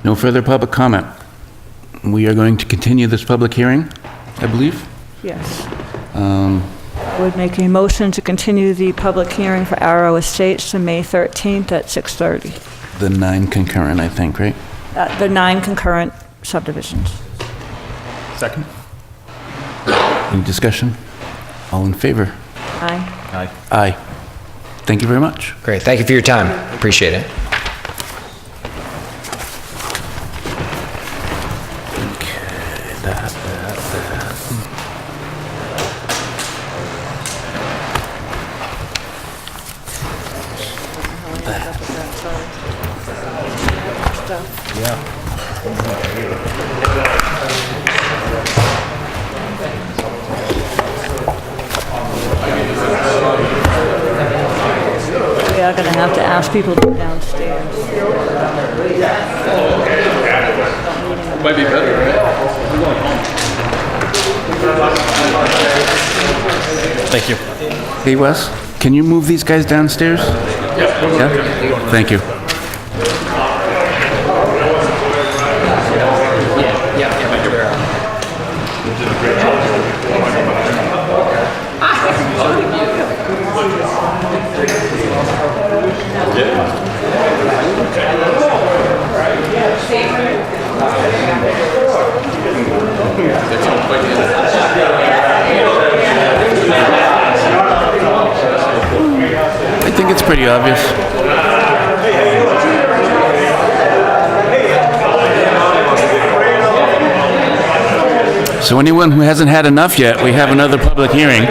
No further public comment. We are going to continue this public hearing, I believe. Yes. I would make a motion to continue the public hearing for Arrow Estates to May 13th at 6:30. The 9 concurrent, I think, right? The 9 concurrent subdivisions. Second. Any discussion? All in favor? Aye. Aye. Aye. Thank you very much. Great, thank you for your time. Appreciate it. We are going to have to ask people to go downstairs. Might be better, right? Thank you. Hey, Wes, can you move these guys downstairs? Yeah. Thank you. I think it's pretty obvious. So anyone who hasn't had enough yet, we have another public hearing.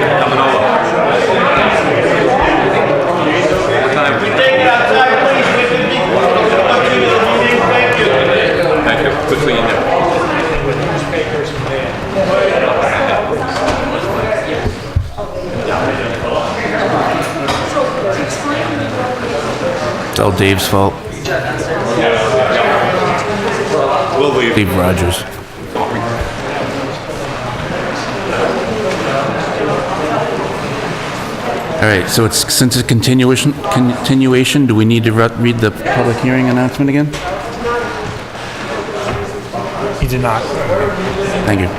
It's all Dave's fault. Dave Rogers. All right, so it's, since it's continuation, do we need to read the public hearing announcement again? You did not. Thank you.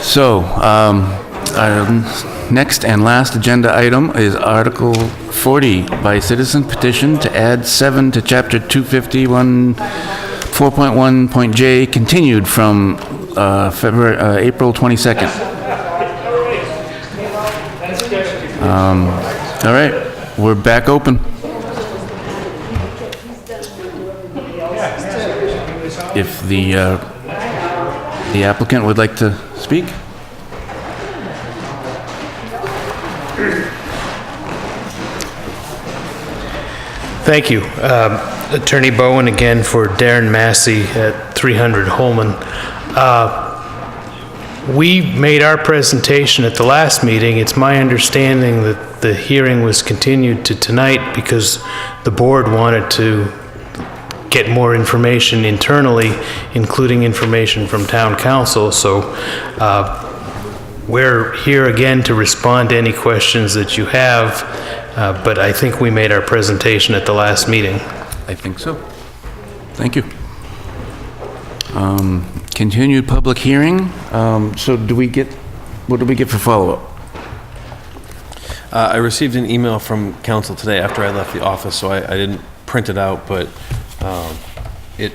So, our next and last agenda item is Article 40 by citizen petition to add 7 to Chapter 251, 4.1.j, continued from April 22nd. All right, we're back open. If the applicant would like to speak? Thank you. Attorney Bowen again for Darren Massey at 300 Holman. We made our presentation at the last meeting. It's my understanding that the hearing was continued to tonight because the board wanted to get more information internally, including information from town council. So we're here again to respond to any questions that you have, but I think we made our presentation at the last meeting. I think so. Thank you. Continued public hearing. So do we get, what do we get for follow-up? I received an email from council today after I left the office, so I didn't print it out, but it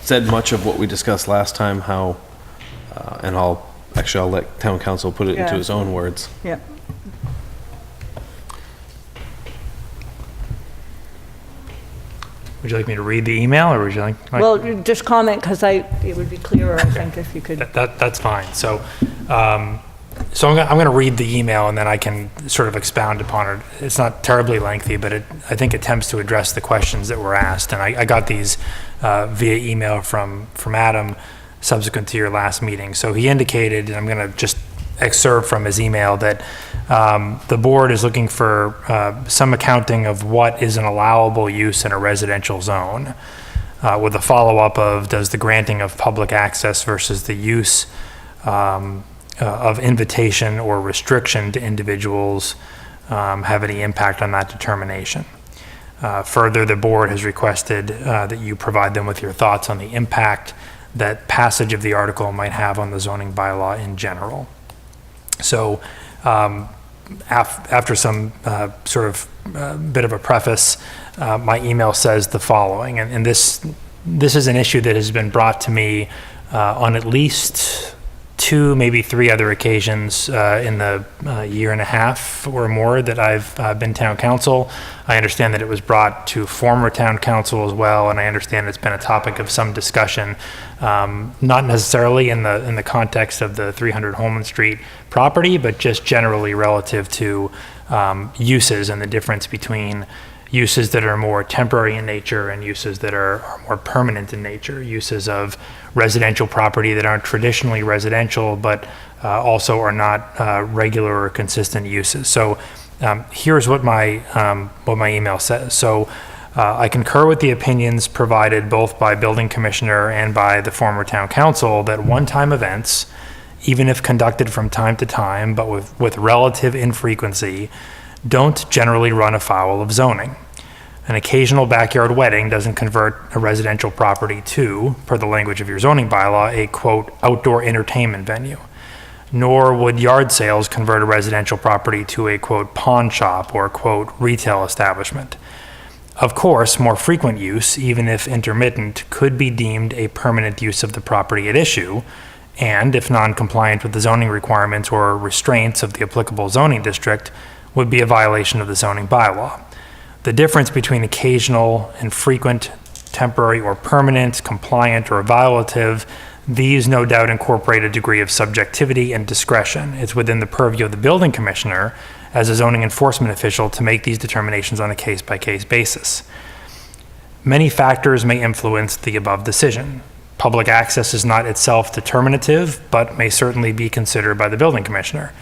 said much of what we discussed last time, how, and I'll let town council put it into his own words. Yeah. Would you like me to read the email, or would you like? Well, just comment, because it would be clearer, I think, if you could. That's fine. So, I'm going to read the email, and then I can sort of expound upon it. It's not terribly lengthy, but I think attempts to address the questions that were asked. And I got these via email from Adam subsequent to your last meeting. So he indicated, and I'm going to just excerpt from his email, that the board is looking for some accounting of what is an allowable use in a residential zone, with a follow-up of does the granting of public access versus the use of invitation or restriction to individuals have any impact on that determination. Further, the board has requested that you provide them with your thoughts on the impact that passage of the article might have on the zoning bylaw in general. So after some sort of bit of a preface, my email says the following, and this is an issue that has been brought to me on at least 2, maybe 3 other occasions in the year and a half or more that I've been town council. I understand that it was brought to former town council as well, and I understand it's been a topic of some discussion, not necessarily in the context of the 300 Holman Street property, but just generally relative to uses and the difference between uses that are more temporary in nature and uses that are more permanent in nature, uses of residential property that aren't traditionally residential, but also are not regular or consistent uses. So here's what my email says. So I concur with the opinions provided both by building commissioner and by the former town council that one-time events, even if conducted from time to time, but with relative infrequency, don't generally run afoul of zoning. An occasional backyard wedding doesn't convert a residential property to, per the language of your zoning bylaw, a quote, outdoor entertainment venue. Nor would yard sales convert a residential property to a quote, pawn shop or quote, retail establishment. Of course, more frequent use, even if intermittent, could be deemed a permanent use of the property at issue, and if non-compliant with the zoning requirements or restraints of the applicable zoning district, would be a violation of the zoning bylaw. The difference between occasional and frequent, temporary or permanent, compliant or violative, these no doubt incorporate a degree of subjectivity and discretion. It's within the purview of the building commissioner as a zoning enforcement official to make these determinations on a case-by-case basis. Many factors may influence the above decision. Public access is not itself determinative, but may certainly be considered by the building commissioner.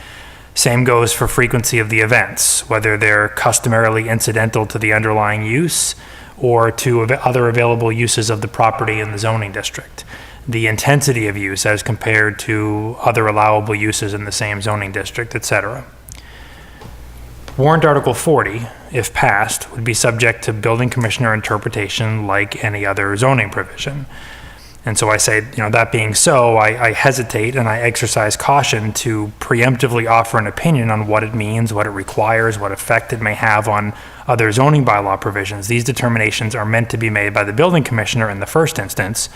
Same goes for frequency of the events, whether they're customarily incidental to the underlying use or to other available uses of the property in the zoning district. The intensity of use as compared to other allowable uses in the same zoning district, etc. Warrant Article 40, if passed, would be subject to building commissioner interpretation like any other zoning provision. And so I say, that being so, I hesitate and I exercise caution to preemptively offer an opinion on what it means, what it requires, what effect it may have on other zoning bylaw provisions. These determinations are meant to be made by the building commissioner in the first instance,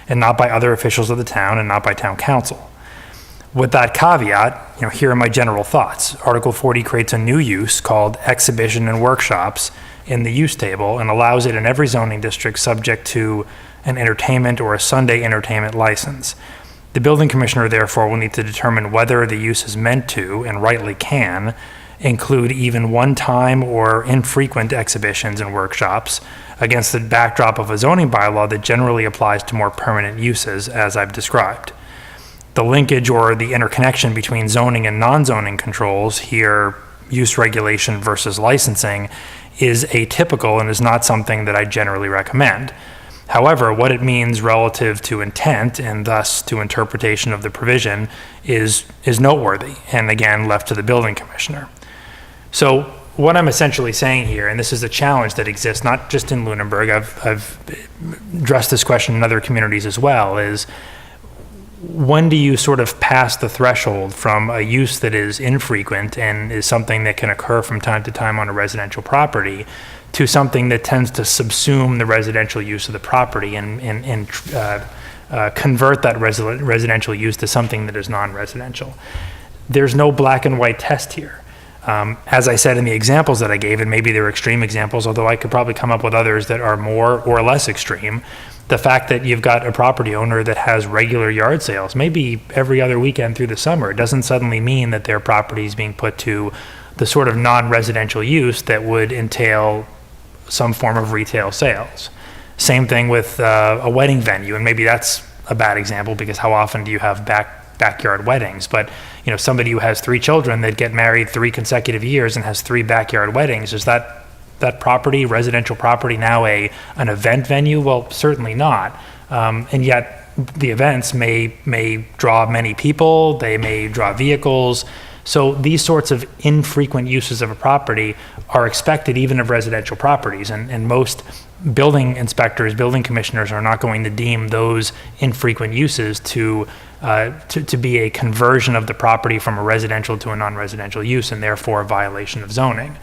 and not by other officials of the town and not by town council. With that caveat, here are my general thoughts. Article 40 creates a new use called exhibition and workshops in the use table and allows it in every zoning district subject to an entertainment or a Sunday entertainment license. The building commissioner therefore will need to determine whether the use is meant to, and rightly can, include even one-time or infrequent exhibitions and workshops against the backdrop of a zoning bylaw that generally applies to more permanent uses, as I've described. The linkage or the interconnection between zoning and non-zoning controls, here use regulation versus licensing, is atypical and is not something that I generally recommend. However, what it means relative to intent and thus to interpretation of the provision is noteworthy, and again, left to the building commissioner. So what I'm essentially saying here, and this is a challenge that exists not just in Lunenburg, I've addressed this question in other communities as well, is when do you sort of pass the threshold from a use that is infrequent and is something that can occur from time to time on a residential property to something that tends to subsume the residential use of the property and convert that residential use to something that is non-residential? There's no black and white test here. As I said in the examples that I gave, and maybe they're extreme examples, although I could probably come up with others that are more or less extreme, the fact that you've got a property owner that has regular yard sales, maybe every other weekend through the summer, doesn't suddenly mean that their property is being put to the sort of non-residential use that would entail some form of retail sales. Same thing with a wedding venue, and maybe that's a bad example because how often do you have backyard weddings? But somebody who has 3 children that get married 3 consecutive years and has 3 backyard weddings, is that property, residential property, now an event venue? Well, certainly not. And yet the events may draw many people, they may draw vehicles. So these sorts of infrequent uses of a property are expected even of residential properties, and most building inspectors, building commissioners are not going to deem those infrequent uses to be a conversion of the property from a residential to a non-residential use and therefore a violation of zoning.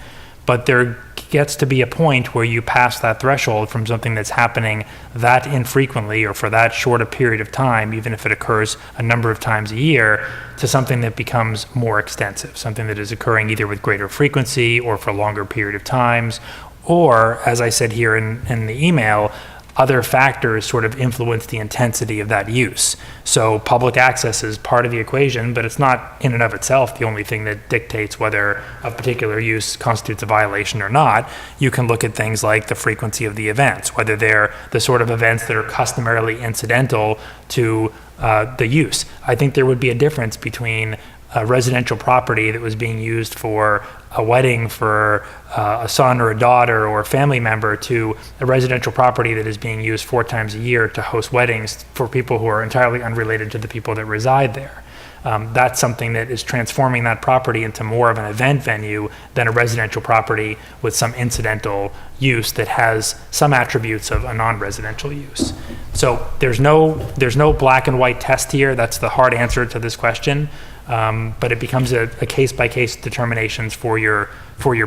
But there gets to be a point where you pass that threshold from something that's happening that infrequently or for that short a period of time, even if it occurs a number of times a year, to something that becomes more extensive, something that is occurring either with greater frequency or for a longer period of times, or, as I said here in the email, other factors sort of influence the intensity of that use. So public access is part of the equation, but it's not in and of itself the only thing that dictates whether a particular use constitutes a violation or not. You can look at things like the frequency of the events, whether they're the sort of events that are customarily incidental to the use. I think there would be a difference between a residential property that was being used for a wedding for a son or a daughter or a family member to a residential property that is being used 4 times a year to host weddings for people who are entirely unrelated to the people that reside there. that's something that is transforming that property into more of an event venue than a residential property with some incidental use that has some attributes of a non-residential use. So there's no black and white test here. That's the hard answer to this question. But it becomes a case-by-case determinations for your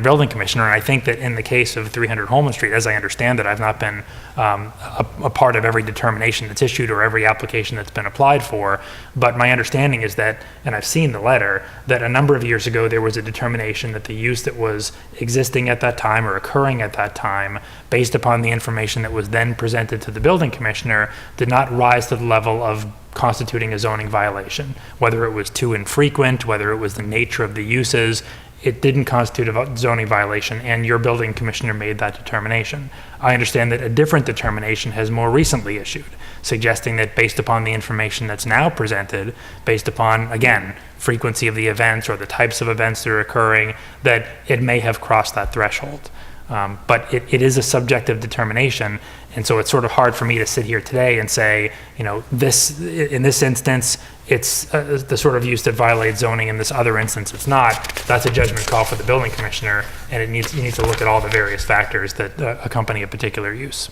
building commissioner. And I think that in the case of 300 Holman Street, as I understand it, I've not been a part of every determination that's issued or every application that's been applied for. But my understanding is that, and I've seen the letter, that a number of years ago there was a determination that the use that was existing at that time or occurring at that time, based upon the information that was then presented to the building commissioner, did not rise to the level of constituting a zoning violation. Whether it was too infrequent, whether it was the nature of the uses, it didn't constitute a zoning violation, and your building commissioner made that determination. I understand that a different determination has more recently issued, suggesting that based upon the information that's now presented, based upon, again, frequency of the events or the types of events that are occurring, that it may have crossed that threshold. But it is a subjective determination, and so it's sort of hard for me to sit here today and say, in this instance, it's the sort of use that violates zoning. In this other instance, it's not. That's a judgment call for the building commissioner, and you need to look at all the various factors that accompany a particular use.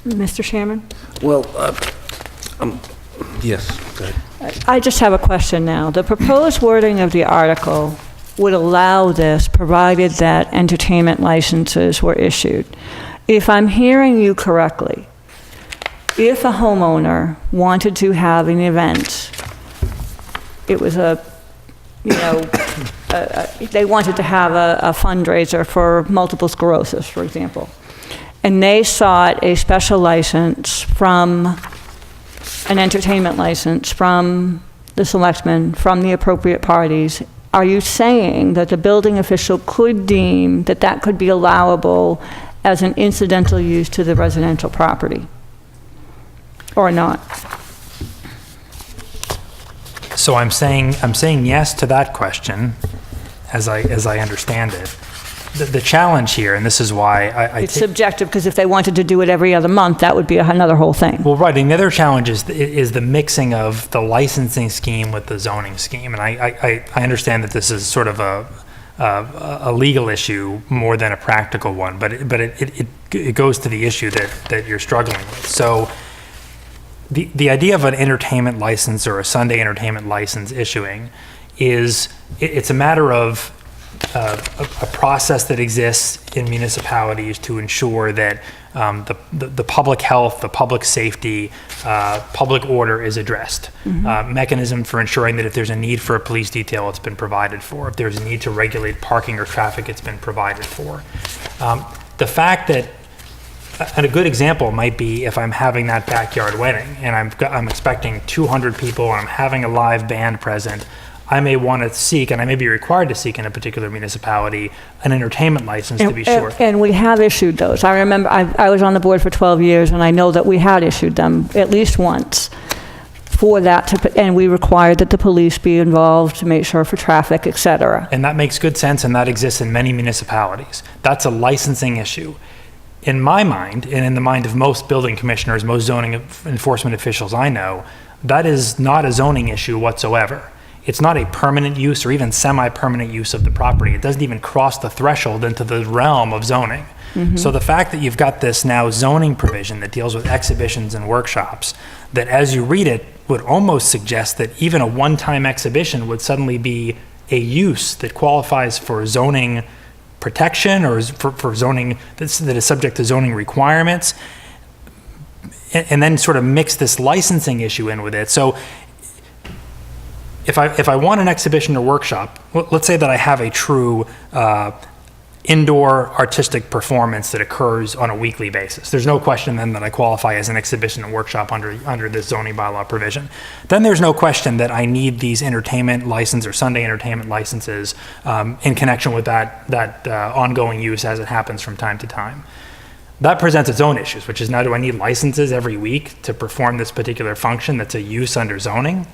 Mr. Chairman? Well, yes, go ahead. I just have a question now. The proposed wording of the article would allow this, provided that entertainment licenses were issued. If I'm hearing you correctly, if a homeowner wanted to have an event, it was they wanted to have a fundraiser for multiple sclerosis, for example, and they sought a special license from, an entertainment license from the selectmen, from the appropriate parties, are you saying that the building official could deem that that could be allowable as an incidental use to the residential property? Or not? So I'm saying yes to that question, as I understand it. The challenge here, and this is why it's subjective, because if they wanted to do it every other month, that would be another whole thing. Well, right, and the other challenge is the mixing of the licensing scheme with the zoning scheme, and I understand that this is sort of a legal issue more than a practical one, but it goes to the issue that you're struggling with. So the idea of an entertainment license or a Sunday entertainment license issuing it's a matter of a process that exists in municipalities to ensure that the public health, the public safety, public order is addressed. Mechanism for ensuring that if there's a need for a police detail, it's been provided for. If there's a need to regulate parking or traffic, it's been provided for. The fact that, and a good example might be if I'm having that backyard wedding and I'm expecting 200 people and I'm having a live band present, I may want to seek, and I may be required to seek in a particular municipality, an entertainment license to be sure. And we have issued those. I remember I was on the board for 12 years, and I know that we had issued them at least once for that, and we required that the police be involved to make sure for traffic, et cetera. And that makes good sense, and that exists in many municipalities. That's a licensing issue. In my mind, and in the mind of most building commissioners, most zoning enforcement officials I know, that is not a zoning issue whatsoever. It's not a permanent use or even semi-permanent use of the property. It doesn't even cross the threshold into the realm of zoning. So the fact that you've got this now zoning provision that deals with exhibitions and workshops, that as you read it would almost suggest that even a one-time exhibition would suddenly be a use that qualifies for zoning protection or for zoning that is subject to zoning requirements, and then sort of mix this licensing issue in with it. So if I want an exhibition or workshop, let's say that I have a true indoor artistic performance that occurs on a weekly basis. There's no question then that I qualify as an exhibition and workshop under this zoning bylaw provision. Then there's no question that I need these entertainment license or Sunday entertainment licenses in connection with that ongoing use as it happens from time to time. That presents its own issues, which is now do I need licenses every week to perform this particular function that's a use under zoning?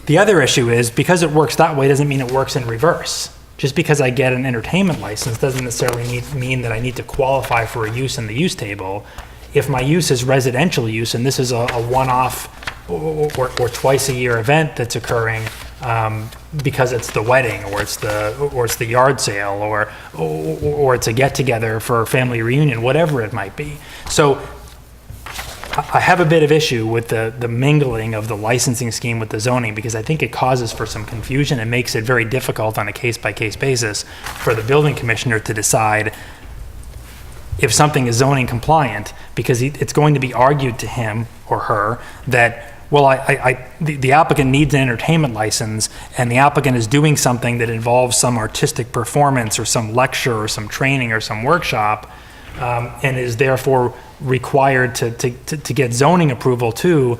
The other issue is because it works that way doesn't mean it works in reverse. Just because I get an entertainment license doesn't necessarily mean that I need to qualify for a use in the use table. If my use is residential use and this is a one-off or twice a year event that's occurring because it's the wedding or it's the yard sale or it's a get together for a family reunion, whatever it might be. So I have a bit of issue with the mingling of the licensing scheme with the zoning because I think it causes for some confusion and makes it very difficult on a case-by-case basis for the building commissioner to decide if something is zoning compliant, because it's going to be argued to him or her that, well, the applicant needs an entertainment license and the applicant is doing something that involves some artistic performance or some lecture or some training or some workshop and is therefore required to get zoning approval too,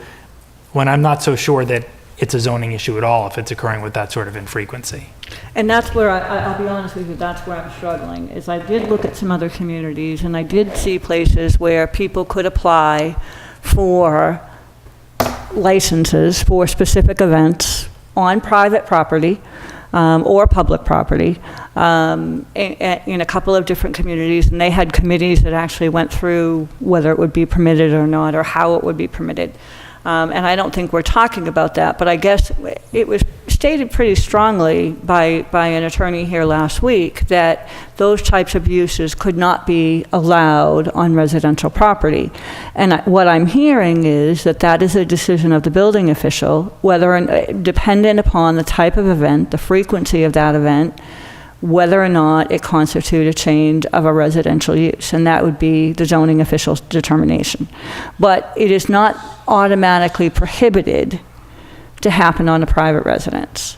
when I'm not so sure that it's a zoning issue at all if it's occurring with that sort of infrequency. And that's where I'll be honest with you, that's where I'm struggling, is I did look at some other communities and I did see places where people could apply for licenses for specific events on private property or public property in a couple of different communities, and they had committees that actually went through whether it would be permitted or not or how it would be permitted. And I don't think we're talking about that, but I guess it was stated pretty strongly by an attorney here last week that those types of uses could not be allowed on residential property. And what I'm hearing is that is a decision of the building official, dependent upon the type of event, the frequency of that event, whether or not it constitutes a change of a residential use, and that would be the zoning official's determination. But it is not automatically prohibited to happen on a private residence.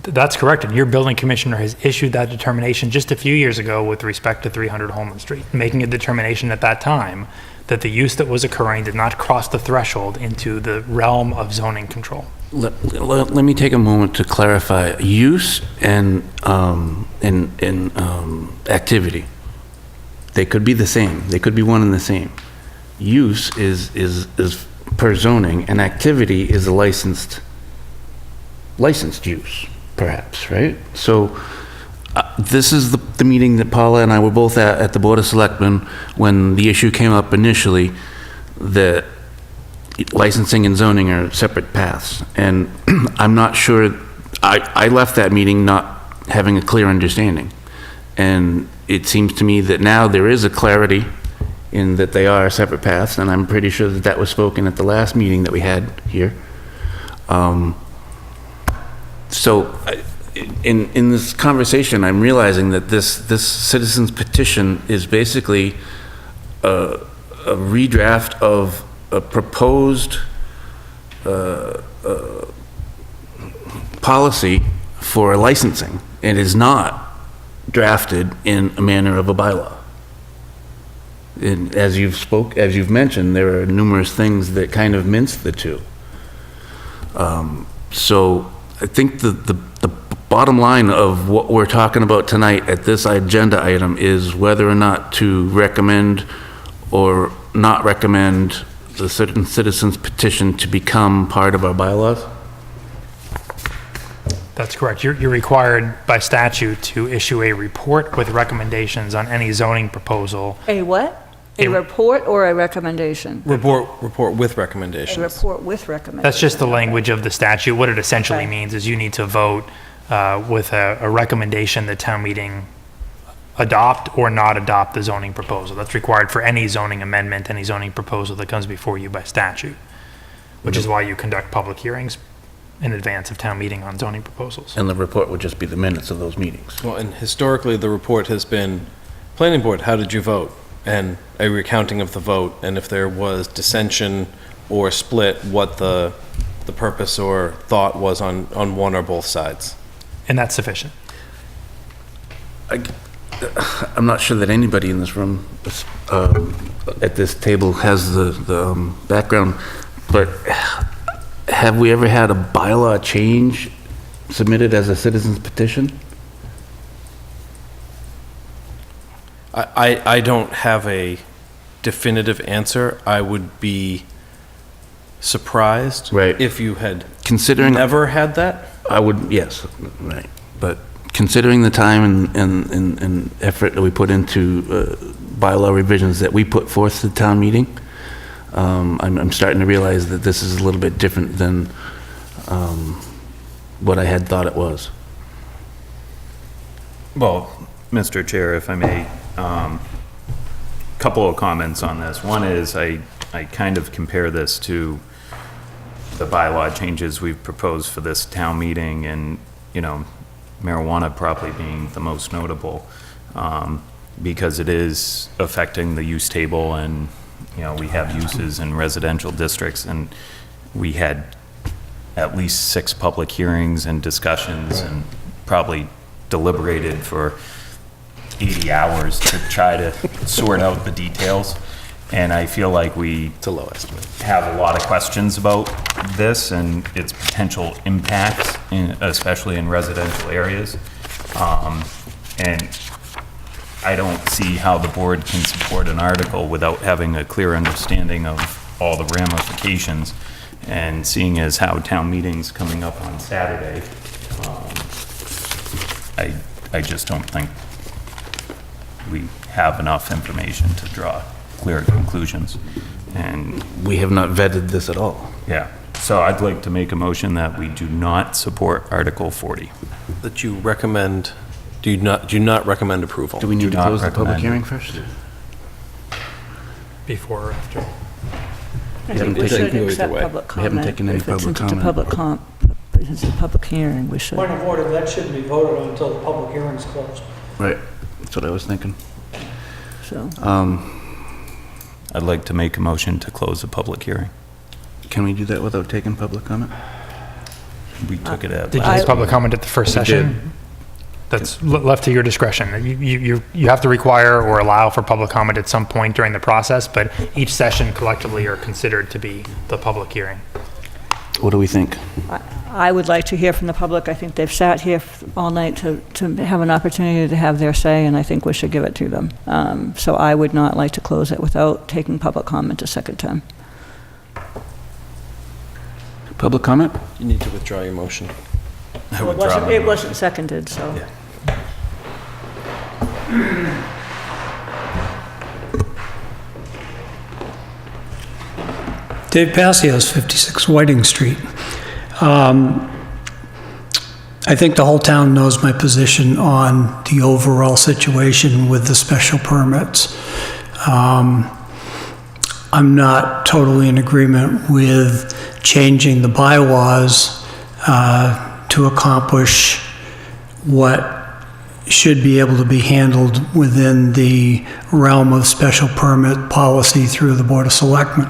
That's correct, and your building commissioner has issued that determination just a few years ago with respect to 300 Holman Street, making a determination at that time that the use that was occurring did not cross the threshold into the realm of zoning control. Let me take a moment to clarify use and activity. They could be the same. They could be one and the same. Use is per zoning, and activity is a licensed use, perhaps, right? So this is the meeting that Paula and I were both at the Board of Selectmen when the issue came up initially that licensing and zoning are separate paths. And I'm not sure, I left that meeting not having a clear understanding. And it seems to me that now there is a clarity in that they are separate paths, and I'm pretty sure that was spoken at the last meeting that we had here. So in this conversation, I'm realizing that this citizen's petition is basically a redraft of a proposed policy for licensing. It is not drafted in a manner of a bylaw. And as you've mentioned, there are numerous things that kind of mince the two. So I think the bottom line of what we're talking about tonight at this agenda item is whether or not to recommend or not recommend the certain citizens petition to become part of our bylaws. That's correct. You're required by statute to issue a report with recommendations on any zoning proposal. A what? A report or a recommendation? Report with recommendations. A report with recommendations. That's just the language of the statute. What it essentially means is you need to vote with a recommendation that town meeting adopt or not adopt the zoning proposal. That's required for any zoning amendment, any zoning proposal that comes before you by statute, which is why you conduct public hearings in advance of town meeting on zoning proposals. And the report would just be the minutes of those meetings. Well, and historically, the report has been, planning board, how did you vote? And a recounting of the vote, and if there was dissension or split, what the purpose or thought was on one or both sides. And that's sufficient. I'm not sure that anybody in this room at this table has the background, but have we ever had a bylaw change submitted as a citizen's petition? I don't have a definitive answer. I would be surprised if you had never had that. I would, yes, right. But considering the time and effort that we put into bylaw revisions that we put forth to the town meeting, I'm starting to realize that this is a little bit different than what I had thought it was. Well, Mr. Chair, if I may, couple of comments on this. One is I kind of compare this to the bylaw changes we've proposed for this town meeting, and, you know, marijuana probably being the most notable, because it is affecting the use table, and, you know, we have uses in residential districts, and we had at least 6 public hearings and discussions, and probably deliberated for 80 hours to try to sort out the details. And I feel like we have a lot of questions about this and its potential impacts, especially in residential areas. And I don't see how the board can support an article without having a clear understanding of all the ramifications. And seeing as how town meeting's coming up on Saturday, I just don't think we have enough information to draw clear conclusions. And we have not vetted this at all. Yeah, so I'd like to make a motion that we do not support Article 40. That you recommend, do you not recommend approval? Do we need to not close the public recommend hearing it. first? Before or after? I think we should accept public We haven't comment. taken any If it's public into comment. It's a public hearing, we should. Point of order, that shouldn't be voted on until the public hearing's closed. Right, that's what I was thinking. So, I'd like to make a motion to close the public hearing. Can we do that without taking public comment? We took it at Did you last. take public comment at the first session? That's left to your discretion. You have to require or allow for public comment at some point during the process, but each session collectively are considered to be the public hearing. What do we think? I would like to hear from the public. I think they've sat here all night to have an opportunity to have their say, and I think we should give it to them. So I would not like to close it without taking public comment a second time. Public comment? You need to withdraw your motion. I withdraw my It motion. wasn't seconded, so. Yeah. Dave Passios, 56 Whiting Street. I think the whole town knows my position on the overall situation with the special permits. I'm not totally in agreement with changing the bylaws to accomplish what should be able to be handled within the realm of special permit policy through the Board of Selectmen.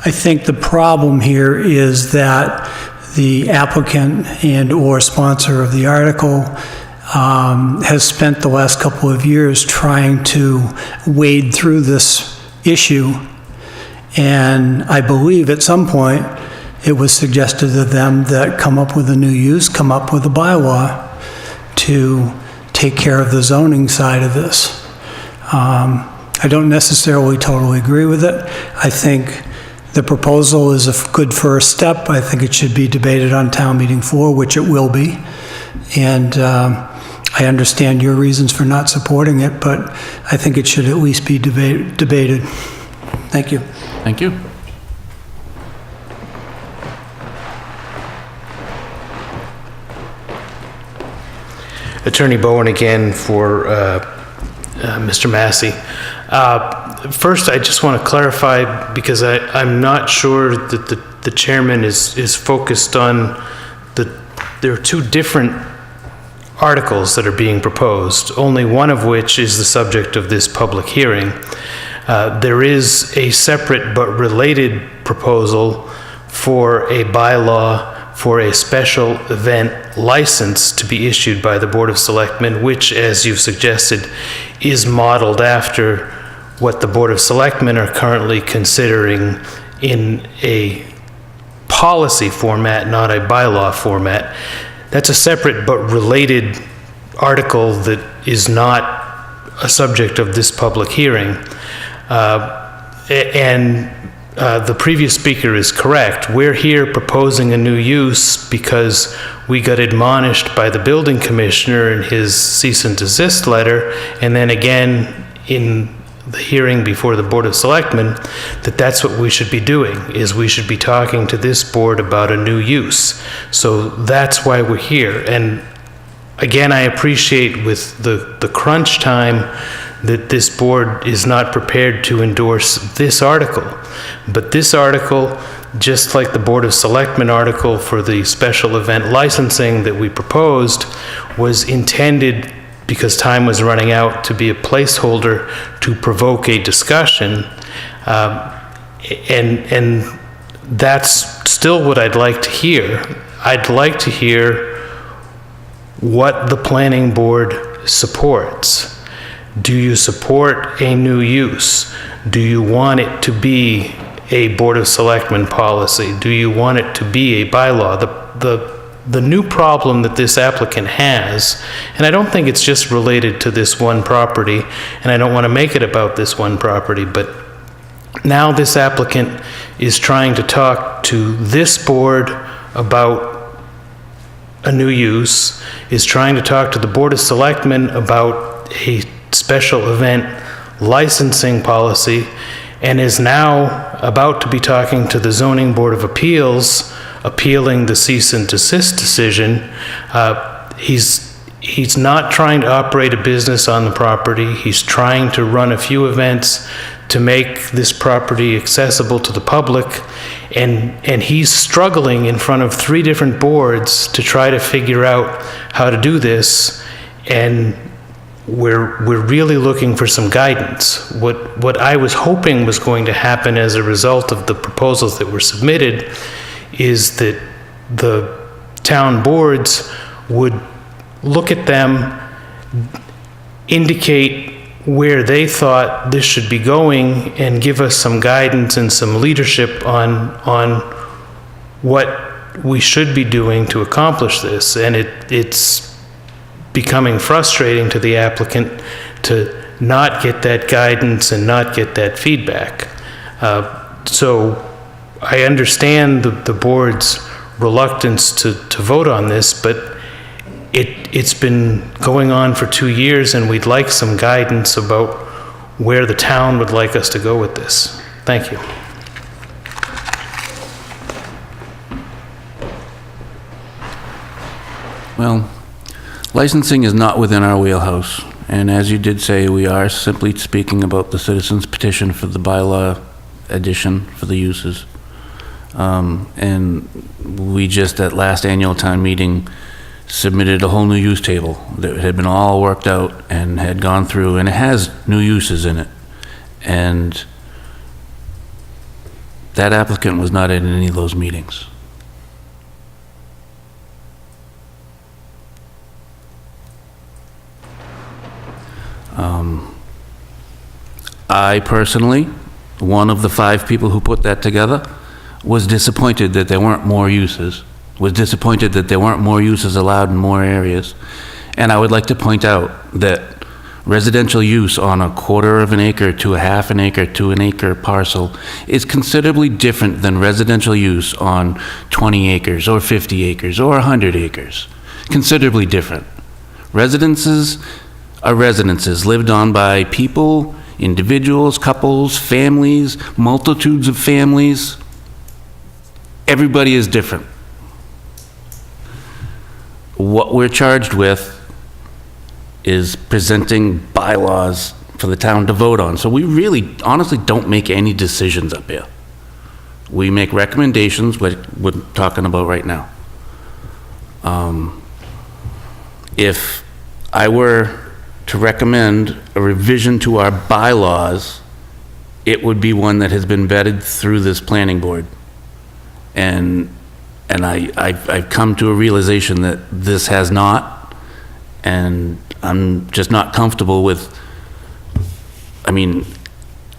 I think the problem here is that the applicant and/or sponsor of the article has spent the last couple of years trying to wade through this issue. And I believe at some point it was suggested to them that come up with a new use, come up with a bylaw to take care of the zoning side of this. I don't necessarily totally agree with it. I think the proposal is a good first step. I think it should be debated on town meeting floor, which it will be. And I understand your reasons for not supporting it, but I think it should at least be debated. Thank you. Thank you. Attorney Bowen again for Mr. Massey. First, I just want to clarify, because I'm not sure that the chairman is focused on there are 2 different articles that are being proposed, only one of which is the subject of this public hearing. There is a separate but related proposal for a bylaw for a special event license to be issued by the Board of Selectmen, which, as you've suggested, is modeled after what the Board of Selectmen are currently considering in a policy format, not a bylaw format. That's a separate but related article that is not a subject of this public hearing. The previous speaker is correct. We're here proposing a new use because we got admonished by the building commissioner in his cease and desist letter, and then again in the hearing before the Board of Selectmen, that's what we should be doing, is we should be talking to this board about a new use. So that's why we're here. And again, I appreciate with the crunch time that this board is not prepared to endorse this article. But this article, just like the Board of Selectmen article for the special event licensing that we proposed, was intended, because time was running out, to be a placeholder to provoke a discussion. And that's still what I'd like to hear. I'd like to hear what the planning board supports. Do you support a new use? Do you want it to be a Board of Selectmen policy? Do you want it to be a bylaw? The new problem that this applicant has, and I don't think it's just related to this one property, and I don't want to make it about this one property, but now this applicant is trying to talk to this board about a new use, is trying to talk to the Board of Selectmen about a special event licensing policy, and is now about to be talking to the Zoning Board of Appeals, appealing the cease and desist decision. He's not trying to operate a business on the property. He's trying to run a few events to make this property accessible to the public, and he's struggling in front of 3 different boards to try to figure out how to do this, and we're really looking for some guidance. What I was hoping was going to happen as a result of the proposals that were submitted is that the town boards would look at them, indicate where they thought this should be going, and give us some guidance and some leadership on what we should be doing to accomplish this. And it's becoming frustrating to the applicant to not get that guidance and not get that feedback. So I understand the board's reluctance to vote on this, but it's been going on for 2 years, and we'd like some guidance about where the town would like us to go with this. Thank you. Well, licensing is not within our wheelhouse, and as you did say, we are simply speaking about the citizens' petition for the bylaw addition for the uses. And we just, at last annual town meeting, submitted a whole new use table that had been all worked out and had gone through, and it has new uses in it. And that applicant was not in any of those meetings. I personally, one of the 5 people who put that together, was disappointed that there weren't more uses, was disappointed that there weren't more uses allowed in more areas. And I would like to point out that residential use on a 1/4 of an acre to a 1/2 an acre to an acre parcel is considerably different than residential use on 20 acres or 50 acres or 100 acres. Considerably different. Residences are residences lived on by people, individuals, couples, families, multitudes of families. Everybody is different. What we're charged with is presenting bylaws for the town to vote on. So we really, honestly, don't make any decisions up here. We make recommendations, what we're talking about right now. If I were to recommend a revision to our bylaws, it would be one that has been vetted through this planning board. And I've come to a realization that this has not, and I'm just not comfortable with,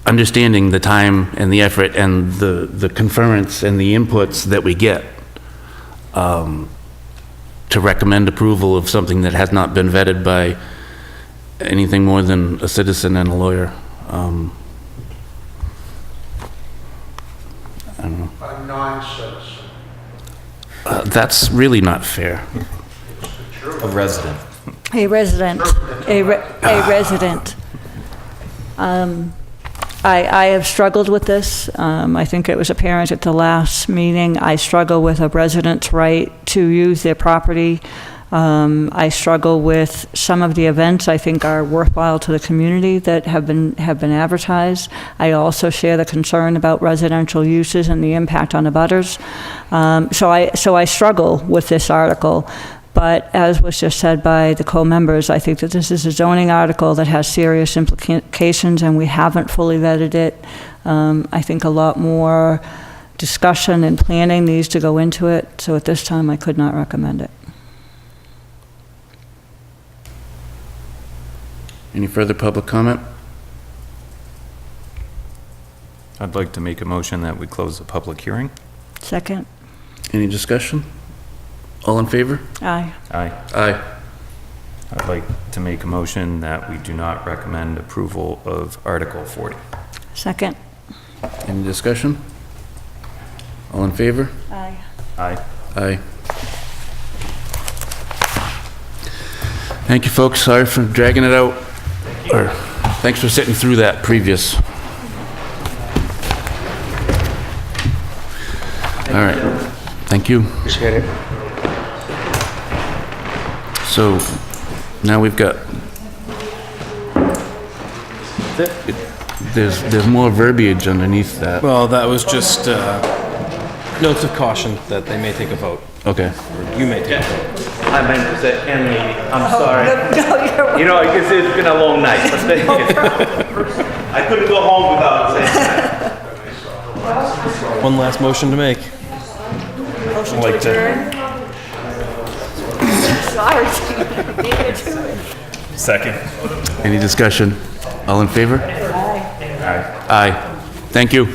understanding the time and the effort and the conference and the inputs that we get to recommend approval of something that has not been vetted by anything more than a citizen and a lawyer. I don't know. A non-citizen. That's really not fair. A resident. A resident. A resident. I have struggled with this. I think it was apparent at the last meeting. I struggle with a resident's right to use their property. I struggle with some of the events I think are worthwhile to the community that have been advertised. I also share the concern about residential uses and the impact on the abutters. So I struggle with this article. But as was just said by the co-members, I think that this is a zoning article that has serious implications, and we haven't fully vetted it. I think a lot more discussion and planning needs to go into it. So at this time, I could not recommend it. Any further public comment? I'd like to make a motion that we close the public hearing. Second. Any discussion? All in favor? Aye. Aye. Aye. I'd like to make a motion that we do not recommend approval of Article 40. Second. Any discussion? All in favor? Aye. Aye. Aye. Thank you, folks. Sorry for dragging it out. Or, thanks for sitting through that previous. All right. Thank you. Appreciate it. So, now we've got, there's more verbiage underneath that. Well, that was just notes of caution that they may take a vote. Okay. You may take a vote. I meant to say Emily, I'm sorry. You know, I guess it's been a long night, but thank you. I couldn't go home without saying that. One last motion to make. Motion Like to to- adjourn. Sorry. Beat me to it. Second. Any discussion? All in favor? Aye. Aye. Thank you.